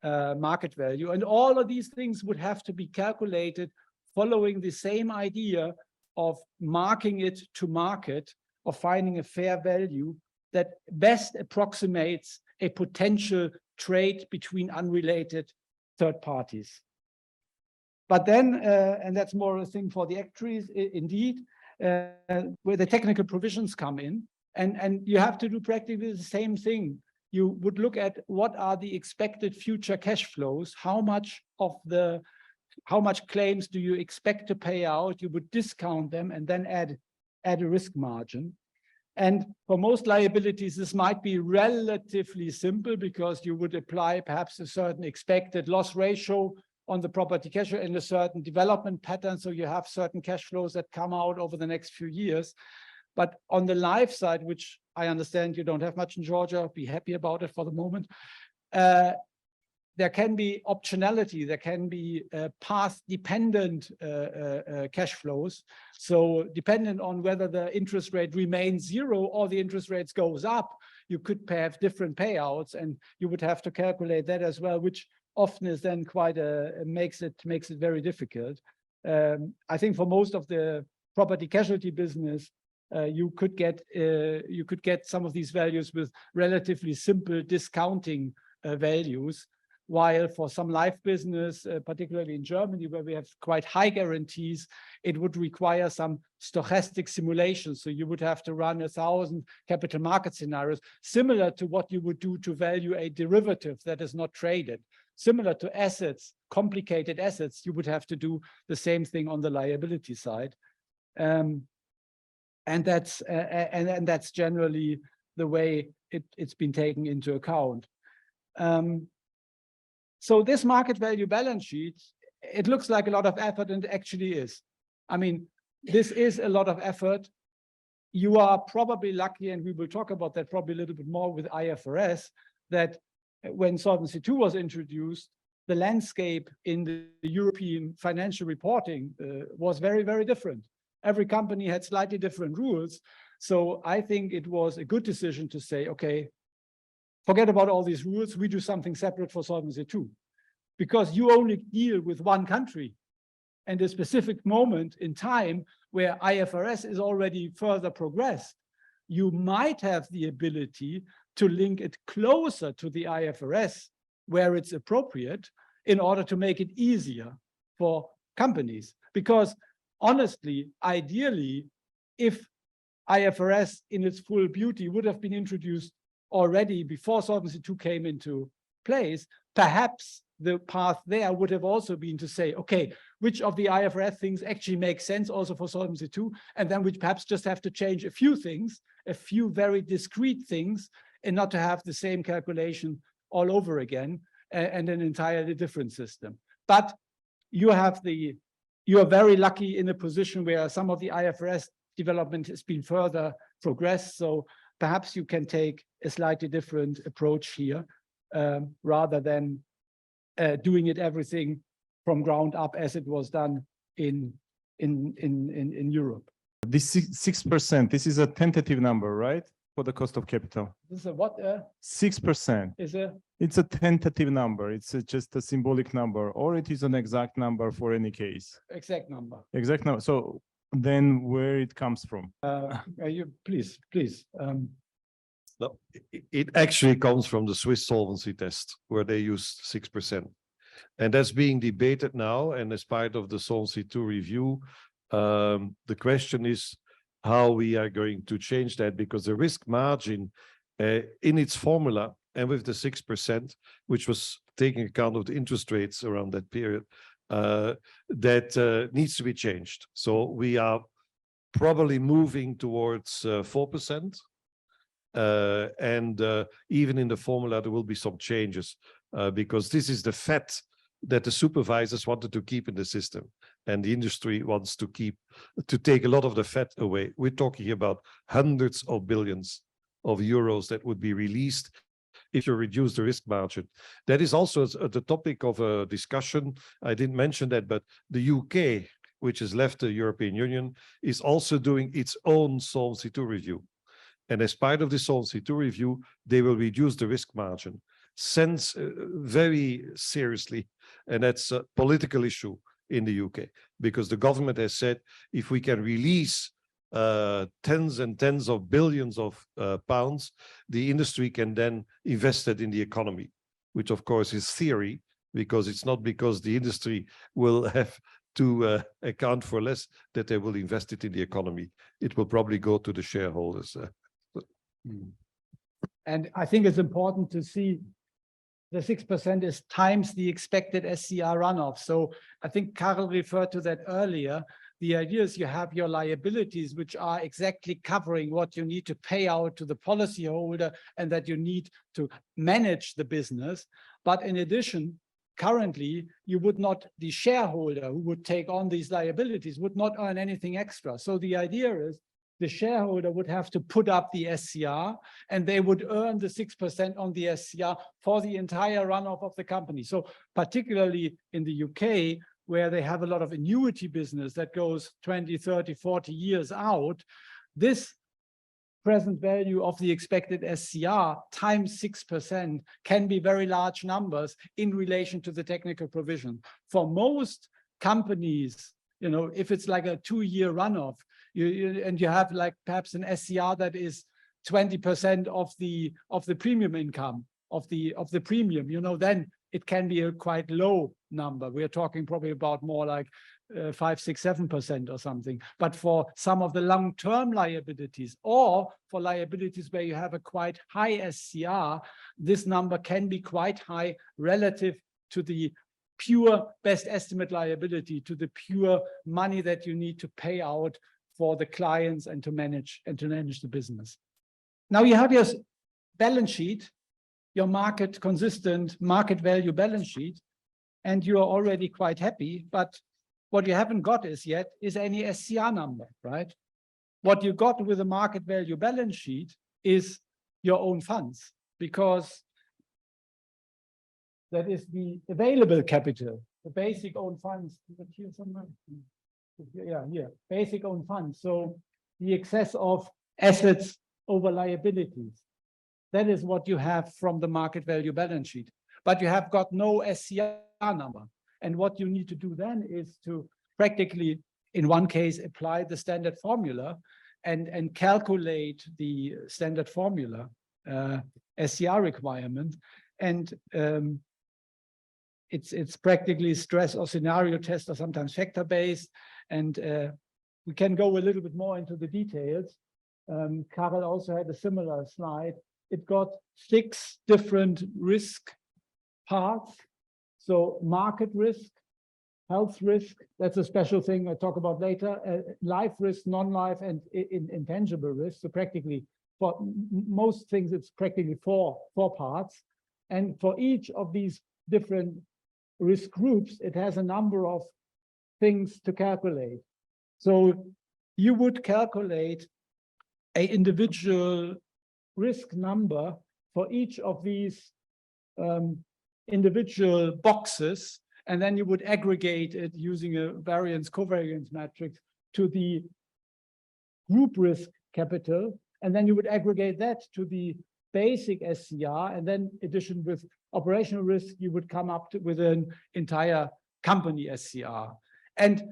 market value. And all of these things would have to be calculated following the same idea of marking it to market, or finding a fair value that best approximates a potential trade between unrelated third parties. But then, and that's more a thing for the actuaries, indeed, where the technical provisions come in, and you have to do practically the same thing. You would look at what are the expected future cash flows, how much claims do you expect to pay out? You would discount them and then add a risk margin. And for most liabilities, this might be relatively simple, because you would apply perhaps a certain expected loss ratio on the property cash flow and a certain development pattern. So you have certain cash flows that come out over the next few years. But on the life side, which I understand you don't have much in Georgia, be happy about it for the moment, there can be optionality, there can be path-dependent cash flows. So dependent on whether the interest rate remains zero or the interest rates goes up, you could have different payouts, and you would have to calculate that as well, which often is then quite makes it very difficult. I think for most of the property casualty business, you could get some of these values with relatively simple discounting values, while for some life business, particularly in Germany, where we have quite high guarantees, it would require some stochastic simulations. So you would have to run 1,000 capital market scenarios, similar to what you would do to value a derivative that is not traded. Similar to assets, complicated assets, you would have to do the same thing on the liability side. And that's generally the way it's been taken into account. So this market value balance sheet, it looks like a lot of effort, and it actually is. I mean, this is a lot of effort. you are probably lucky, and we will talk about that probably a little bit more with IFRS, that when Solvency II was introduced, the landscape in the European financial reporting was very, very different. Every company had slightly different rules. So I think it was a good decision to say, okay, forget about all these rules. We do something separate for Solvency II, because you only deal with one country and a specific moment in time where IFRS is already further progressed. You might have the ability to link it closer to the IFRS where it's appropriate in order to make it easier for companies. Because honestly, ideally, if IFRS in its full beauty would have been introduced already before Solvency II came into place, perhaps the path there would have also been to say, okay, which of the IFRS things actually make sense also for Solvency II, and then we perhaps just have to change a few things, a few very discrete things, and not to have the same calculation all over again, and an entirely different system. But you are very lucky in a position where some of the IFRS development has been further progressed. So perhaps you can take a slightly different approach here, rather than doing it everything from ground up as it was done in Europe. This 6%, this is a tentative number, right? For the cost of capital. This is a what? 6%. It's a tentative number. It's just a symbolic number, or it is an exact number for any case. Exact number. Exact number. So then where it comes from? Please. No, it actually comes from the Swiss solvency test, where they use 6%. And that's being debated now. And as part of the Solvency II review, the question is how we are going to change that, because the risk margin in its formula and with the 6%, which was taking account of the interest rates around that period, that needs to be changed. So we are probably moving towards 4%. And even in the formula, there will be some changes because this is the fat that the supervisors wanted to keep in the system, and the industry wants to take a lot of the fat away. We're talking about hundreds of billions of euros that would be released if you reduce the risk margin. That is also the topic of a discussion. I didn't mention that, but the UK, which has left the European Union, is also doing its own Solvency II review. And as part of the Solvency II review, they will reduce the risk margin very seriously. And that's a political issue in the UK, because the government has said, if we can release tens and tens of billions of pounds, the industry can then invest it in the economy, which of course is theory, because it's not because the industry will have to account for less that they will invest it in the economy. It will probably go to the shareholders. And I think it's important to see the 6% is times the expected SCR runoff. So I think Karel referred to that earlier. The idea is you have your liabilities, which are exactly covering what you need to pay out to the policyholder and that you need to manage the business. But in addition, currently, you would not, the shareholder who would take on these liabilities would not earn anything extra. So the idea is the shareholder would have to put up the SCR, and they would earn the 6% on the SCR for the entire runoff of the company. So particularly in the UK, where they have a lot of annuity business that goes 20, 30, 40 years out, this present value of the expected SCR times 6% can be very large numbers in relation to the technical provision. For most companies, you know, if it's like a 2-year runoff, and you have like perhaps an SCR that is 20% of the premium income of the premium, you know, then it can be a quite low number. We're talking probably about more like 5, 6, 7% or something. But for some of the long-term liabilities, or for liabilities where you have a quite high SCR, this number can be quite high relative to the pure best estimate liability, to the pure money that you need to pay out for the clients and to manage the business. Now you have your balance sheet, your consistent market value balance sheet, and you are already quite happy. But what you haven't got is any SCR number, right? what you got with a market value balance sheet is your own funds, because that is the available capital, the basic own funds. Is it here somewhere? Yeah, here, basic own funds. So the excess of assets over liabilities. That is what you have from the market value balance sheet. But you have got no SCR number. And what you need to do then is to practically, in one case, apply the standard formula and calculate the standard formula SCR requirement. And it's practically stress or scenario test or sometimes factor based. And we can go a little bit more into the details. Karel also had a similar slide. It got 6 different risk parts. So market risk, health risk, that's a special thing I'll talk about later, life risk, non-life, and intangible risk. So practically for most things, it's practically four parts. And for each of these different risk groups, it has a number of things to calculate. So you would calculate an individual risk number for each of these individual boxes, and then you would aggregate it using a variance covariance matrix to the group risk capital, and then you would aggregate that to the basic SCR, and then addition with operational risk, you would come up with an entire company SCR. And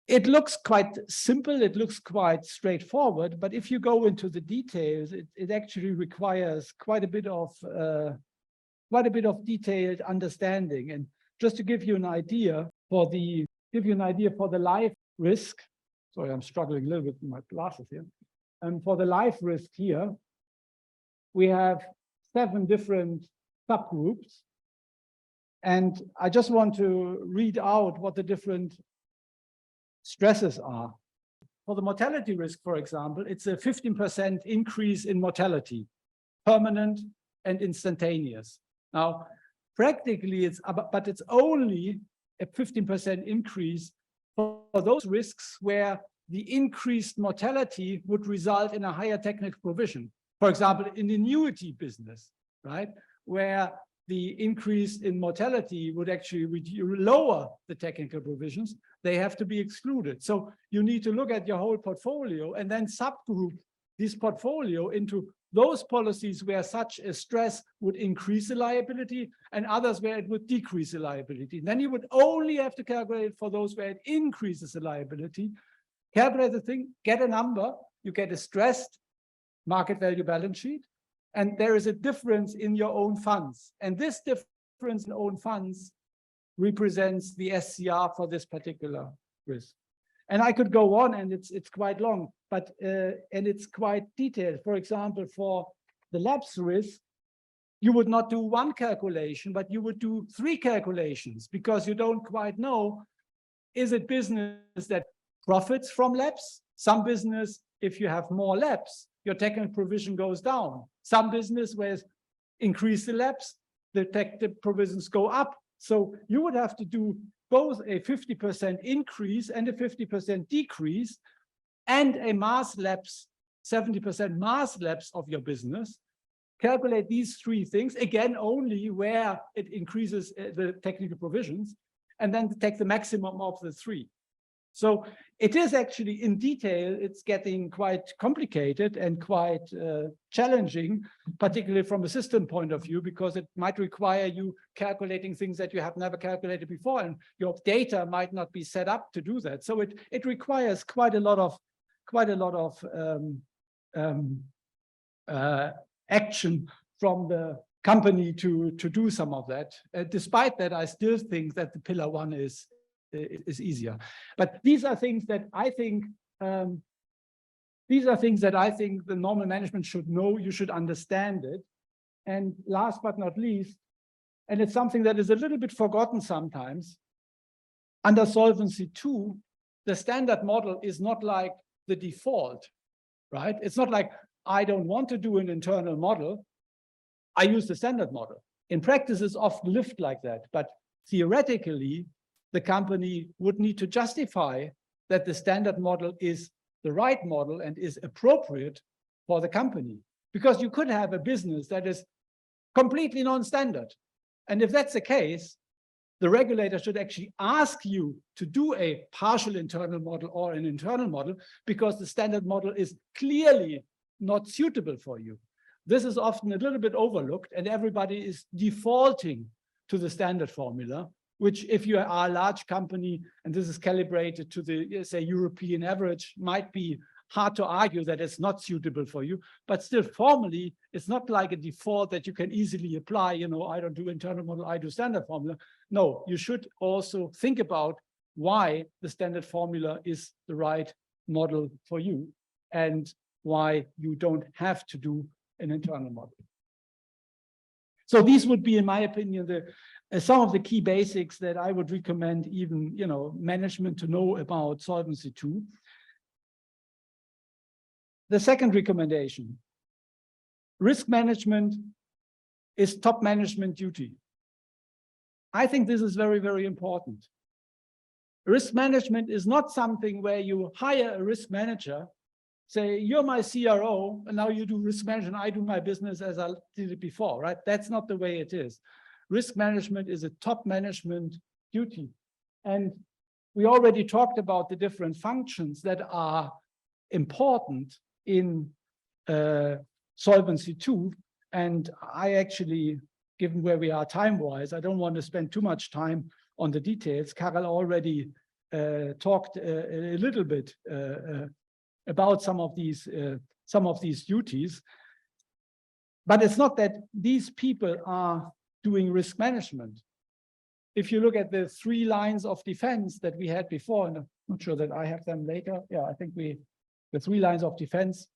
it looks quite simple, it looks quite straightforward, but if you go into the details, it actually requires quite a bit of detailed understanding. And just to give you an idea for the life risk, sorry, I'm struggling a little bit with my glasses here. And for the life risk here, we have 7 different subgroups. And I just want to read out what the different stresses are. For the mortality risk, for example, it's a 15% increase in mortality, permanent and instantaneous. Now, practically, but it's only a 15% increase for those risks where the increased mortality would result in a higher technical provision. For example, in the annuity business, right, where the increase in mortality would actually lower the technical provisions, they have to be excluded. So you need to look at your whole portfolio and then subgroup this portfolio into those policies where such a stress would increase the liability and others where it would decrease the liability. And then you would only have to calculate for those where it increases the liability. Calculate the thing, get a number, you get a stressed market value balance sheet, and there is a difference in your own funds. And this difference in own funds represents the SCR for this particular risk. And I could go on, and it's quite long, but and it's quite detailed. For example, for the lapse risk, you would not do 1 calculation, but you would do 3 calculations, because you don't quite know, is it business that profits from lapse? Some business, if you have more lapse, your technical provision goes down. Some business where increase the lapse, the technical provisions go up. So you would have to do both a 50% increase and a 50% decrease and a mass lapse, 70% mass lapse of your business. Calculate these 3 things, again, only where it increases the technical provisions, and then take the maximum of the 3. So it is actually in detail, it's getting quite complicated and quite challenging, particularly from a system point of view, because it might require you calculating things that you have never calculated before, and your data might not be set up to do that. So it requires quite a lot of action from the company to do some of that. Despite that, I still think that the pillar 1 is easier. But these are things that I think the normal management should know. You should understand it. And last but not least, and it's something that is a little bit forgotten sometimes, under Solvency II, the standard model is not like the default, right? It's not like I don't want to do an internal model, I use the standard model. In practice, it's often lived like that, but theoretically, the company would need to justify that the standard model is the right model and is appropriate for the company. Because you could have a business that is completely non-standard. And if that's the case, the regulator should actually ask you to do a partial internal model or an internal model, because the standard model is clearly not suitable for you. This is often a little bit overlooked, and everybody is defaulting to the standard formula, which, if you are a large company and this is calibrated to the, say, European average, might be hard to argue that it's not suitable for you, but still formally, it's not like a default that you can easily apply, you know, I don't do internal model, I do standard formula. No, you should also think about why the standard formula is the right model for you and why you don't have to do an internal model. So these would be, in my opinion, some of the key basics that I would recommend even, you know, management to know about Solvency II. The second recommendation, risk management is top management duty. I think this is very, very important. Risk management is not something where you hire a risk manager, say, you're my CRO, and now you do risk management, I do my business as I did it before, right? That's not the way it is. Risk management is a top management duty. And we already talked about the different functions that are important in Solvency II. And I actually, given where we are time-wise, I don't want to spend too much time on the details. Karel already talked a little bit about some of these duties. But it's not that these people are doing risk management. If you look at the 3 lines of defense that we had before, and I'm not sure that I have them later. Yeah, I think the 3 lines of defense,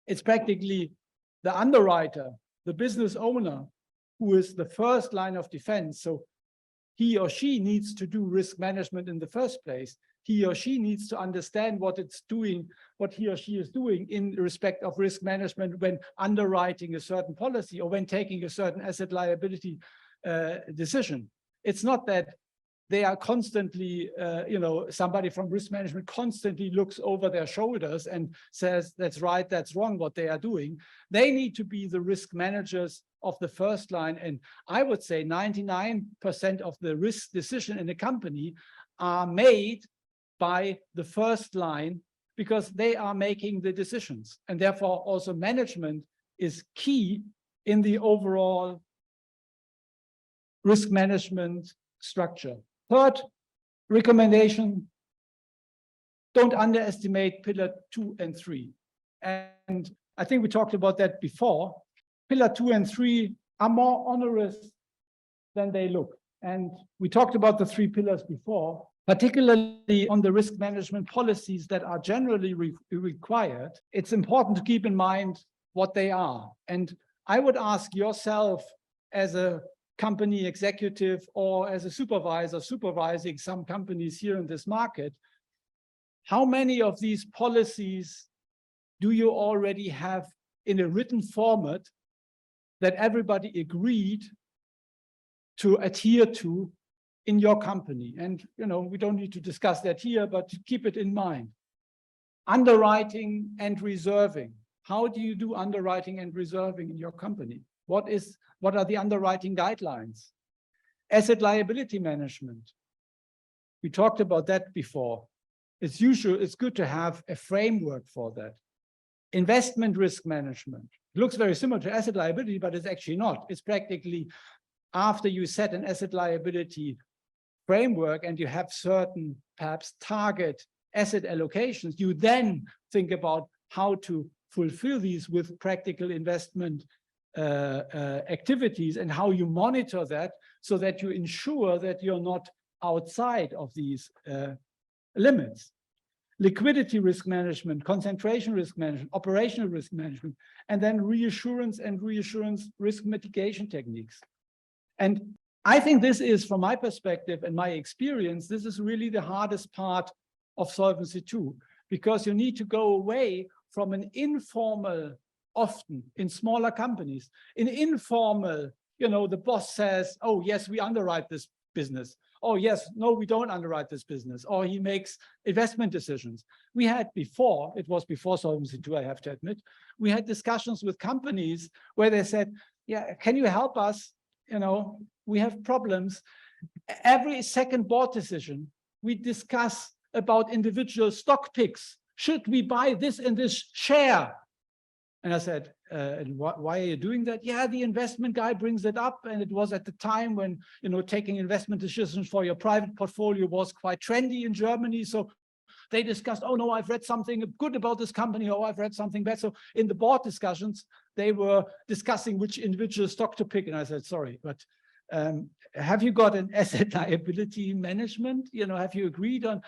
it's practically the underwriter, the business owner, who is the first line of defense. So he or she needs to do risk management in the first place. He or she needs to understand what it's doing, what he or she is doing in respect of risk management when underwriting a certain policy or when taking a certain asset liability decision. It's not that they are constantly, you know, somebody from risk management constantly looks over their shoulders and says, that's right, that's wrong, what they are doing. They need to be the risk managers of the first line. And I would say 99% of the risk decision in a company are made by the first line, because they are making the decisions. And therefore also management is key in the overall risk management structure. Third recommendation, don't underestimate pillar 2 and 3. And I think we talked about that before. Pillar 2 and 3 are more onerous than they look. And we talked about the 3 pillars before, particularly on the risk management policies that are generally required. It's important to keep in mind what they are. And I would ask yourself, as a company executive or as a supervisor supervising some companies here in this market, how many of these policies do you already have in a written format that everybody agreed to adhere to in your company? And, you know, we don't need to discuss that here, but keep it in mind. Underwriting and reserving. How do you do underwriting and reserving in your company? What are the underwriting guidelines? Asset liability management. We talked about that before. It's good to have a framework for that. Investment risk management. It looks very similar to asset liability, but it's actually not. It's practically after you set an asset liability framework and you have certain, perhaps, target asset allocations, you then think about how to fulfill these with practical investment activities and how you monitor that so that you ensure that you're not outside of these limits. Liquidity risk management, concentration risk management, operational risk management, and then reassurance and reassurance risk mitigation techniques. And I think this is, from my perspective and my experience, this is really the hardest part of Solvency II, because you need to go away from an informal, often in smaller companies, in informal, you know, the boss says, oh, yes, we underwrite this business. oh yes, no, we don't underwrite this business, or he makes investment decisions. We had before, it was before Solvency II, I have to admit, we had discussions with companies where they said, yeah, can you help us? You know, we have problems. Every second board decision, we discuss about individual stock picks. Should we buy this and this share? And I said, and why are you doing that? Yeah, the investment guy brings it up. And it was at the time when, you know, taking investment decisions for your private portfolio was quite trendy in Germany. So they discussed, oh no, I've read something good about this company, or I've read something bad. So in the board discussions, they were discussing which individual stock to pick. And I said, sorry, but have you got an asset liability management? You know, have you agreed on?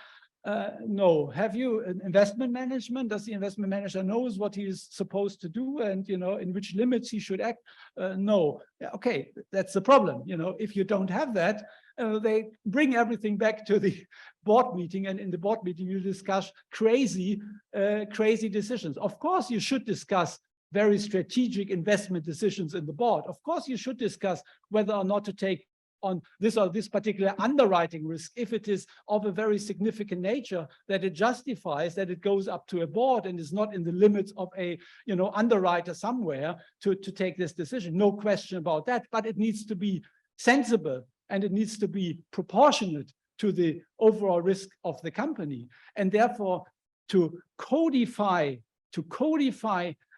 No. Have you an investment management? Does the investment manager knows what he is supposed to do, and, you know, in which limits he should act? No. Okay, that's the problem. You know, if you don't have that, they bring everything back to the board meeting, and in the board meeting you discuss crazy decisions. Of course, you should discuss very strategic investment decisions in the board. Of course, you should discuss whether or not to take on this or this particular underwriting risk if it is of a very significant nature that it justifies that it goes up to a board and is not in the limits of a, you know, underwriter somewhere to take this decision. No question about that, but it needs to be sensible and it needs to be proportionate to the overall risk of the company. And therefore, to codify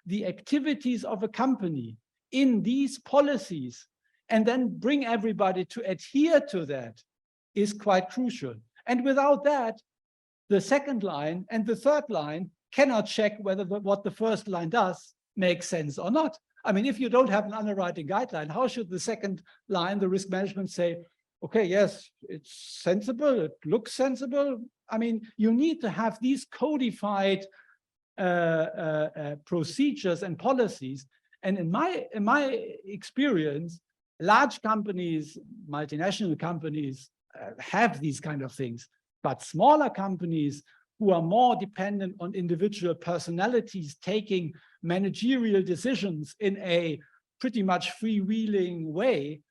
the activities of a company in these policies and then bring everybody to adhere to that is quite crucial. And without that, the second line and the third line cannot check whether what the first line does makes sense or not. I mean, if you don't have an underwriting guideline, how should the second line, the risk management, say, okay, yes, it's sensible, it looks sensible? I mean, you need to have these codified procedures and policies. And in my experience, large companies, multinational companies have these kind of things, but smaller companies who are more dependent on individual personalities taking managerial decisions in a pretty much freewheeling way,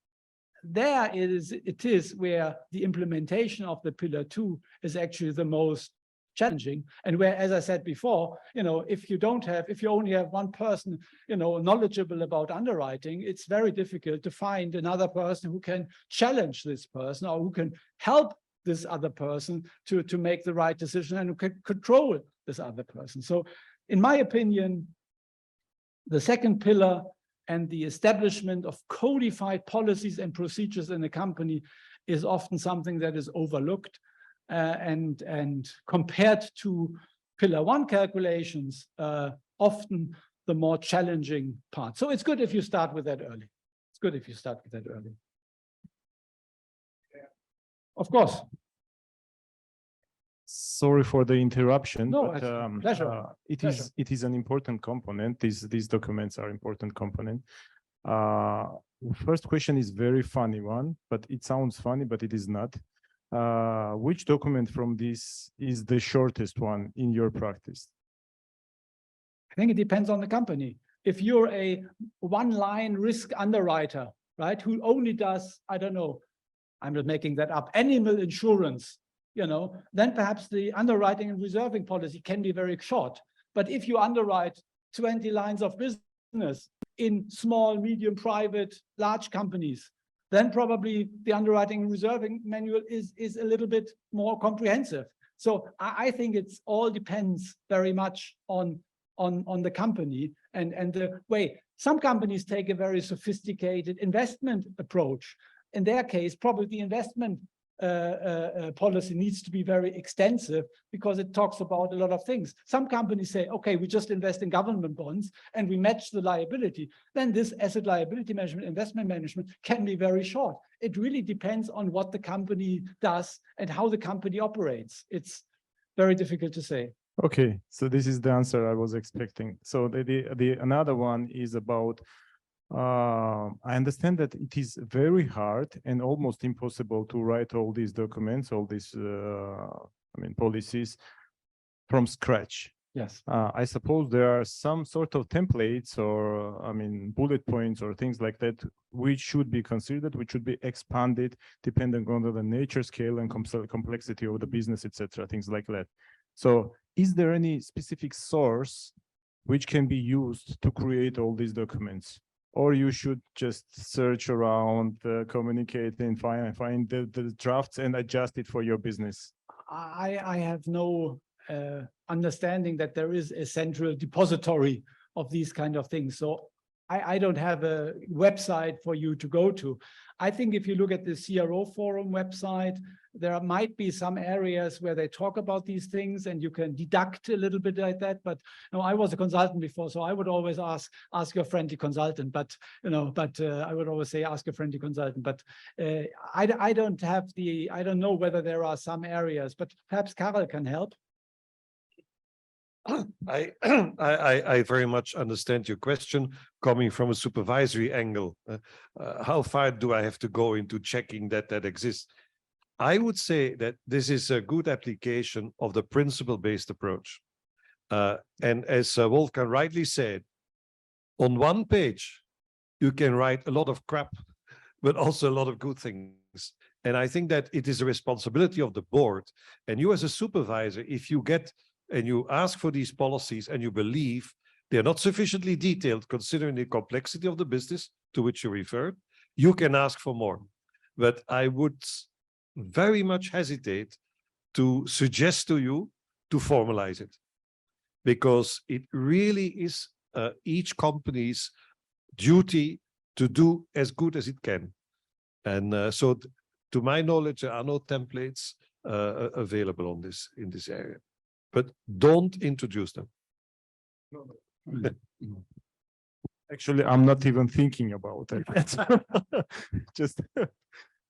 there it is where the implementation of the Pillar 2 is actually the most challenging, and where, as I said before, you know, if you only have one person, you know, knowledgeable about underwriting, it's very difficult to find another person who can challenge this person or who can help this other person to make the right decision and who can control this other person. So in my opinion, the second pillar and the establishment of codified policies and procedures in a company is often something that is overlooked. And compared to Pillar 1 calculations, often the more challenging part. So it's good if you start with that early. It's good if you start with that early. Of course. Sorry for the interruption. No, but, pleasure. It is an important component. These documents are important component. First question is very funny one, but it sounds funny, but it is not. Which document from this is the shortest one in your practice? I think it depends on the company. If you're a one-line risk underwriter, right, who only does, I don't know, I'm not making that up, animal insurance, you know, then perhaps the underwriting and reserving policy can be very short. But if you underwrite 20 lines of business in small, medium, private, large companies, then probably the underwriting and reserving manual is a little bit more comprehensive. So I think it's all depends very much on the company and the way. Some companies take a very sophisticated investment approach. In their case, probably the investment policy needs to be very extensive because it talks about a lot of things. Some companies say, okay, we just invest in government bonds and we match the liability. Then this asset liability management, investment management can be very short. It really depends on what the company does and how the company operates. It's very difficult to say. Okay, so this is the answer I was expecting. So the another one is about I understand that it is very hard and almost impossible to write all these documents, all these, policies from scratch. Yes. I suppose there are some sort of templates or, I mean, bullet points or things like that, which should be considered, which should be expanded depending on the nature, scale, and complexity of the business, etc., things like that. So is there any specific source which can be used to create all these documents? Or you should just search around, communicate, and find the drafts and adjust it for your business? I have no understanding that there is a central depository of these kind of things. So I don't have a website for you to go to. I think if you look at the CRO forum website, there might be some areas where they talk about these things and you can deduct a little bit like that. But no, I was a consultant before, so I would always ask your friendly consultant. But I would always say ask a friendly consultant. But I don't know whether there are some areas. But perhaps Karel can help. I very much understand your question coming from a supervisory angle. How far do I have to go into checking that exists? I would say that this is a good application of the principle-based approach. And as Wolfgang rightly said, on one page, you can write a lot of crap, but also a lot of good things. And I think that it is a responsibility of the board. And you as a supervisor, if you get and you ask for these policies and you believe they're not sufficiently detailed considering the complexity of the business to which you referred, you can ask for more. But I would very much hesitate to suggest to you to formalize it, because it really is each company's duty to do as good as it can. And so to my knowledge, there are no templates available on this in this area. But don't introduce them. Actually, I'm not even thinking about it. Just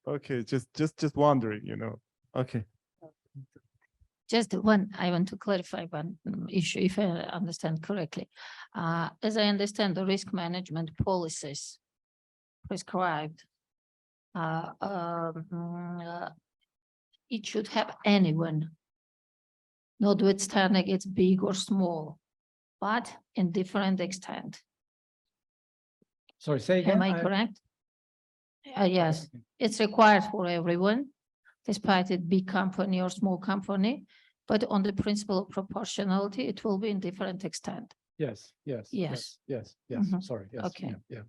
okay, just wondering, you know. Okay. Just one, I want to clarify one issue, if I understand correctly. As I understand, the risk management policies prescribed, it should have anyone, notwithstanding it's big or small, but in different extent. Sorry, say again. Am I correct? Yes, it's required for everyone, despite it big company or small company, but on the principle of proportionality, it will be in different extent. Yes. Mhm. Sorry. Yes. Okay. Yeah.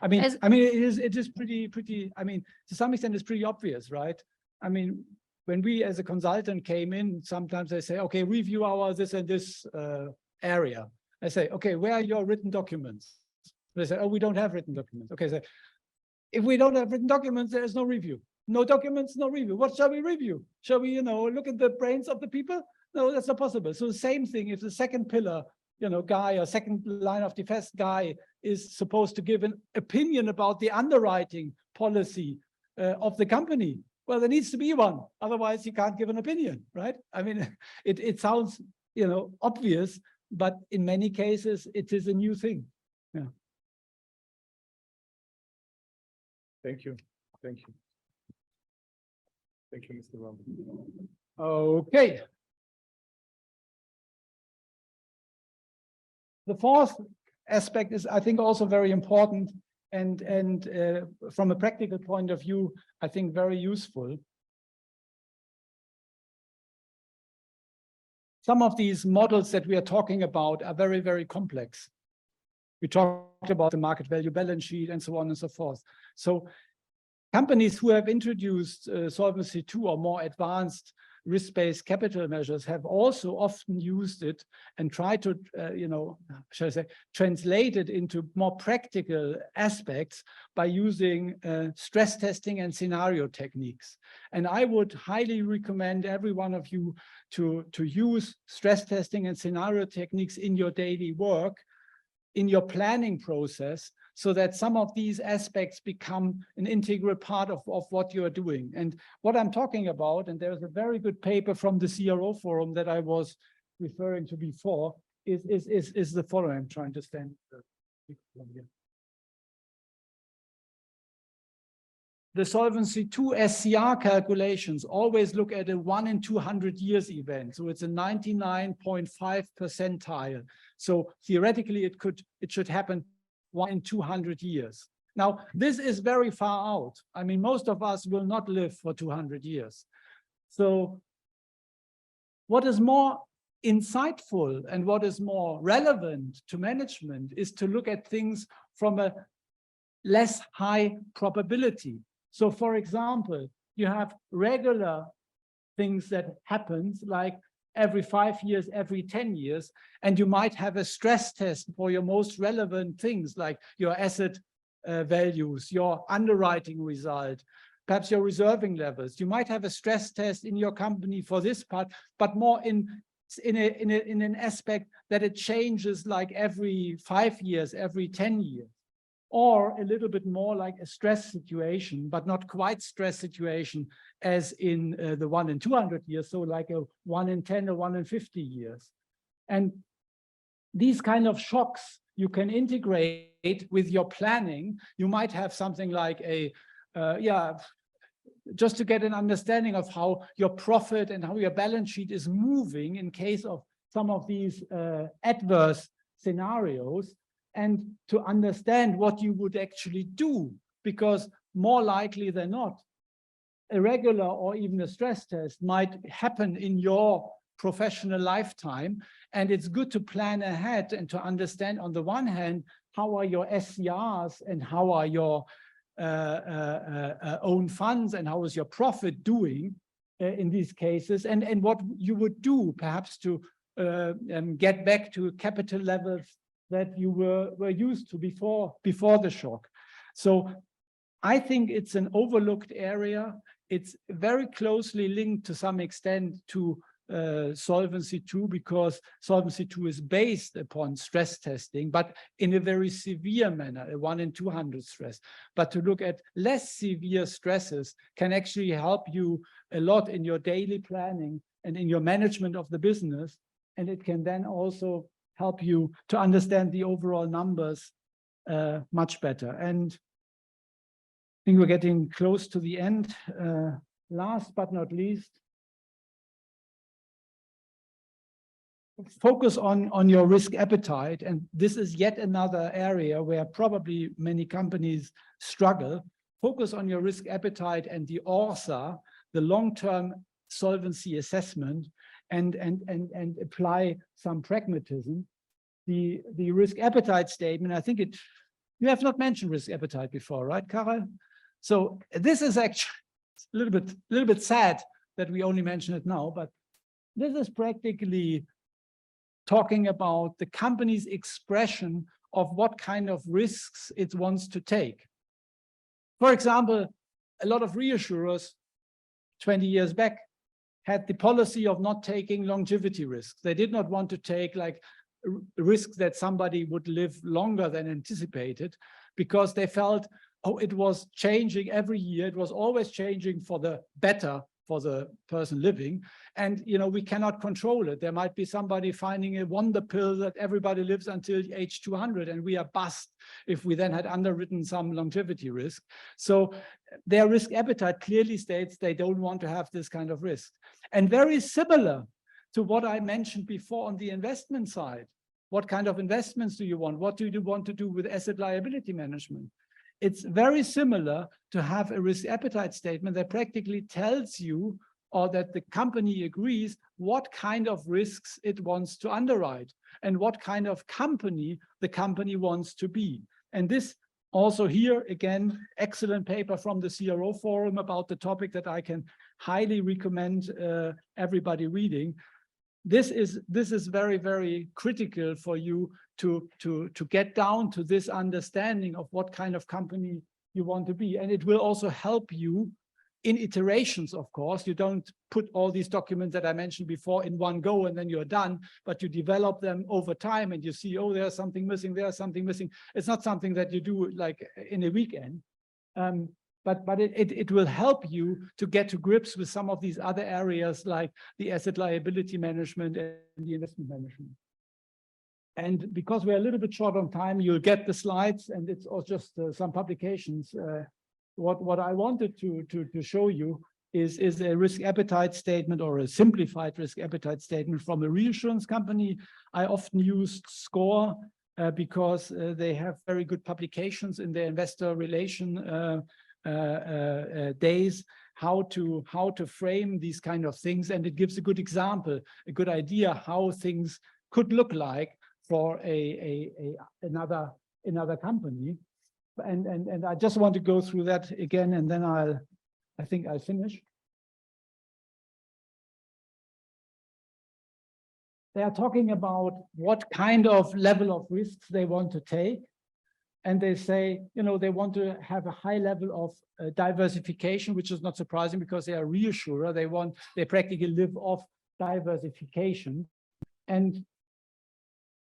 I mean, it is pretty. I mean, to some extent, it's pretty obvious, right? I mean, when we as a consultant came in, sometimes they say, okay, review our this and this area. I say, okay, where are your written documents? They say, oh, we don't have written documents. Okay, so if we don't have written documents, there is no review. No documents, no review. What shall we review? Shall we, look at the brains of the people? No, that's not possible. So the same thing, if the second pillar, guy or second line of defense guy is supposed to give an opinion about the underwriting policy of the company, well, there needs to be one. Otherwise, he can't give an opinion, right? I mean, it sounds, obvious, but in many cases, it is a new thing. Yeah. Thank you. Thank you. Thank you, Mr. Ram. Okay. The fourth aspect is, I think, also very important and from a practical point of view, I think very useful. Some of these models that we are talking about are very, very complex. We talked about the market value balance sheet and so on and so forth. So companies who have introduced Solvency II or more advanced risk-based capital measures have also often used it and tried to, shall I say, translate it into more practical aspects by using stress testing and scenario techniques. And I would highly recommend every one of you to use stress testing and scenario techniques in your daily work, in your planning process, so that some of these aspects become an integral part of what you're doing. And what I'm talking about, and there's a very good paper from the CRO forum that I was referring to before, is the following. I'm trying to stand. the Solvency II SCR calculations always look at a 1 in 200 years event. So it's a 99.5 percentile. So theoretically, it should happen 1 in 200 years. Now, this is very far out. I mean, most of us will not live for 200 years. So what is more insightful and what is more relevant to management is to look at things from a less high probability. So for example, you have regular things that happens like every 5 years, every 10 years, and you might have a stress test for your most relevant things like your asset values, your underwriting result, perhaps your reserving levels. You might have a stress test in your company for this part, but more in an aspect that it changes like every 5 years, every 10 years. Or a little bit more like a stress situation, but not quite stress situation as in the 1 in 200 years, so like a 1 in 10 or 1 in 50 years. And these kind of shocks you can integrate with your planning. You might have something like a, just to get an understanding of how your profit and how your balance sheet is moving in case of some of these adverse scenarios, and to understand what you would actually do, because more likely than not, a regular or even a stress test might happen in your professional lifetime. And it's good to plan ahead and to understand, on the one hand, how are your SCRs and how are your own funds and how is your profit doing in these cases, and what you would do perhaps to get back to capital levels that you were used to before the shock. So I think it's an overlooked area. It's very closely linked to some extent to Solvency II, because Solvency II is based upon stress testing, but in a very severe manner, a 1 in 200 stress. But to look at less severe stresses can actually help you a lot in your daily planning and in your management of the business. And it can then also help you to understand the overall numbers much better. And I think we're getting close to the end. Last but not least, focus on your risk appetite. And this is yet another area where probably many companies struggle. Focus on your risk appetite and the ORSA, the long-term solvency assessment, and apply some pragmatism. The risk appetite statement, I think you have not mentioned risk appetite before, right, Karel? So this is actually a little bit sad that we only mention it now, but this is practically talking about the company's expression of what kind of risks it wants to take. For example, a lot of reassurers 20 years back had the policy of not taking longevity risks. They did not want to take like risks that somebody would live longer than anticipated, because they felt, oh, it was changing every year. It was always changing for the better for the person living. And, you know, we cannot control it. There might be somebody finding a wonder pill that everybody lives until age 200, and we are bust if we then had underwritten some longevity risk. So their risk appetite clearly states they don't want to have this kind of risk. And very similar to what I mentioned before on the investment side. What kind of investments do you want? What do you want to do with asset liability management? It's very similar to have a risk appetite statement that practically tells you, or that the company agrees, what kind of risks it wants to underwrite and what kind of company the company wants to be. And this also here, again, excellent paper from the CRO forum about the topic that I can highly recommend everybody reading. This is very, very critical for you to get down to this understanding of what kind of company you want to be. And it will also help you in iterations, of course. You don't put all these documents that I mentioned before in one go and then you're done, but you develop them over time and you see, oh, there's something missing, there's something missing. It's not something that you do like in a weekend. But it will help you to get to grips with some of these other areas like the asset liability management and the investment management. And because we're a little bit short on time, you'll get the slides, and it's all just some publications what I wanted to show you is a risk appetite statement or a simplified risk appetite statement from a reinsurance company. I often used SCORE because they have very good publications in their investor relation days, how to frame these kind of things, and it gives a good example, a good idea how things could look like for another company. And I just want to go through that again, and then I think I'll finish. They are talking about what kind of level of risks they want to take. And they say, you know, they want to have a high level of diversification, which is not surprising because they are a reassurer. They practically live off diversification and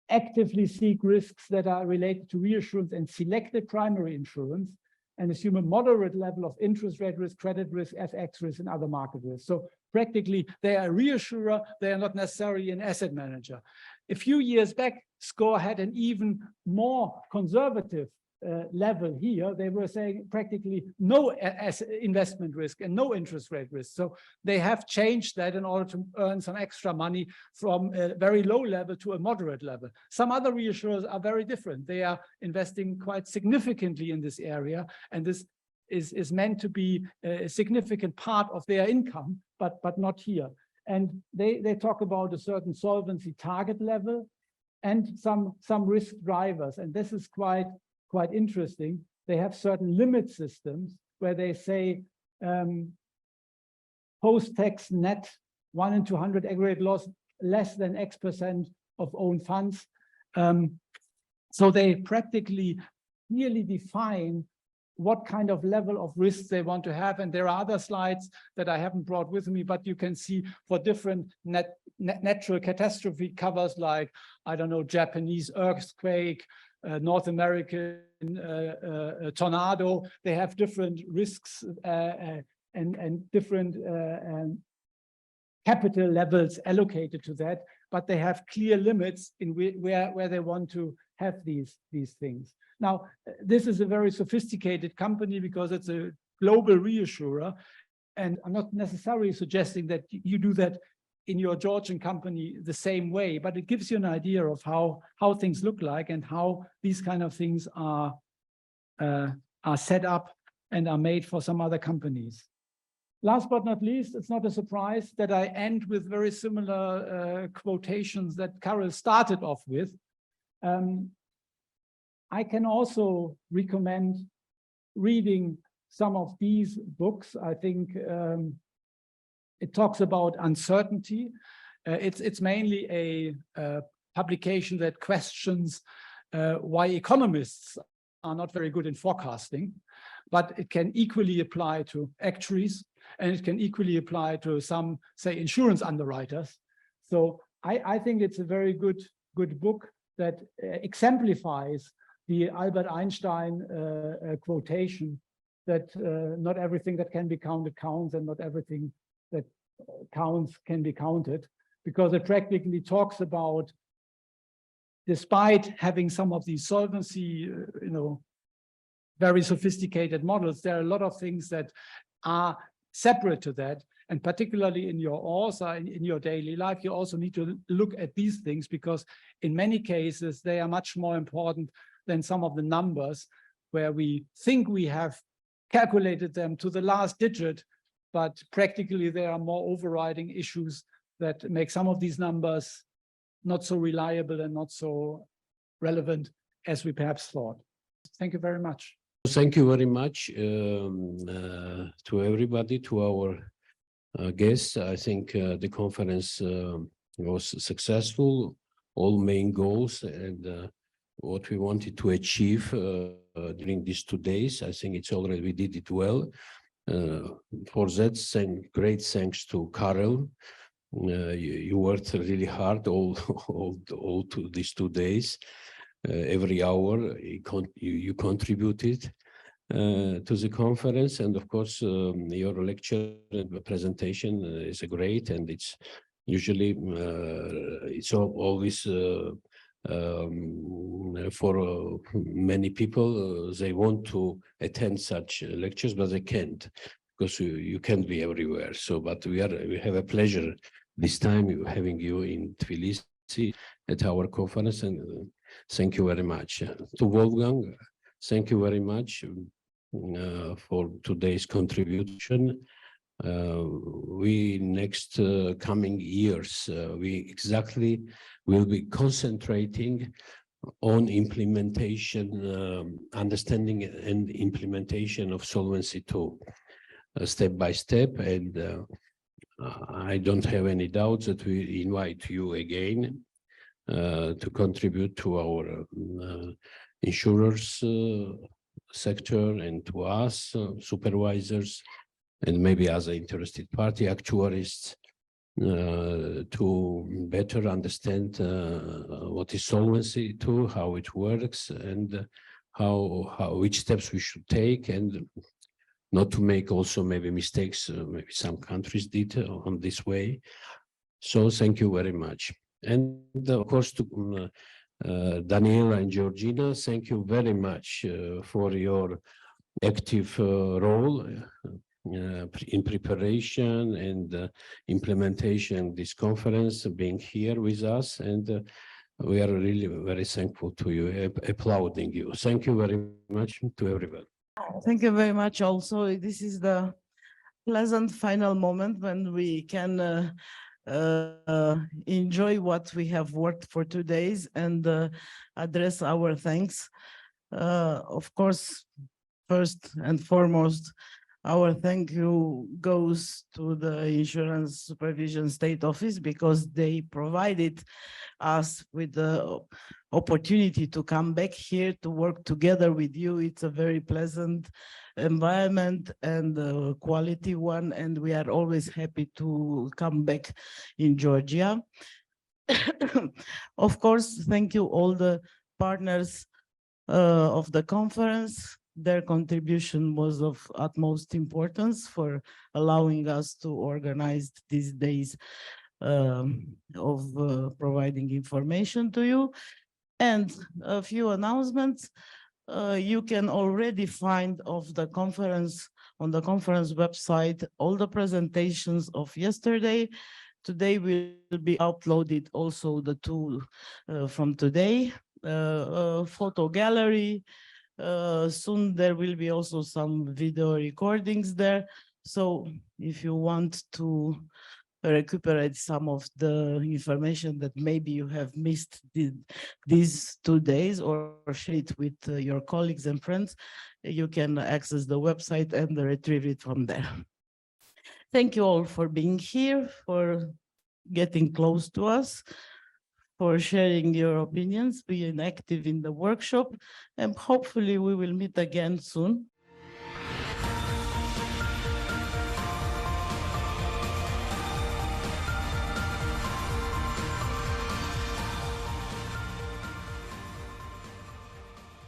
actively seek risks that are related to reinsurance and selected primary insurance, and assume a moderate level of interest rate risk, credit risk, FX risk, and other market risks. So practically, they are a reassurer. They are not necessarily an asset manager. A few years back, SCORE had an even more conservative level here. They were saying practically no investment risk and no interest rate risk. So they have changed that in order to earn some extra money from a very low level to a moderate level. Some other reinsurers are very different. They are investing quite significantly in this area, and this is meant to be a significant part of their income, but not here. And they talk about a certain solvency target level and some risk drivers. And this is quite interesting. They have certain limit systems where they say post-tax net 1 in 200 aggregate loss less than X% of own funds. So they practically clearly define what kind of level of risks they want to have. And there are other slides that I haven't brought with me, but you can see for different natural catastrophe covers, like, I don't know, Japanese earthquake, North American tornado, they have different risks and different capital levels allocated to that, but they have clear limits in where they want to have these things. Now, this is a very sophisticated company because it's a global reassurer, and I'm not necessarily suggesting that you do that in your Georgian company the same way, but it gives you an idea of how things look like and how these kind of things are set up and are made for some other companies. Last but not least, it's not a surprise that I end with very similar quotations that Karel started off with. I can also recommend reading some of these books. I think it talks about uncertainty. It's mainly a publication that questions why economists are not very good in forecasting, but it can equally apply to actuaries, and it can equally apply to some, say, insurance underwriters. So I think it's a very good book that exemplifies the Albert Einstein quotation that not everything that can be counted counts, and not everything that counts can be counted, because it practically talks about, despite having some of these solvency, very sophisticated models, there are a lot of things that are separate to that. And particularly in your author, in your daily life, you also need to look at these things, because in many cases, they are much more important than some of the numbers where we think we have calculated them to the last digit, but practically there are more overriding issues that make some of these numbers not so reliable and not so relevant as we perhaps thought. Thank you very much. Thank you very much to everybody, to our guests. I think the conference was successful, all main goals and what we wanted to achieve during these 2 days. I think we did it well. For that, great thanks to Karel. You worked really hard all these 2 days. Every hour you contributed to the conference, and of course your lecture and presentation is great, and it's usually it's always for many people, they want to attend such lectures, but they can't because you can't be everywhere. So, but we have a pleasure this time having you in Tbilisi at our conference, and thank you very much. To Wolfgang, thank you very much for today's contribution. We next coming years, we exactly will be concentrating on implementation, understanding and implementation of Solvency II, step by step. And I don't have any doubts that we invite you again to contribute to our insurers sector and to us, supervisors, and maybe other interested party, actuaries, to better understand what is Solvency II, how it works, and which steps we should take, and not to make also maybe mistakes maybe some countries did on this way. So thank you very much. And of course to Daniela and Georgina, thank you very much for your active role in preparation and implementation of this conference, being here with us, and we are really very thankful to you, applauding you. Thank you very much to everyone. Thank you very much. Also, this is the pleasant final moment when we can enjoy what we have worked for 2 days and address our thanks. Of course, first and foremost, our thank you goes to the Insurance Supervision State Office because they provided us with the opportunity to come back here to work together with you. It's a very pleasant environment and a quality one, and we are always happy to come back in Georgia. Of course, thank you all the partners of the conference. Their contribution was of utmost importance for allowing us to organize these days of providing information to you. And a few announcements. You can already find of the conference on the conference website all the presentations of yesterday. Today will be uploaded also the two from today, photo gallery. Soon there will be also some video recordings there. So if you want to recuperate some of the information that maybe you have missed these 2 days or share it with your colleagues and friends, you can access the website and retrieve it from there. Thank you all for being here, for getting close to us, for sharing your opinions, being active in the workshop, and hopefully we will meet again soon.